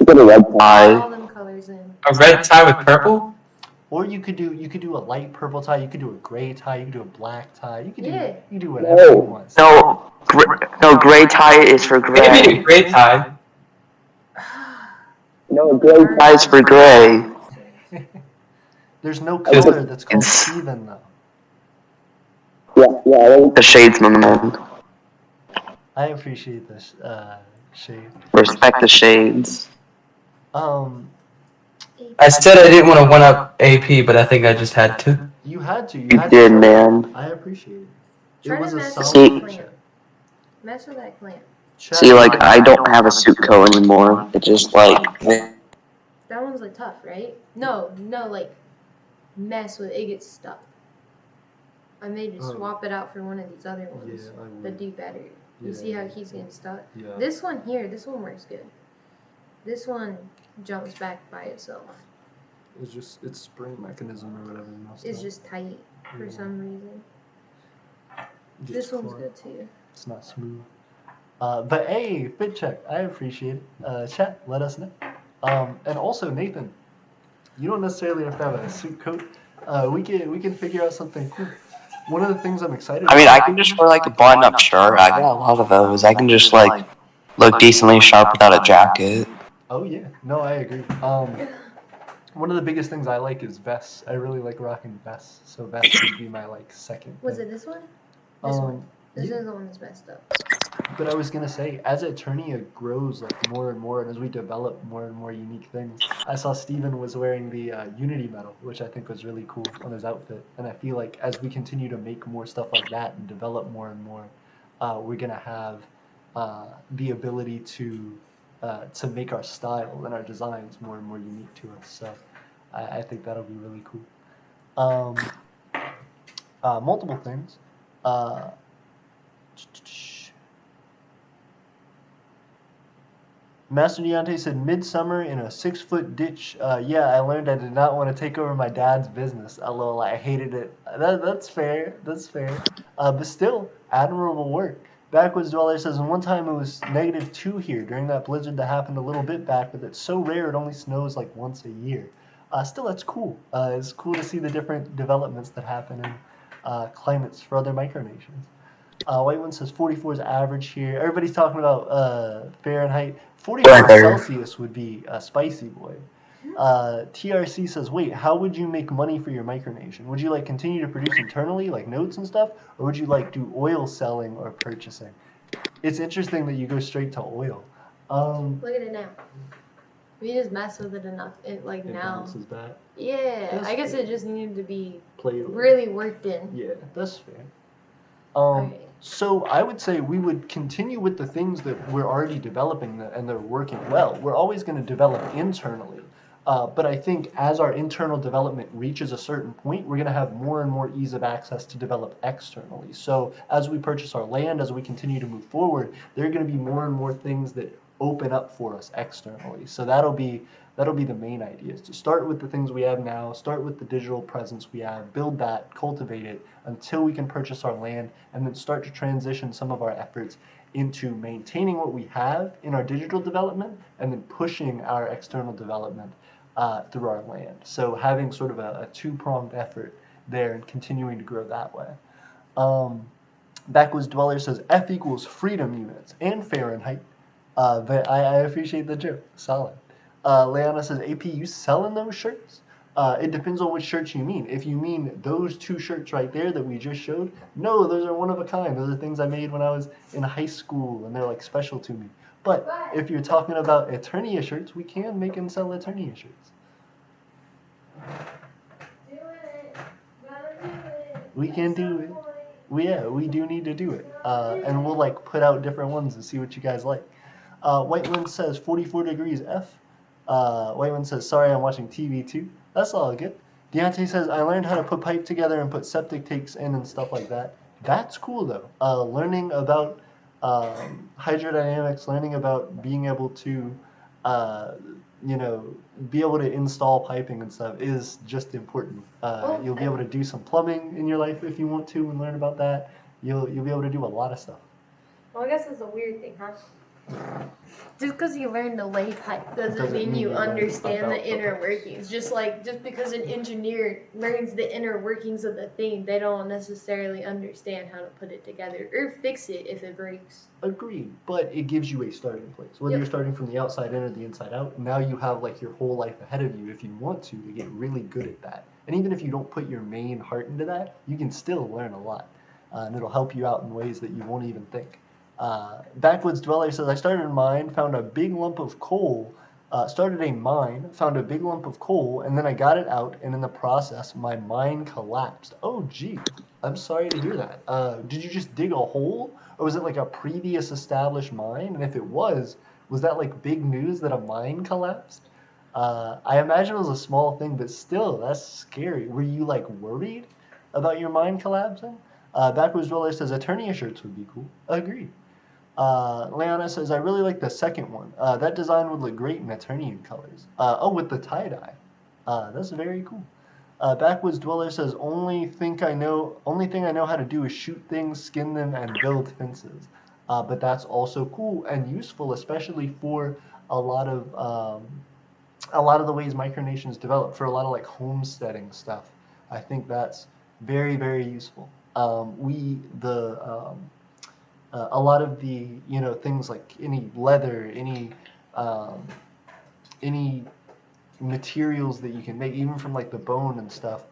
get a red All tie. them colors in. A red tie with purple? Or you could do a light purple tie. You could do a gray tie. You could do a black tie. You could Yeah. do whatever you want. No, gray tie is for Maybe gray. a gray tie. No, gray tie is for gray. There's no color that's called It's- Steven though. Yeah, I like the shades, my man. I appreciate this shade. Respect the shades. I said I didn't want to one up AP, but I think I just had to. You had to. You You had did, to. man. I appreciate it. Try It was to a mess solid See- with that chat. clamp. Mess with that clamp. See, like, I don't have a suit coat anymore. It just, like, That one's like tough, right? No, like mess with it gets stuck. I may just Oh. swap it out for one of these other ones Yeah, I would. that do better. You see how he's getting stuck? Yeah. This one here, this one works good. This one jumps back by itself. It's spring mechanism or whatever. It's just tight for Yeah. some reason. Just This one's hard. good too. It's not smooth. But hey, fit check. I appreciate it. Chat, let us know. And also Nathan, you don't necessarily have to have a suit coat. We can figure out something cool. One of the things I'm excited I mean, about. I can just wear, like, a button-up shirt. I got a lot of those. I can just, like, look decently sharp without a jacket. Oh yeah, no, I agree. One of the biggest things I like is vests. I really like rocking vests, so vests would be my like second. Was thing. it this one? This one. This yeah. is the one that's messed up. But I was gonna say, as Eternia grows like more and more, and as we develop more and more unique things, I saw Steven was wearing the Unity medal, which I think was really cool on his outfit. And I feel like as we continue to make more stuff like that and develop more and more, we're gonna have the ability to make our style and our designs more and more unique to us. So I think that'll be really cool. Multiple things. Master Deontay said, midsummer in a 6-foot ditch. Yeah, I learned I did not want to take over my dad's business. LOL, I hated it. That's fair. That's fair. But still, admirable work. Backwoods Dweller says, one time it was -2 here during that blizzard that happened a little bit back, but it's so rare it only snows like once a year. Still, that's cool. It's cool to see the different developments that happen in climates for other micronations. White one says 44 is average here. Everybody's talking about Fahrenheit. 44 Celsius would be a spicy boy. TRC says, wait, how would you make money for your micronation? Would you like continue to produce internally, like notes and stuff, or would you like do oil selling or purchasing? It's interesting that you go straight to oil. Look at it now. We just mess with it enough. It now. Bounces back. Yeah, That's I guess fair. it just needed to be Played with. really worked in. Yeah, that's fair. Okay. So I would say we would continue with the things that we're already developing and they're working well. We're always going to develop internally. But I think as our internal development reaches a certain point, we're going to have more and more ease of access to develop externally. So as we purchase our land, as we continue to move forward, there are going to be more and more things that open up for us externally. So that'll be the main idea, is to start with the things we have now, start with the digital presence we have, build that, cultivate it until we can purchase our land, and then start to transition some of our efforts into maintaining what we have in our digital development and then pushing our external development through our land. So having sort of a two-pronged effort there and continuing to grow that way. Backwoods Dweller says F equals freedom units and Fahrenheit. But I appreciate the joke. Solid. Leanna says, AP, you selling those shirts? It depends on which shirts you mean. If you mean those 2 shirts right there that we just showed, no, those are one of a kind. Those are things I made when I was in high school, and they're like special to me. But if you're talking about Eternia shirts, we can make and sell Eternia shirts. Do it. Gotta do it. We can do it. We do need to do it. And we'll like put out different ones and see what you guys like. White Wind says 44 degrees F. White Wind says, sorry, I'm watching TV too. That's all good. Deontay says, I learned how to put pipe together and put septic tanks in and stuff like that. That's cool though. Learning about hydrodynamics, learning about being able to, be able to install piping and stuff is just important. You'll be able to do some plumbing in your life if you want to and learn about that. You'll be able to do a lot of stuff. Well, I guess it's a weird thing, huh? Just because you learn to lay pipe doesn't mean you understand the inner workings. Just because an engineer learns the inner workings of the thing, they don't necessarily understand how to put it together or fix it if it breaks. Agreed, but it gives you a starting place. Whether you're starting from the outside in or the inside out, now you have like your whole life ahead of you if you want to get really good at that. And even if you don't put your main heart into that, you can still learn a lot. And it'll help you out in ways that you won't even think. Backwoods Dweller says, I started in mine, found a big lump of coal Started a mine, found a big lump of coal, and then I got it out, and in the process, my mine collapsed. Oh, gee, I'm sorry to hear that. Did you just dig a hole, or was it like a previous established mine? And if it was that like big news that a mine collapsed? I imagine it was a small thing, but still, that's scary. Were you like worried about your mine collapsing? Backwards Roller says Eternia shirts would be cool. Agreed. Leona says, I really like the second one. That design would look great in Eternian colors. Oh, with the tie-dye. That's very cool. Backwoods Dweller says, only thing I know how to do is shoot things, skin them, and build fences. But that's also cool and useful, especially for a lot of the ways micronations develop, for a lot of like homesteading stuff. I think that's very, very useful. A lot of the things like any leather, any materials that you can make, even from like the bone and stuff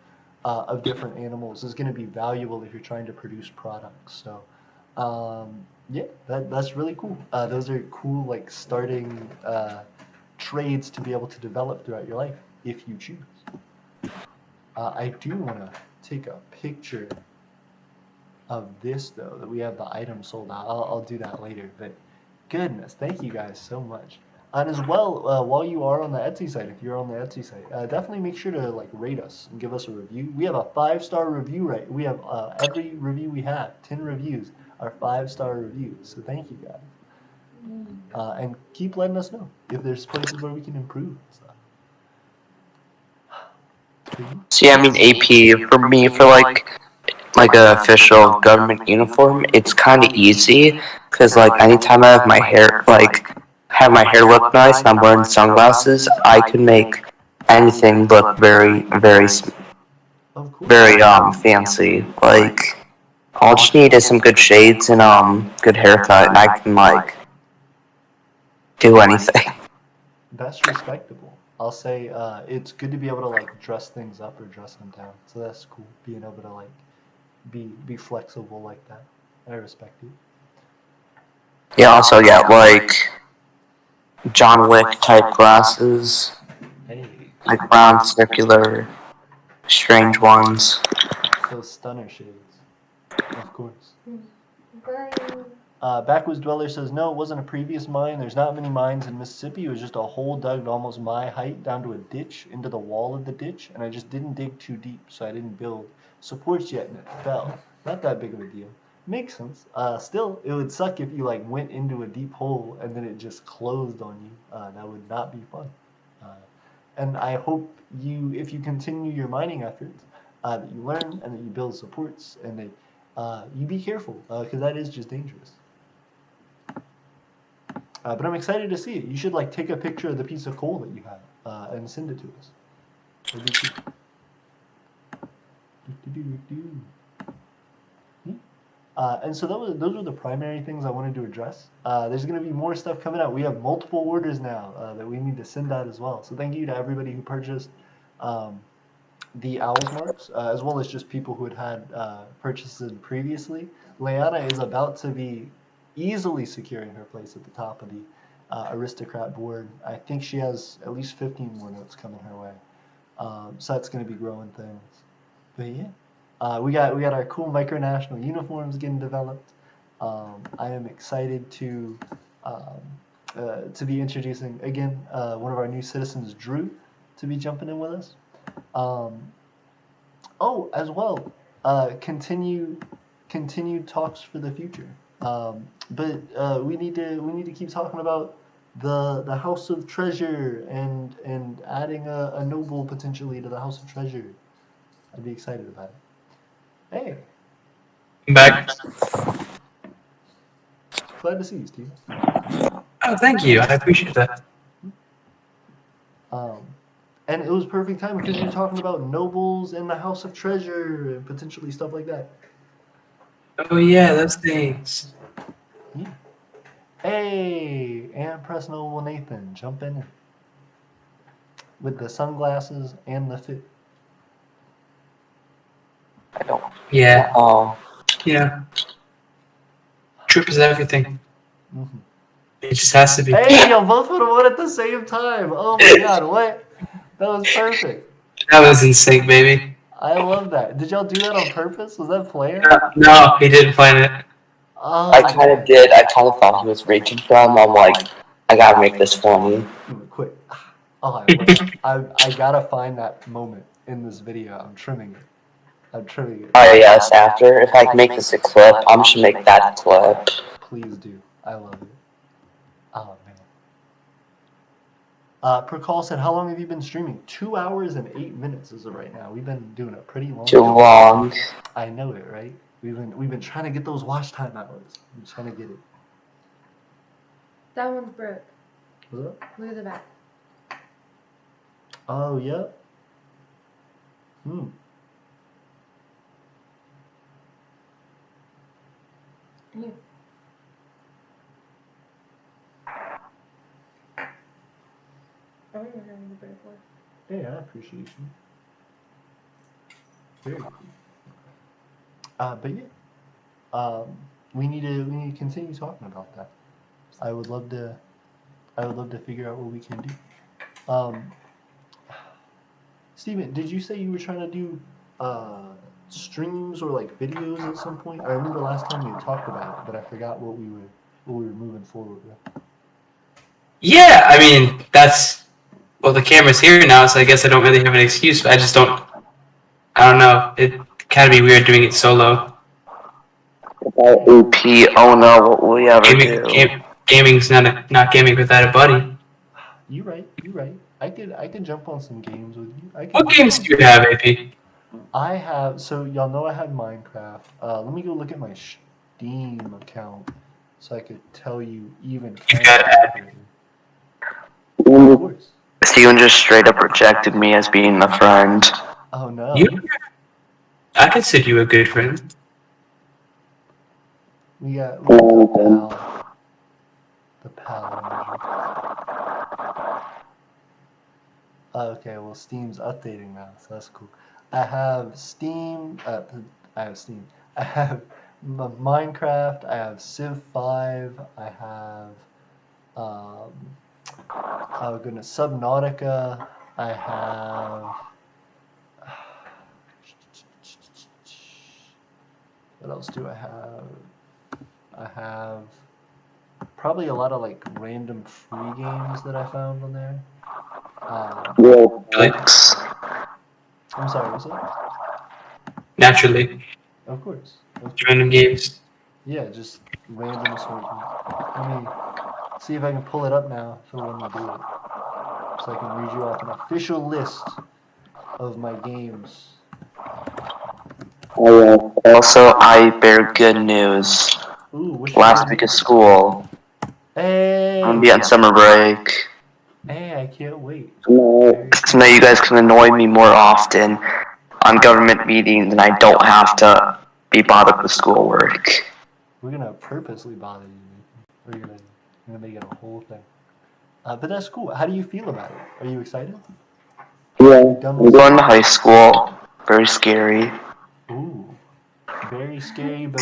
of different animals, is going to be valuable if you're trying to produce products. So yeah, that's really cool. Those are cool like starting trades to be able to develop throughout your life if you choose. I do want to take a picture of this though, that we have the item sold out. I'll do that later, but goodness, thank you guys so much. And as well, while you are on the Etsy site, if you're on the Etsy site, definitely make sure to like rate us and give us a review. We have a 5-star review rate. We have every review we have, 10 reviews, are 5-star reviews. So thank you guys. And keep letting us know if there's places where we can improve and stuff. See, I mean, AP for me, for like an official government uniform, it's kind of easy because like anytime I have my hair look nice and I'm wearing sunglasses, I can make anything look very, very, very fancy. Like all I just need is some good shades and good haircut, and I can like do anything. That's respectable. I'll say it's good to be able to like dress things up or dress them down. So that's cool, being able to like be flexible like that. I respect you. Yeah, also got like John Wick type glasses, Hey, like round, circular, strange ones. those stunner shades, of course. Backwoods Dweller says, no, it wasn't a previous mine. There's not many mines in Mississippi. It was just a hole dug almost my height down to a ditch, into the wall of the ditch, and I just didn't dig too deep, so I didn't build supports yet, and it fell. Not that big of a deal. Makes sense. Still, it would suck if you like went into a deep hole and then it just closed on you. That would not be fun. And I hope if you continue your mining efforts, that you learn and that you build supports and that you be careful, because that is just dangerous. But I'm excited to see it. You should like take a picture of the piece of coal that you have and send it to us. That'd be cool. And so those were the primary things I wanted to address. There's going to be more stuff coming out. We have multiple orders now that we need to send out as well. So thank you to everybody who purchased the Owls marks, as well as just people who had purchases previously. Leanna is about to be easily securing her place at the top of the Aristocrat board. I think she has at least 15 more notes coming her way. So that's going to be growing things. But yeah, we got our cool micronational uniforms getting developed. I am excited to be introducing again one of our new citizens, Drew, to be jumping in with us. As well, continued talks for the future. But we need to keep talking about the House of Treasure and adding a noble potentially to the House of Treasure. I'd be excited about it. Hey. I'm back. Glad to see you, Steve. Oh, thank you. I appreciate that. And it was perfect time because you're talking about nobles and the House of Treasure and potentially stuff like that. Oh yeah, those things. Yeah. Hey, and press noble Nathan, jump in with the sunglasses and the fit. I don't. Yeah. Yeah. Trip is everything. Mm-hmm. It just has to be. Hey, y'all both would have won at the same time. Oh my god, what? That was perfect. That was in sync, baby. I love that. Did y'all do that on purpose? Was that planned? No, he didn't plan it. Oh, I kind of did. I kind of thought he was reaching from. I'm like, I gotta make this funny. Quick. Oh, I love it. I gotta find that moment in this video. I'm trimming it. I'm trimming it. Oh yes, after if I make this a clip, I'm just make that clip. Please do. I love it. Oh man. Prakal said, "How long have you been streaming?" 2 hours and 8 minutes as of right now. We've been doing a pretty long. Too long. I know it, right? We've been trying to get those watch time hours. I'm trying to get it. That one's broke. What's up? Look at the back. Oh yeah. Here. I don't know having the break one. Hey, I appreciate you. Very cool. But yeah. We need to continue talking about that. I would love to figure out what we can do. Steven, did you say you were trying to do streams or like videos at some point? I remember last time we talked about it, but I forgot what we were moving forward with. Yeah, I mean, well, the camera's here now, so I guess I don't really have an excuse, but I don't know. It kind of be weird doing it solo. OP, oh no, what will we ever do? Gaming's not gaming without a buddy. You right. I could jump on some games with you. What games do you have, AP? I have, so y'all know I have Minecraft. Let me go look at my Steam account so I could tell you even. Of course. Steven just straight up rejected me as being a friend. Oh no. I consider you a good friend. We got the pal. Okay, well Steam's updating now, so that's cool. I have Steam. I have Minecraft. I have Civ 5. I have oh goodness, Subnautica. I have. What else do I have? I have probably a lot of like random free games that I found on there. I'm sorry, what's that? Naturally. Of course. Random games. Yeah, just random sort of. Let me see if I can pull it up now for when we do it. So I can read you off an official list of my games. Also, I bear good news. Ooh, Last week of school, hey! I'm gonna be on summer break. Hey, I can't wait. So now you guys can annoy me more often on government meetings, and I don't have to be bothered with schoolwork. We're gonna purposely bother you. We're gonna make it a whole thing. But that's cool. How do you feel about it? Are you excited? Yeah. I'm going to high school. Very scary. Ooh. Very scary, but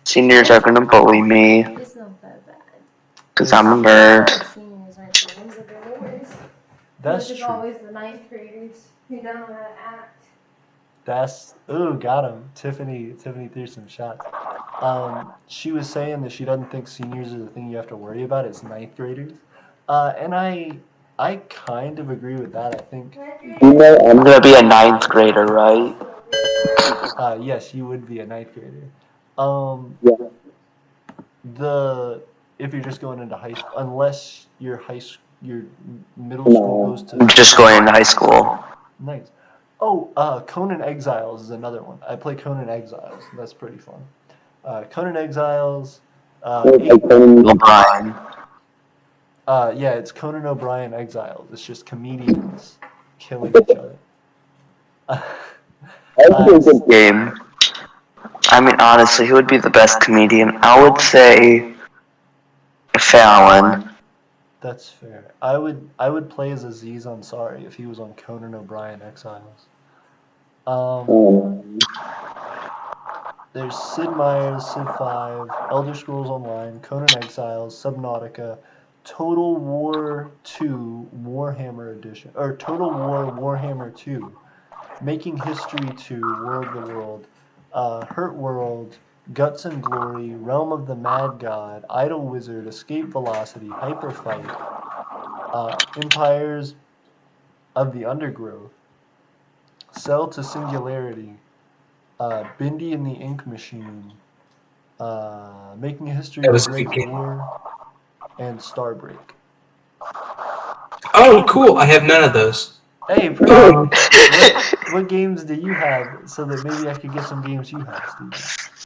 Seniors are gonna bully me. It's not that bad. Because I'm a nerd. Seniors aren't the ones that are the worst. That's true. It's true. always the ninth graders who don't know how to act. Got him. Tiffany threw some shots. She was saying that she doesn't think seniors are the thing you have to worry about. It's ninth graders. And I kind of agree with that. I think. You know, I'm gonna be a ninth grader, right? Yes, you would be a ninth grader. If you're just going into high school, unless your middle school goes to. I'm just going into high school. Nice. Oh, Conan Exiles is another one. I play Conan Exiles. That's pretty fun. Conan Exiles. Conan O'Brien. Yeah, it's Conan O'Brien Exiles. It's just comedians killing each other. That's a good game. I mean, honestly, who would be the best comedian? I would say Fallon. That's fair. I would play as Aziz Ansari if he was on Conan O'Brien Exiles. There's Sid Meier's Civ 5, Elder Scrolls Online, Conan Exiles, Subnautica, Total War 2 Warhammer Edition, or Total War Warhammer 2, Making History 2 War of the World, Hurt World, Guts and Glory, Realm of the Mad God, Idle Wizard, Escape Velocity, Hyper Fight, Empires of the Undergrowth, Cell to Singularity, Bindi and the Ink Machine, Making History That The was a Great good game. War, and Starbreak. Oh, cool. I have none of those. Hey, Preston, what games do you have so that maybe I could get some games you have, Steven?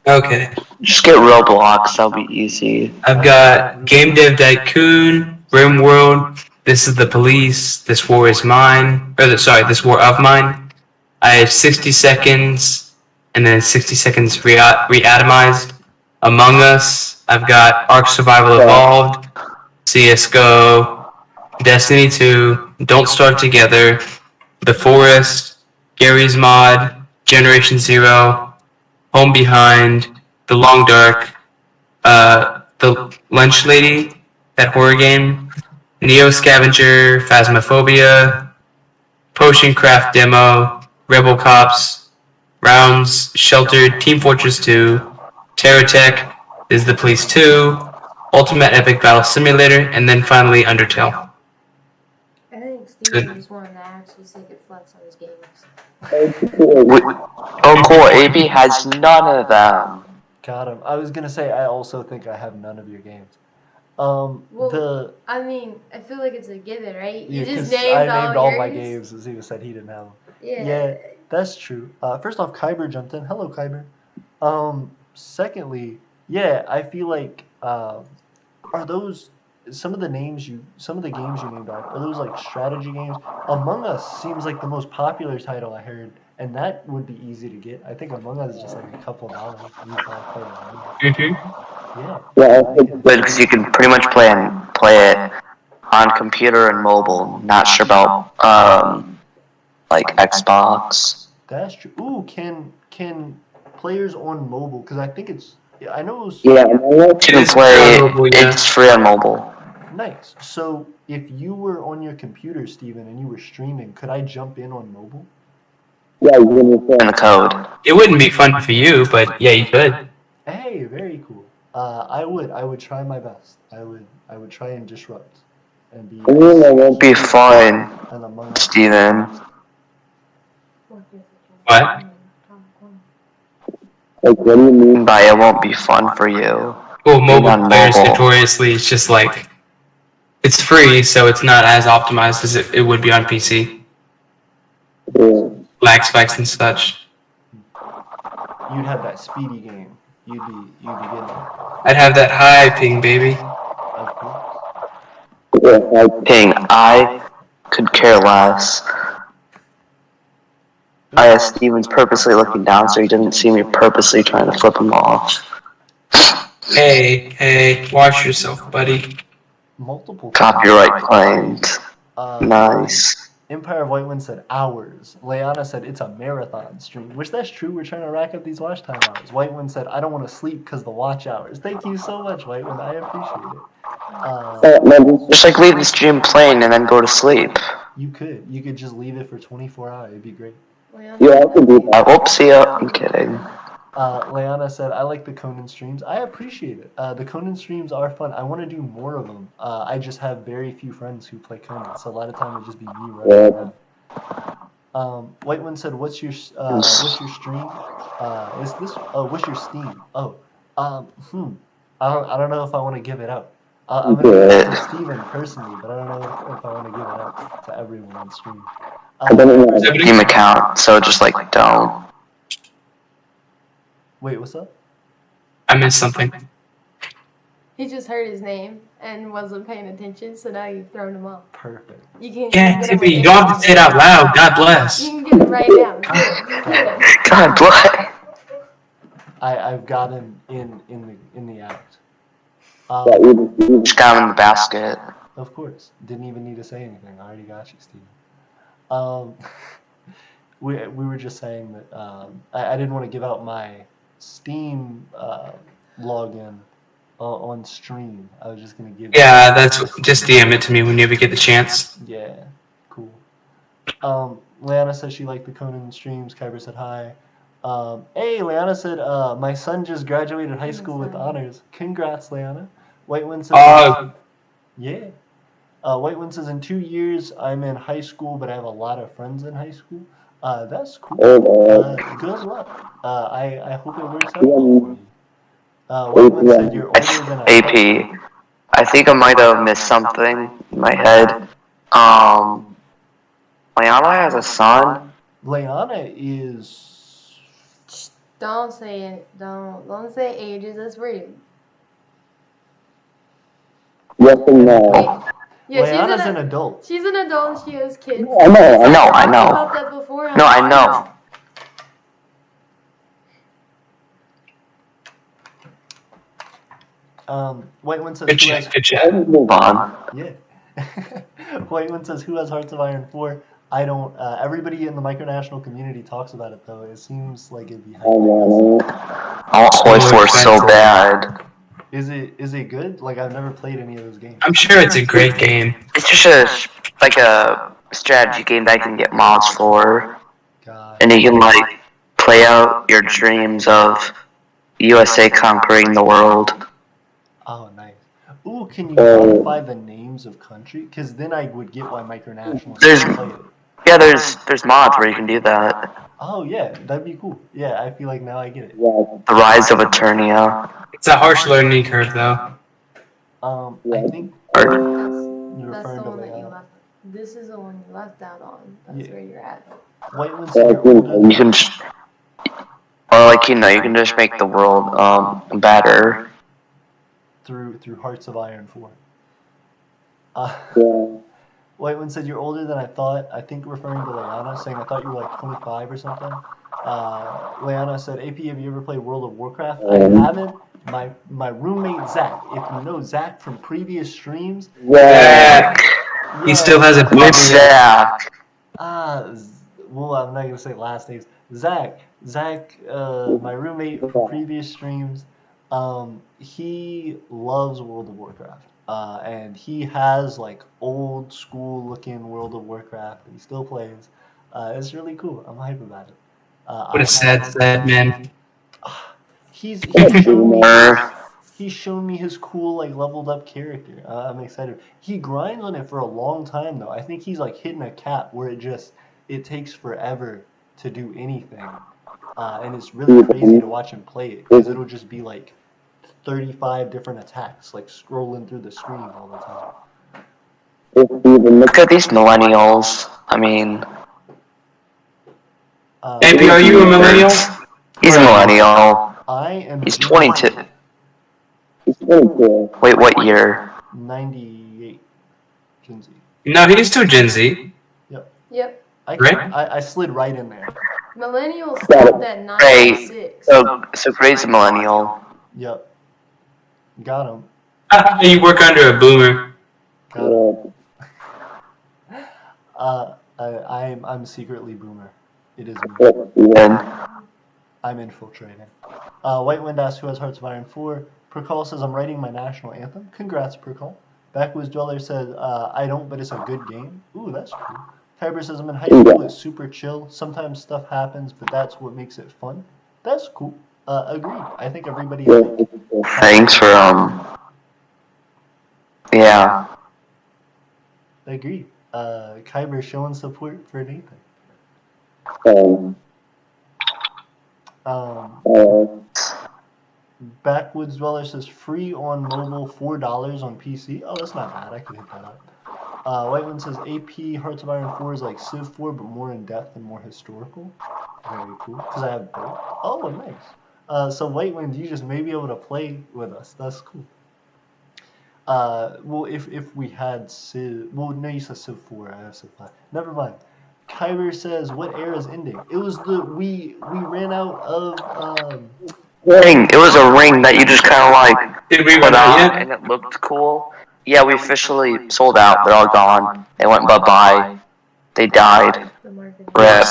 Okay. Just get Roblox. That'll be easy. I've got Game Dev Tycoon, RimWorld, This is the Police, This War is Mine, This War of Mine. I have 60 seconds, and then 60 seconds re-atomized. Among Us, I've got Ark Survival Evolved, CSGO, Destiny 2, Don't Starve Together, The Forest, Gary's Mod, Generation Zero, Home Behind, The Long Dark, The Lunch Lady, that horror game, Neo Scavenger, Phasmophobia, Potion Craft Demo, Rebel Cops, Rounds, Sheltered, Team Fortress 2, Terratech, Is the Police 2, Ultimate Epic Battle Simulator, and then finally Undertale. I think Good. Steven just wanted to actually say it flex on his games. Oh, cool. AB has none of them. Got him. I was gonna say I also think I have none of your games. Well, I mean, I feel like it's a given, right? You Yeah, just 'cause named I named all my yours. games as he said he didn't have them. Yeah. That's true. First off, Kyber jumped in. Hello, Kyber. Secondly, yeah, I feel like are those some of the games you named are those like strategy games? Among Us seems like the most popular title I heard, and that would be easy to get. I think Among Us is just like a couple dollars. You can probably play it online. Yeah. Yeah, but because you can pretty much play it on computer and mobile. Not sure about like Xbox. That's true. Ooh, can players on mobile? Because I think it's I know it was Yeah, you can It's play. free on mobile, yeah. It's free on mobile. nice. So if you were on your computer, Steven, and you were streaming, could I jump in on mobile? Yeah, you can put in the code. It wouldn't be fun for you, but yeah, you could. Hey, very cool. I would try my best. I would try and disrupt and be. It won't be fun, And Among Us. Steven. What? Like, what do you mean by it won't be fun for you? Well, on mobile players mobile. notoriously, it's just like, it's free, so it's not as optimized as it would be on PC. Yeah. Lag spikes and such. You'd have that speedy game. You'd be getting it. I'd have that high ping, baby. Of course. Yeah, ping. I could care less. Steven's purposely looking down so he doesn't see me purposely trying to flip him off. Hey, watch yourself, buddy. Multiple Copyright claimed. Nice. Empire of White Wind said hours. Leanna said it's a marathon stream, which that's true. We're trying to rack up these watch time hours. White Wind said I don't want to sleep because the watch hours. Thank you so much, White Wind. I appreciate it. Just like leave the stream playing and then go to sleep. You could just leave it for 24 hours. It'd be great. Yeah, I can do that. Oopsie, I'm kidding. Leanna said, I like the Conan streams. I appreciate it. The Conan streams are fun. I want to do more of them. I just have very few friends who play Conan, so a lot of time it'd just be me running around. White One said, what's your stream? Is this, what's your Steam? I don't know if I want to give it out. I'm going to give it to Steven personally, but I don't know if I want to give it out to everyone on stream. I don't have a Steam account, so just like don't. Wait, what's up? I missed something. He just heard his name and wasn't paying attention, so now you've thrown him off. Perfect. You can Yeah, you don't have to say it out loud. God bless. You can get it right now. God bless. I've got him in the act. You just got him in the basket. Of course. Didn't even need to say anything. I already got you, Steven. We were just saying that I didn't want to give out my Steam login on stream. I was just gonna give. Yeah, that's just DM it to me whenever you get the chance. Yeah, cool. Leanna said she liked the Conan streams. Kyber said hi. Hey, Leanna said my son just graduated high school with honors. Congrats, Leanna. Whitewind says yeah. Whitewind says in 2 years I'm in high school, but I have a lot of friends in high school. That's cool. Good luck. I hope it works out for you. Whitewind said you're older than I thought. AP. I think I might have missed something in my head. Liana has a son. Leanna is. Don't say it. Don't say ages. That's rude. Yes and no. Wait. Yeah, Leanna's an adult. She's an adult. And she has kids. I know. I know. About that before. No, I know. Whitewind says Good who chat. has, Good chat. Move on. yeah. Whitewind says who has Hearts of Iron 4? I don't. Everybody in the micronational community talks about it though. It seems like it'd be. I want it. I want Toy Force so bad. Is it good? Like I've never played any of those games. I'm sure it's a great game. It's just like a strategy game that I can get mods for, God. and you can like play out your dreams of USA conquering the world. Oh, nice. Ooh, can you modify the names of country? Because then I would get why micronationals play it. Yeah, there's mods where you can do that. Oh yeah, that'd be cool. Yeah, I feel like now I get it. The Rise of Aeternia. It's a harsh learning curve, though. I think Or- you're That's referring the to one that you Leanna. left. This is the one you left out on. That's Yeah. where you're at. Whitewind said you're older You can, or like you can just make the world better. through Hearts of Iron 4. Whitewind said you're older than I thought. I think referring to Leanna, saying I thought you were like 25 or something. Leanna said, AP, have you ever played World of Warcraft? I haven't. My roommate Zach, if you know Zach from previous streams, Yeah. He still has a Which Zach? Well, I'm not gonna say last names. Zach, my roommate from previous streams, he loves World of Warcraft, and he has like old school looking World of Warcraft that he still plays. It's really cool. I'm hype about it. What a sad man. He's Boomer. shown me his cool like leveled up character. I'm excited. He grinds on it for a long time though. I think he's like hitting a cap where it takes forever to do anything, and it's really crazy to watch him play it because it'll just be like 35 different attacks like scrolling through the screen all the time. Look at these millennials. I mean, AP, are you a millennial? he's a millennial. I am. He's 22. Wait, what year? 98. Gen Z. No, he's still Gen Z. Yep. I slid right in there. Millennials stopped at Great. 96. So Gray's a millennial. Yep. Got him. You work under a boomer. Got him. I'm secretly boomer. It is me. I'm infiltrating. Whitewind asks who has Hearts of Iron 4. Percol says I'm writing my national anthem. Congrats, Percol. Backwoods Dweller says I don't, but it's a good game. Ooh, that's cool. Kyber says I'm in high school. It's super chill. Sometimes stuff happens, but that's what makes it fun. That's cool. Agreed. I think everybody. Thanks for yeah. Agreed. Kyber showing support for Nathan. Backwoods Dweller says free on mobile, $4 on PC. Oh, that's not bad. I could hit that up. Whiteman says AP Hearts of Iron 4 is like Civ 4, but more in depth and more historical. Very cool. Because I have both. Oh, nice. So Whitewind, you just may be able to play with us. That's cool. Well, if we had Civ, well, no, you said Civ 4. I have Civ 5. Never mind. Kyber says, what era is ending? It was we ran out of Ring. It was a ring that you just kind of like Did we put run out on, yet? and it looked cool. Yeah, we officially sold out. They're all gone. They went bye-bye. They died. The market. Rip.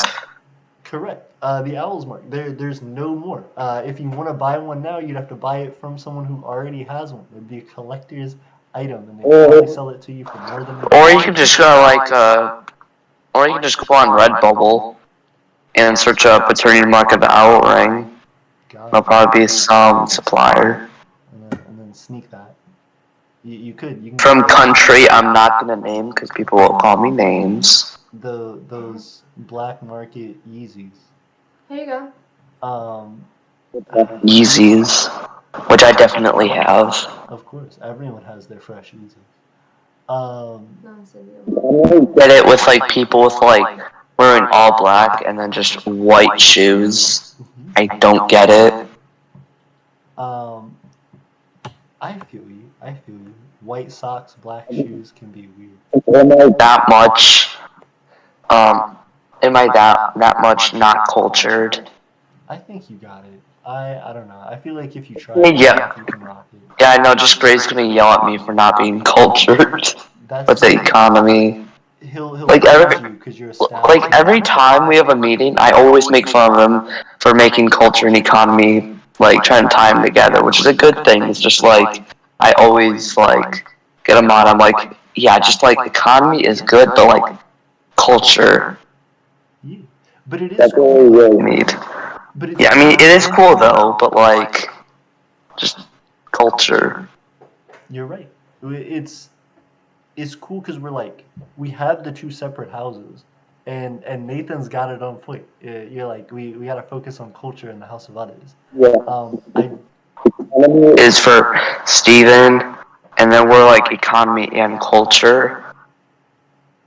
correct. The Owl's Mark. There's no more. If you want to buy one now, you'd have to buy it from someone who already has one. It'd be a collector's item, and they could probably sell it to you for more than. Or you could just go or you can just go on Redbubble and search up Aeternia Mark of the Owl Ring. There'll probably be some supplier. And then sneak that. You can From country I'm not gonna name because people will call me names. Those black market Yeezys. Here you go. Yeezys, which I definitely have. Of course, everyone has their fresh Yeezys. Get it with like people with like wearing all black and then just white shoes. I don't get it. I feel you. White socks, black shoes can be weird. That much. Am I that much not cultured? I think you got it. I don't know. I feel like if you try, Yeah. you can rock it. Yeah, I know. Just Gray's gonna yell at me for not being cultured with the economy. He'll Like praise you 'cause you're established. Like every time we have a meeting, I always make fun of him for making culture and economy like trying to tie them together, which is a good thing. It's just like I always like get him on. I'm like, yeah, just like economy is good, but like culture. Yeah. But it is That's what we really need. But it's Yeah, I mean it is cool though, but like just culture. You're right. It's cool because we have the two separate houses, and Nathan's got it on point. You're like we got to focus on culture in the house of others. Yeah. Is for Steven, and then we're like economy and culture.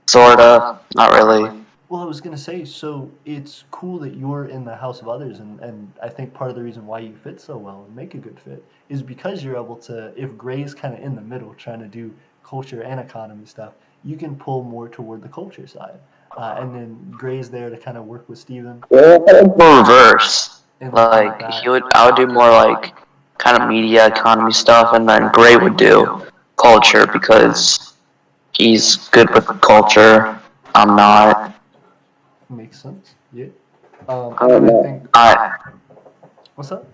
Sorta, not really. Well, I was gonna say, so it's cool that you're in the house of others, and I think part of the reason why you fit so well and make a good fit is because you're able to. If Gray's kind of in the middle trying to do culture and economy stuff, you can pull more toward the culture side, and then Gray's there to kind of work with Steven. More reverse. And Like I would do more like kind of media economy stuff, and then Gray would do culture because he's good with culture. I'm not. Makes sense. Yeah. I don't know. What's up?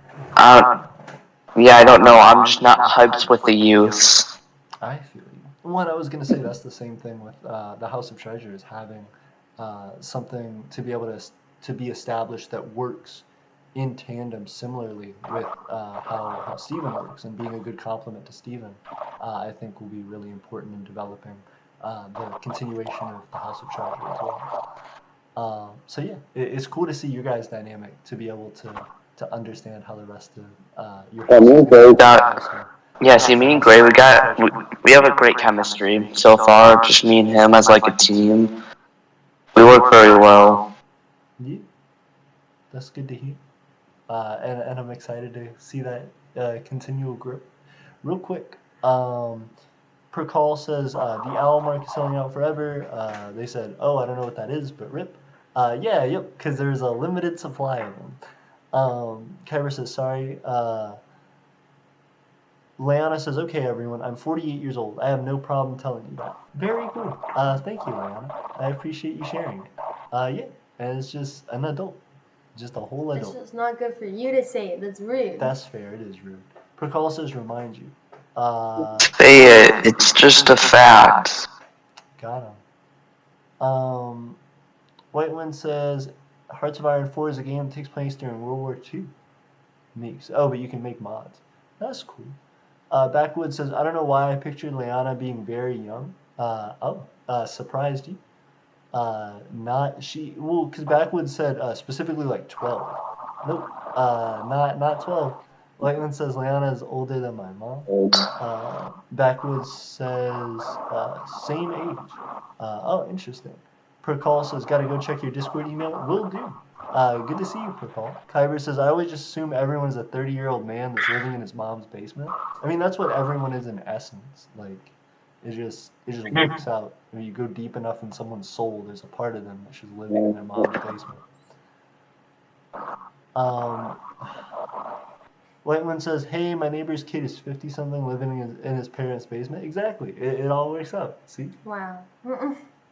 Yeah, I don't know. I'm just not hyped with the youths. I feel you. One, I was gonna say that's the same thing with the House of Treasures having something to be able to be established that works in tandem similarly with how Steven works, and being a good complement to Steven, I think will be really important in developing the continuation of the House of Treasure as well. So yeah, it's cool to see your guys' dynamic to be able to understand how the rest of your house is gonna go. Yeah, see, me and Gray, we have a great chemistry so far. Just me and him as like a team. We work very well. Yeah, that's good to hear. And I'm excited to see that continual growth. Real quick, per call says the owl mark is selling out forever. They said, oh, I don't know what that is, but rip. Yep, because there's a limited supply of them. Kyber says, sorry. Leanna says, okay, everyone, I'm 48 years old. I have no problem telling you that. Very cool. Thank you, Leanna. I appreciate you sharing it. Yeah, and it's just an adult. Just a whole adult. It's just not good for you to say it. That's rude. That's fair. It is rude. Prakal says, remind you. Say it. It's just a fact. Got him. Whiteland says, Hearts of Iron 4 is a game that takes place during World War II. But you can make mods. That's cool. Backwood says, I don't know why I pictured Leanna being very young. Surprised you. Because Backwood said specifically like 12. Nope, not 12. Whiteland says Leanna is older than my mom. Backwoods says same age. Interesting. Percall says gotta go check your Discord email. Will do. Good to see you, Percall. Kyber says I always just assume everyone is a 30-year-old man that's living in his mom's basement. I mean that's what everyone is in essence. Like it just works out. When you go deep enough in someone's soul, there's a part of them that's just living in their mom's basement. Whiteman says, hey, my neighbor's kid is 50-something living in his parents' basement. Exactly. It all works out. See? Wow.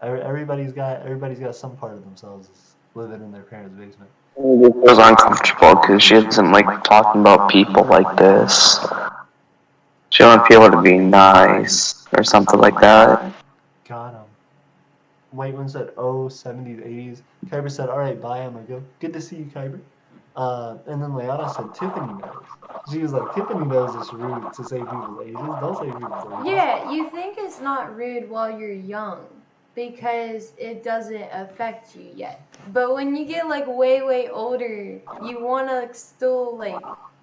Everybody's got some part of themselves living in their parents' basement. It was uncomfortable because she doesn't like talking about people like this. She wants people to be nice or something like that. Got him. White one said, oh, 70s, 80s. Kyber said, all right, bye, I'm gonna go. Good to see you, Kyber. And then Leona said, Tiffany knows. She was like, Tiffany knows it's rude to say people's ages. Don't say people's ages. Yeah, you think it's not rude while you're young because it doesn't affect you yet. But when you get like way, way older, you want to still like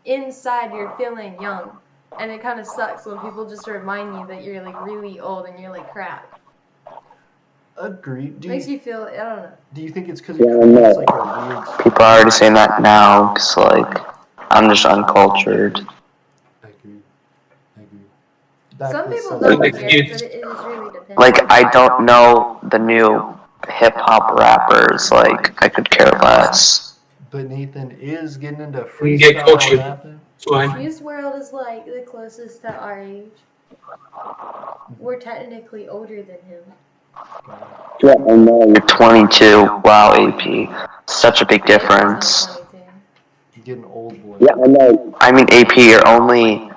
inside you're feeling young. And it kind of sucks when people just remind you that you're like really old and you're like crap. Agreed. Makes you feel, I don't know. Do you think it's because it creates like a weird... People are already saying that now because, like, I'm just uncultured. I agree. Some people said- don't Like, care, you- but it just really depends. Like, I don't know the new hip-hop rappers. Like, I could care less. But Nathan is getting into You get freestyle cultured. rapping. It's fine. Fuse World is like the closest to our age. We're technically older than him. Yeah, I know. You're 22. Wow, AP. Such a big difference. You're getting old boy. Yeah, I know. I mean, AP, you're only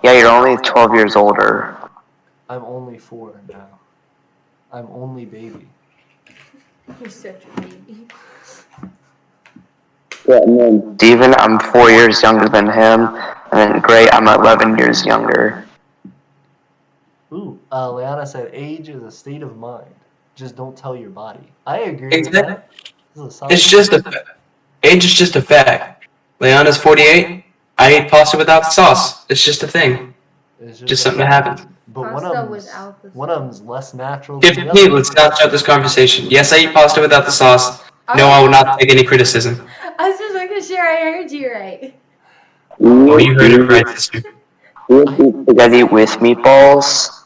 12 years older. I'm only 4 now. I'm only baby. You're such a baby. Yeah, and then Steven, I'm 4 years younger than him. And then Gray, I'm 11 years younger. Ooh, Leona said, age is a state of mind. Just don't tell your body. I agree Exactly. with that. This is a solid- It's just a age is just a fact. Leona's 48. I eat pasta without sauce. It's just a thing. It's Just a something that fact. happens. But Pasta without the one of them's less natural Give than the me, other. let's not start this conversation. Yes, I eat pasta without the sauce. No, I will not take any criticism. I was just making sure I heard you right. Oh, you heard it right, sister. Spaghetti with meatballs.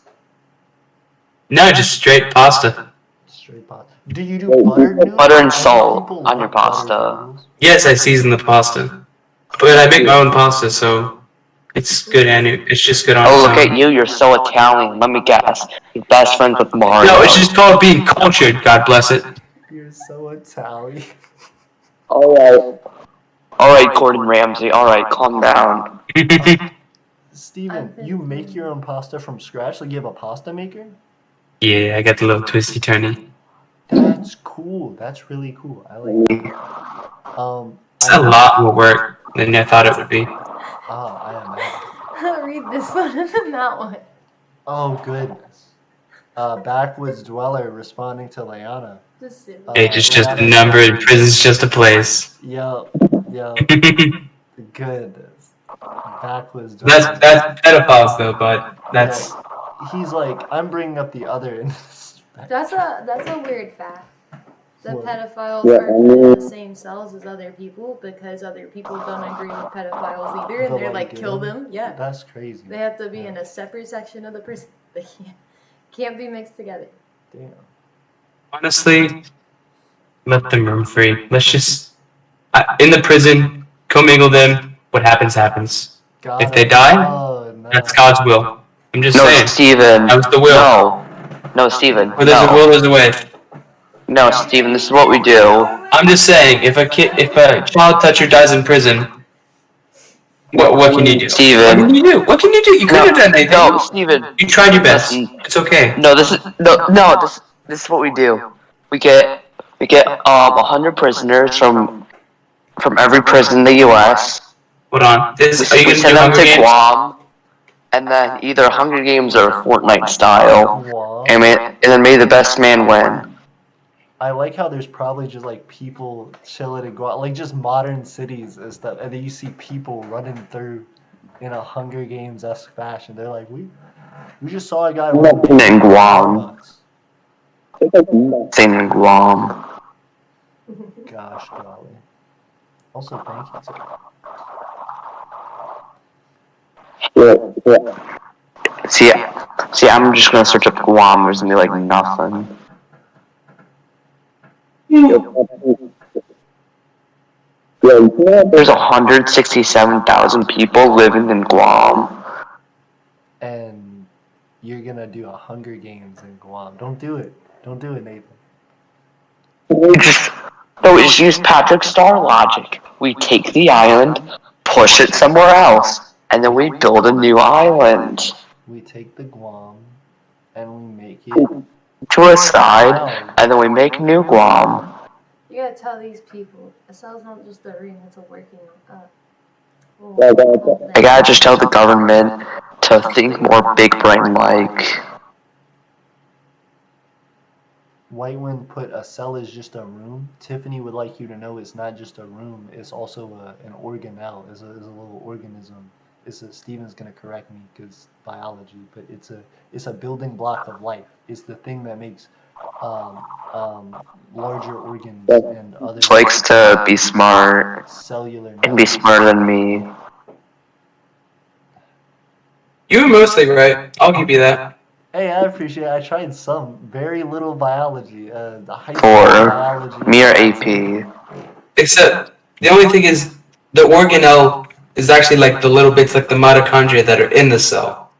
No, just straight pasta. Straight pasta. Do you do buttered noodles? Butter and I know salt people on your love buttered pasta. noodles. Yes, I season the pasta. But I make my own pasta, so it's good and it's just good on Oh, its look own. at you. You're so Italian. Let me guess. You're best friends with Mario. No, it's just called being cultured, God bless it. You're so Italian. Alright, Gordon Ramsay. Alright, calm down. Steven, you make your own pasta from scratch? Like you have a pasta maker? Yeah, I got the little twisty turny. That's cool. That's really cool. I like that. It's a lot more work than I thought it would be. I am. I'll read this one and then that one. Oh goodness. Backwoods dweller responding to Leona. Just sit. Age is just a number, and prison's just a place. Yup. Goodness. Backwoods That's dweller. pedophiles though, but that's He's like, I'm bringing up the other end. That's a weird fact. The What? pedophiles aren't put in the same cells as other people because other people don't agree with pedophiles either, and But, they're like, like, kill them. Yeah. That's crazy. They have to be in a separate section of the prison. They can't be mixed together. Damn. honestly, let them roam free. Let's just in the prison, commingle them. What happens, happens. God, If they die, oh, no. that's God's will. I'm just No, saying. Steven. That was the will. No, Steven. Where there's a will, there's a way. No, Steven, this is what we do. I'm just saying, if a child toucher dies in prison, what can you do? Steven. What can you do? What can you do? You could have done anything. No, Steven. You tried your best. Listen. It's okay. No, this is what we do. We get 100 prisoners from every prison in the U.S. Hold on. Are you We gonna do send them Hunger to Games? Guam, and then either Hunger Games or Fortnite style, Wow. and then may the best man win. I like how there's probably just like people chilling and go out, like just modern cities and stuff, and then you see people running through in a Hunger Games-esque fashion. They're like, we just saw a guy Nothing in Guam. Starbucks." Same in Guam. Gosh, golly. Also, thank you to See, I'm just gonna search up Guam. There's gonna be like nothing. There's 167,000 people living in Guam. and you're gonna do a Hunger Games in Guam. Don't do it. Don't do it, Nathan. No, we just use Patrick Star logic. We take the island, push it somewhere else, and then we build a new island. We take the Guam and we make it To a side, and then we make New Guam. You gotta tell these people, a cell's not just a ring, it's a working. I gotta just tell the government to think more big brain like. Whitewind put a cell is just a room. Tiffany would like you to know it's not just a room. It's also an organelle. Is a little organism. Steven's gonna correct me because biology, but it's a building block of life. It's the thing that makes larger organs and other. Likes to be smart Cellular. and be smarter than me. You were mostly right. I'll give you that. Hey, I appreciate it. I tried some very little biology. The high school For biology. me or AP. Except the only thing is the organelle is actually like the little bits like the mitochondria that are in the cell.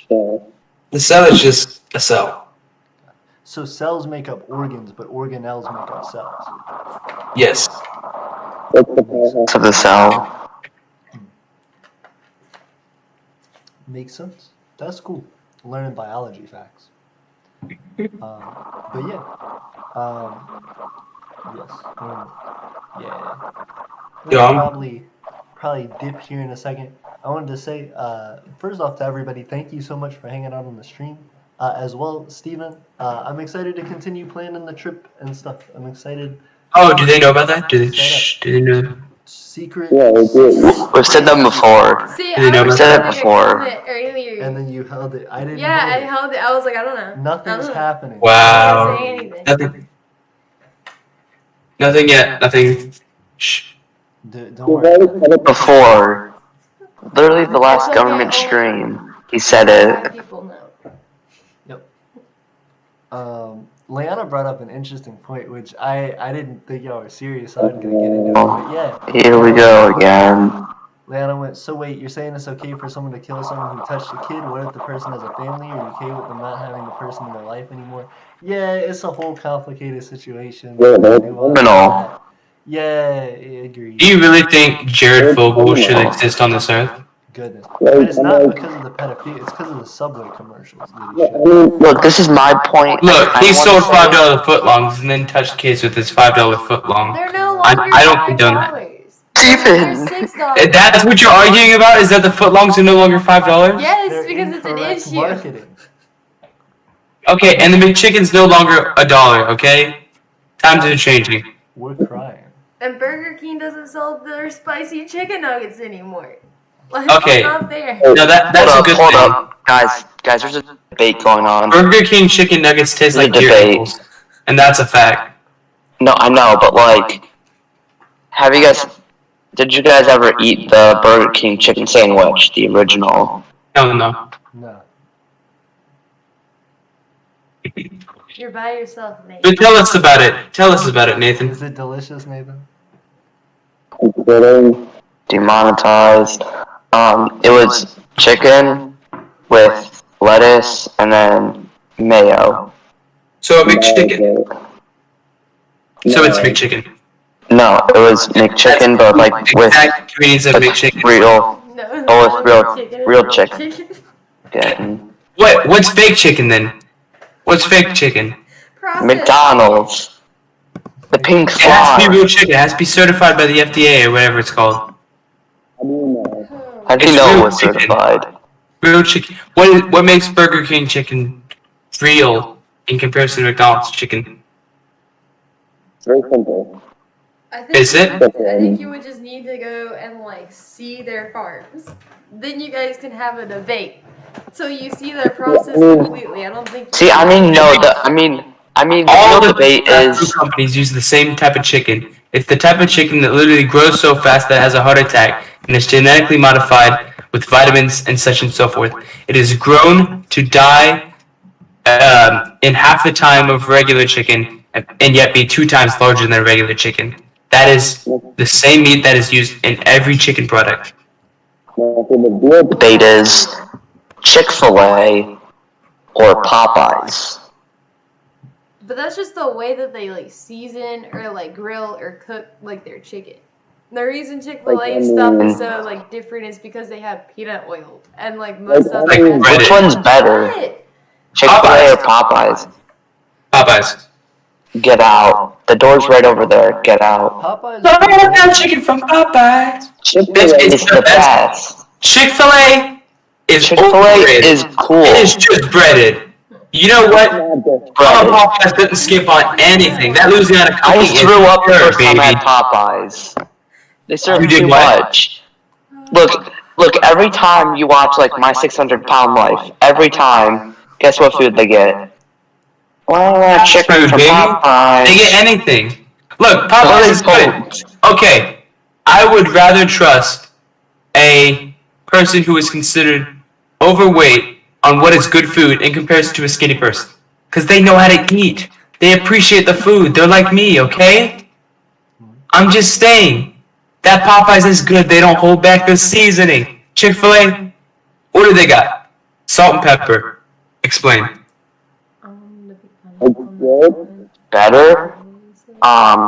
The cell is just a cell. So cells make up organs, but organelles make up cells. Yes. To the cell. Makes sense. That's cool. Learning biology facts. But yeah. Yes. Yeah. We'll probably dip here in a second. I wanted to say, first off to everybody, thank you so much for hanging out on the stream. As well, Steven, I'm excited to continue planning the trip and stuff. I'm excited. Oh, do they know about that? Do they know? Secret. Yeah, we've said them before. See, We've said it before. Earlier. And then you held it. I didn't. Yeah, I held it. I was like, I don't know. Nothing's happening. Wow. I didn't say anything. Nothing yet. Nothing. Shh. Don't worry. Before. Literally the last government stream. He said it. People know. Leanna brought up an interesting point, which I didn't think y'all were serious, so I'm gonna get into it. But yeah. Here we go again. Leanna went, so wait, you're saying it's okay for someone to kill someone who touched a kid? What if the person has a family? Are you okay with them not having the person in their life anymore? Yeah, it's a whole complicated situation. Criminal. Yeah, I agree. Do you really think Jared Fogle should exist on this earth? Goodness. But it's not because of the pedophilia, it's because of the Subway commercials. Look, this is my point. Look, he sold $5 footlongs and then touched kids with his $5 footlong. They're no longer I don't condone that. Steven! $6. That's what you're arguing about? Is that the footlongs are no longer $5? Yes, They're because it's an incorrect issue. marketing. Okay, and the McChicken's no longer $1, okay? Times are changing. We're crying. And Burger King doesn't sell their spicy chicken nuggets anymore. Like, Okay. It's not there. No, that's a good Hold thing. up. Guys, there's a debate going on. Burger King chicken nuggets taste like There's a deer debate. nipples. And that's a fact. No, I know, but like, did you guys ever eat the Burger King chicken sandwich, the original? Hell no. No. You're by yourself, Nate. But tell us about it. Tell us about it, Nathan. Is it delicious, Nathan? Demonetized. It was chicken with lettuce and then mayo. So a McChicken. So it's McChicken. No, it was McChicken, but like with exact ingredients of McChicken. real No, Oh, it's real it's chicken. chicken. What's fake chicken then? What's fake chicken? Processed. McDonald's. The pink It has to be slime. real chicken. It has to be certified by the FDA or whatever it's called. How do you It's know real it was chicken. certified? Real chicken. What makes Burger King chicken real in comparison to McDonald's chicken? It's very simple. I think Is it? I think you would just need to go and like see their farms. Then you guys can have a debate. So you see their process completely. I don't think. See, I mean, no, the All real the debate fast food is companies use the same type of chicken. It's the type of chicken that literally grows so fast that it has a heart attack, and it's genetically modified with vitamins and such and so forth. It is grown to die in half the time of regular chicken, and yet be 2 times larger than regular chicken. That is the same meat that is used in every chicken product. the real debate is Chick-fil-A or Popeyes. But that's just the way that they like season or like grill or cook like their chicken. The reason Chick-fil-A stuff is so like different is because they have peanut oil and like most other Like restaurants- breaded. Which one's better? What? Chick-fil-A or Popeyes? Popeyes. Get out. The door's right over there. Get out. Popeyes. Oh, I got chicken from Popeyes. Chick-fil-A is the best. Chick-fil-A is Chick-fil-A overrated. is cool. It is just breaded. You know what? Breaded. Popeyes doesn't skip on anything. That Louisiana I cookie threw is up the pure, first time I baby. had Popeyes. They serve You did too what? much. Look, every time you watch like My 600-Pound Life, every time, guess what food they get? Well, chicken Food, from baby. Popeyes. They get anything. Look, What Popeyes is is good. Okay, I would rather trust a person who is considered overweight on what is good food in comparison to a skinny person. Because they know how to eat. They appreciate the food. They're like me, okay? I'm just saying. That Popeyes is good. They don't hold back the seasoning. Chick-fil-A, what do they got? Salt and pepper. Explain. Better.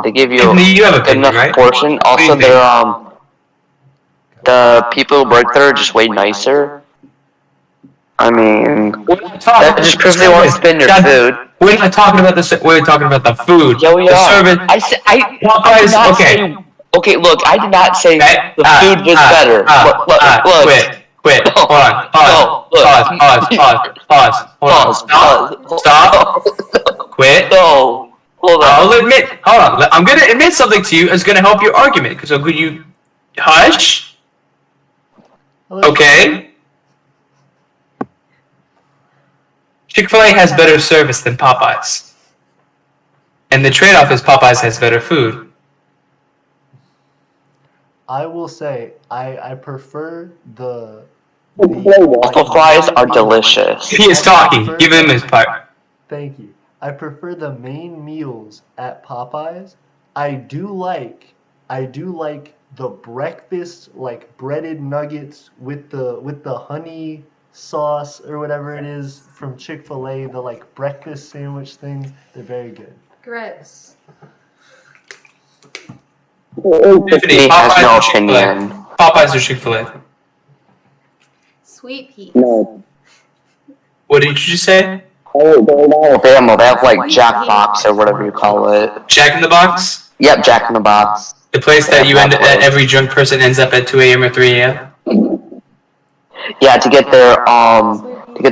They give you You have a good opinion, enough right? portion. What do you Also, think? they're the people who work there are just way nicer. I mean, that just proves they won't spend your food. We're not talking about the. We're talking about the food. Yo, The service. I did Popeyes. not Okay. say. Okay, look, I did not say Okay. the food was better. Look. Quit. No, Hold on. no, look. Pause. Hold on. Stop. Quit. No, hold on. I'll admit. Hold on. I'm gonna admit something to you that's gonna help your argument. So could you hush? Okay. Chick-fil-A has better service than Popeyes. And the trade-off is Popeyes has better food. I will say I prefer the Waffle fries are delicious. He is talking. Give him his part. Thank you. I prefer the main meals at Popeyes. I do like the breakfast like breaded nuggets with the honey sauce or whatever it is from Chick-fil-A, the like breakfast sandwich things. They're very good. Gross. Tiffany, has Popeyes no or Chick-fil-A? opinion. Popeyes or Chick-fil-A? Sweet peas. No. What did you just say? Alabama, they have like Jack Box or whatever you call it. Jack in the Box? Yep, Jack in the Box. The place that you end that every drunk person ends up at 2 a.m. or 3 a.m. Yeah, to get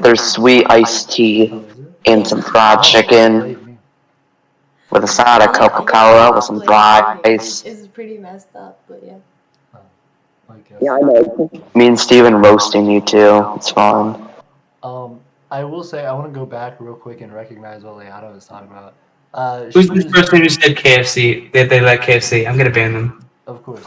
their sweet iced tea and some fried chicken with a side of Coca-Cola with some fried rice. This is pretty messed up, but yeah. Yeah, I know. Me and Steven roasting you too. It's fun. I will say I want to go back real quick and recognize what Leanna was talking about. Who's She the was- person who said KFC? They like KFC. I'm gonna ban them. Of course.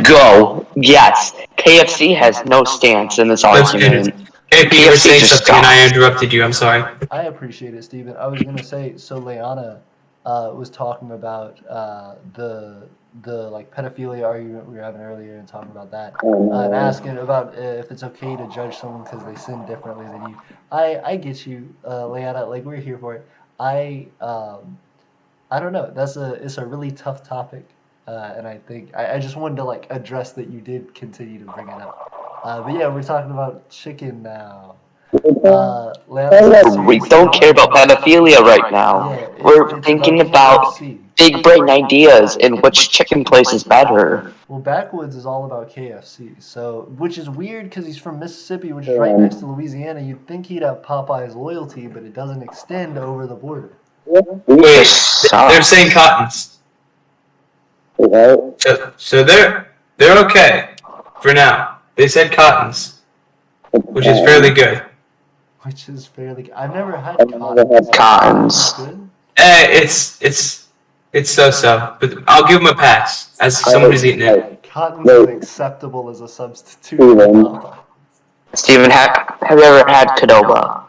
Go. Yes. KFC has no stance in this argument. KFC, you were saying just something and I sucks. interrupted you. I'm sorry. I appreciate it, Steven. I was gonna say, so Leanna was talking about the like pedophilia argument we were having earlier and talking about that and asking about if it's okay to judge someone because they sin differently than you. I get you, Leanna. Like we're here for it. I don't know. It's a really tough topic, and I think I just wanted to like address that you did continue to bring it up. But yeah, we're talking about chicken now. Leanna, We don't care about pedophilia right now. Yeah, We're it's thinking about KFC. big brain ideas in which chicken place is better. Well, Backwoods is all about KFC, so which is weird because he's from Mississippi, which is right next to Louisiana. You'd think he'd have Popeye's loyalty, but it doesn't extend over the border. Wait, they're saying cottons. So they're okay for now. They said cottons, which is fairly good. Which is fairly. I've never had cottons. Cottons. Good. It's so, but I'll give them a pass as someone who's eaten it. Cottons is acceptable as a substitute. for Popeyes. Steven, have you ever had Qdoba?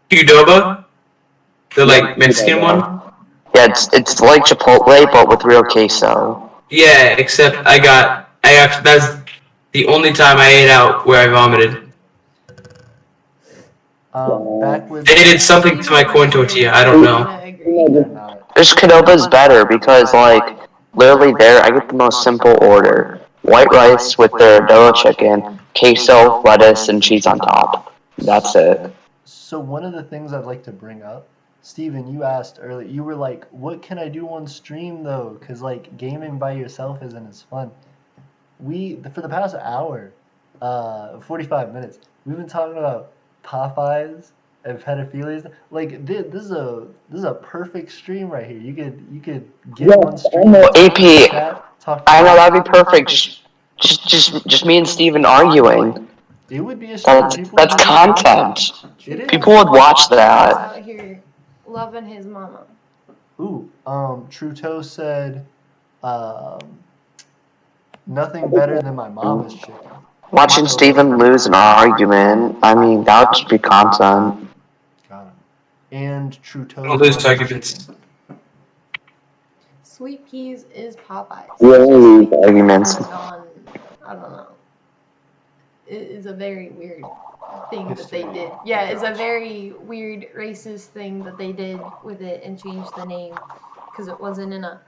Qdoba, the like Mexican one. Yeah, it's like Chipotle but with real queso. Yeah, except that's the only time I ate out where I vomited. Back with They did something to my corn tortilla. I don't know. they're not. This Cadoba's better because, like, literally there I get the most simple order. White rice with their adobo chicken, queso, lettuce, and cheese on top. That's it. So one of the things I'd like to bring up, Steven, you asked earlier, you were like, what can I do on stream though? Because like gaming by yourself isn't as fun. For the past hour, 45 minutes, we've been talking about Popeyes and pedophilia. Like this is a perfect stream right here. You could get on stream. know, AP, talk I know that'd be perfect. Just me and Steven arguing. It would be a stream. That's content. It is. People would watch that. Out here loving his mama. Ooh, Trudeau said, nothing better than my mama's chicken. Watching Steven lose an argument, I mean, that would just be content. Got him. And Trudeau. I'll lose arguments. Sweet peas is Popeyes. We only lose arguments. I don't know. It is a very weird thing that they did. Yeah, it's a very weird racist thing that they did with it and changed the name because it wasn't in a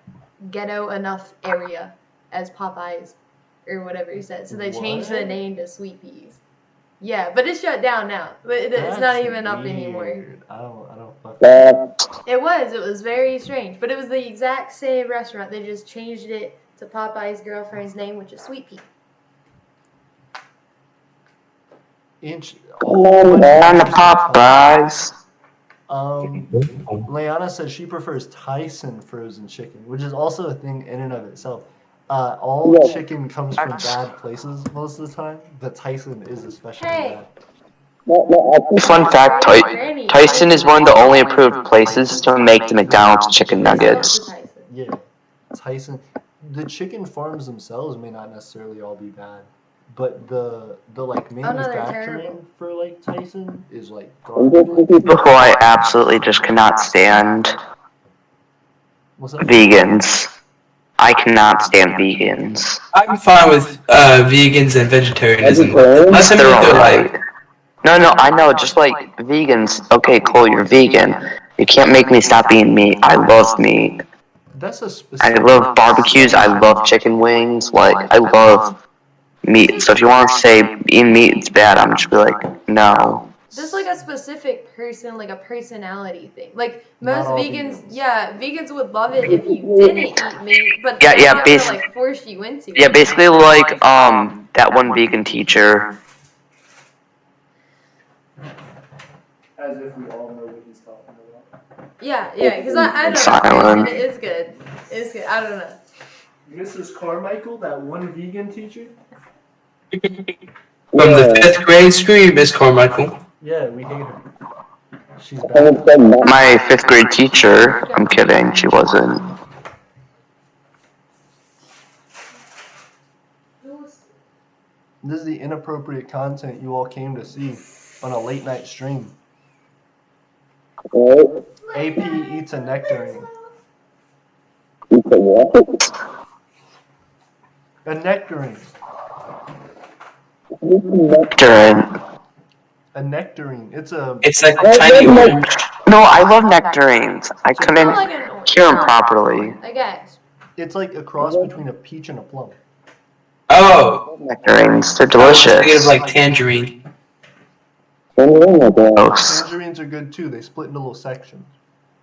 ghetto enough area as Popeyes or whatever he said. So they changed the name to Sweet Peas. Yeah, but it's shut down now. It's not even up anymore. I don't fuck. It was very strange, but it was the exact same restaurant. They just changed it to Popeye's girlfriend's name, which is Sweet Pea. On the Popeyes. Leanna says she prefers Tyson frozen chicken, which is also a thing in and of itself. All chicken comes from bad places most of the time, but Tyson is especially bad. Fun fact, Tyson is one of the only approved places to make the McDonald's chicken nuggets. Yeah, Tyson. The chicken farms themselves may not necessarily all be bad, but the like manufacturing for like Tyson is like garbage. People who I absolutely just cannot stand. Vegans. I cannot stand vegans. I'm fine with vegans and vegetarianism. Unless They're alright. No, I know, just like vegans, okay, cool, you're vegan. You can't make me stop eating meat. I love meat. That's a specific. I love barbecues, I love chicken wings, like, I love meat. So if you want to say eating meat is bad, I'm just be like, no. There's like a specific person, like a personality thing. Like most vegans, vegans would love it if you didn't eat meat, but they're not gonna like force you into it. Yeah, basically like that one vegan teacher. As if we all know what he's talking about. Yeah, because I don't know. It's good. It's good. I don't know. Mrs. Carmichael, that one vegan teacher? From the 5th grade, scream, Miss Carmichael. Yeah, we hate her. She's bad. My 5th grade teacher, I'm kidding, she wasn't. This is the inappropriate content you all came to see on a late night stream. AP eats a nectarine. Eats a what? A nectarine. Nectarine. A nectarine. It's like a tiny orange. No, I love nectarines. I couldn't hear them properly. I guess. It's like a cross between a peach and a plum. Oh. Nectarines, they're I was delicious. thinking of like tangerine. Tangerines are good too. They split into little sections.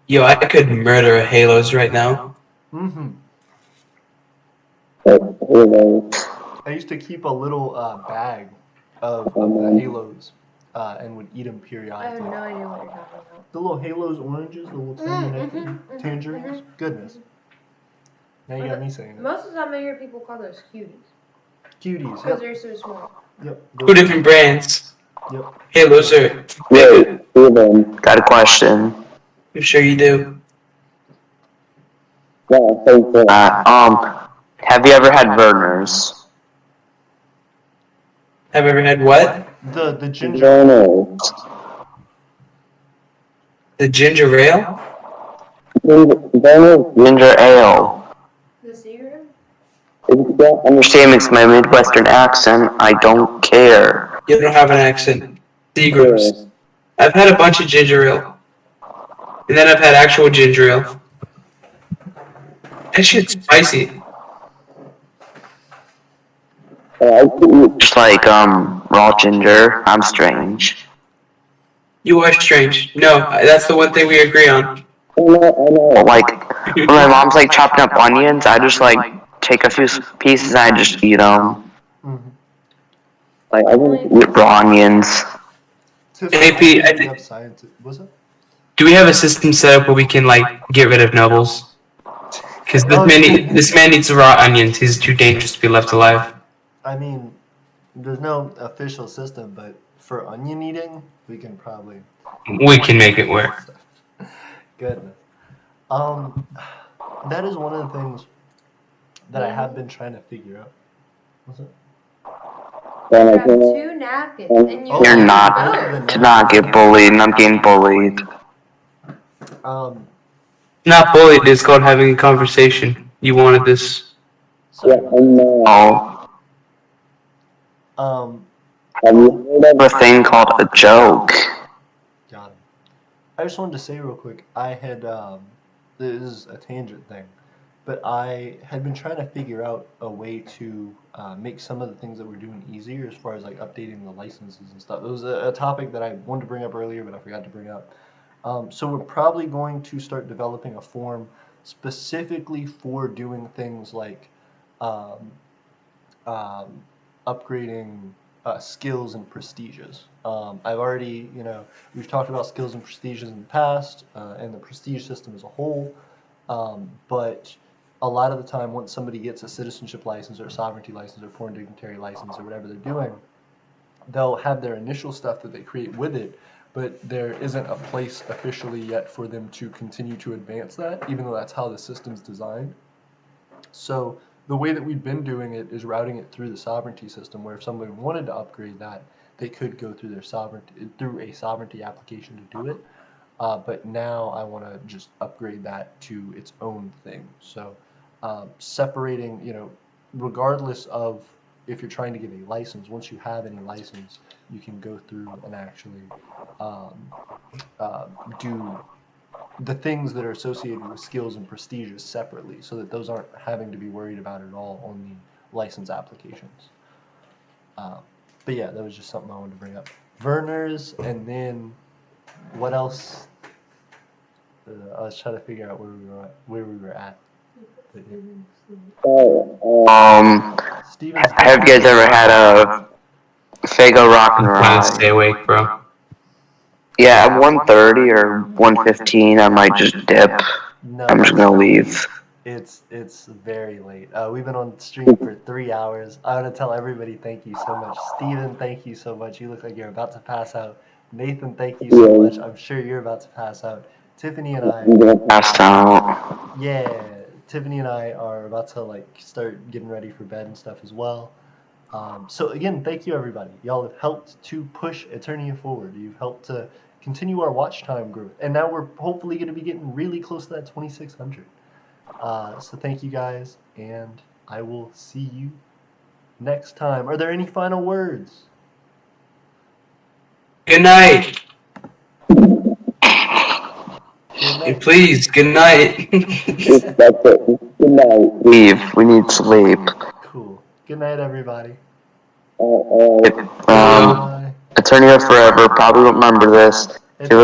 Yo, I could murder a Halos right now. Mm-hmm. I used to keep a little bag of Halos and would eat them I periodically. have no idea what you're talking about. The little Halos oranges, the little tiny tangerines. Goodness. Now you got me saying it. Most of the time I hear people call those cuties. Cuties. Because they're so small. Yep. 2 different brands. Yep. Halos are. Wait, got a question. I'm sure you do. Have you ever had Werner's? Have you ever had what? The ginger. The ginger ale? Ginger ale. The cigarette? If you don't understand me, it's my Midwestern accent. I don't care. You don't have an accent. Seagrams. I've had a bunch of ginger ale. And then I've had actual ginger ale. That shit's spicy. Just like raw ginger. I'm strange. You are strange. No, that's the one thing we agree on. I know. Like when my mom's like chopping up onions, I just like take a few pieces and I just eat them. Mm-hmm. Like I don't eat raw onions. AP, Was it? do we have a system set up where we can like get rid of nobles? Because this man needs raw onions. He's too dangerous to be left alive. I mean, there's no official system, but for onion eating, we can probably. We can make it work. Goodness. That is one of the things that I have been trying to figure out. What's it? You have 2 napkins and you You're not to not get bullied, and I'm getting bullied. Not bullied. It's called having a conversation. You wanted this. Sorry. Oh. Have you heard of a thing called a joke? Got it. I just wanted to say real quick, I had, this is a tangent thing, but I had been trying to figure out a way to make some of the things that we're doing easier as far as like updating the licenses and stuff. It was a topic that I wanted to bring up earlier, but I forgot to bring up. So we're probably going to start developing a form specifically for doing things like upgrading skills and prestiges. I've already, we've talked about skills and prestiges in the past, and the prestige system as a whole, but a lot of the time once somebody gets a citizenship license or a sovereignty license or foreign dignitary license or whatever they're doing, they'll have their initial stuff that they create with it, but there isn't a place officially yet for them to continue to advance that, even though that's how the system's designed. So the way that we've been doing it is routing it through the sovereignty system, where if somebody wanted to upgrade that, they could go through through a sovereignty application to do it. But now I want to just upgrade that to its own thing. So separating, regardless of if you're trying to get a license, once you have any license, you can go through and actually do the things that are associated with skills and prestiges separately, so that those aren't having to be worried about at all on the license applications. But yeah, that was just something I wanted to bring up. Verner's, and then what else? I was trying to figure out where we were at. Steven's Have you guys ever had a Fago Rock and I'm trying to Rye? stay awake, bro. Yeah, at 1:30 or 1:15, I might just dip. No, I'm just gonna leave. It's very late. We've been on stream for 3 hours. I want to tell everybody thank you so much. Steven, thank you so much. You look like you're about to pass out. Nathan, thank you so much. I'm sure you're about to pass out. Tiffany and I, Passed out. yeah, Tiffany and I are about to start getting ready for bed and stuff as well. So again, thank you everybody. Y'all have helped to push Eternia forward. You've helped to continue our watch time growth, and now we're hopefully going to be getting really close to that 2,600. So thank you guys, and I will see you next time. Are there any final words? Good night. Good And night. please, good night. That's it. Good night. Leave. We need sleep. Cool. Good night, everybody. Alright. Bye. Eternia forever. Probably won't remember this. If you look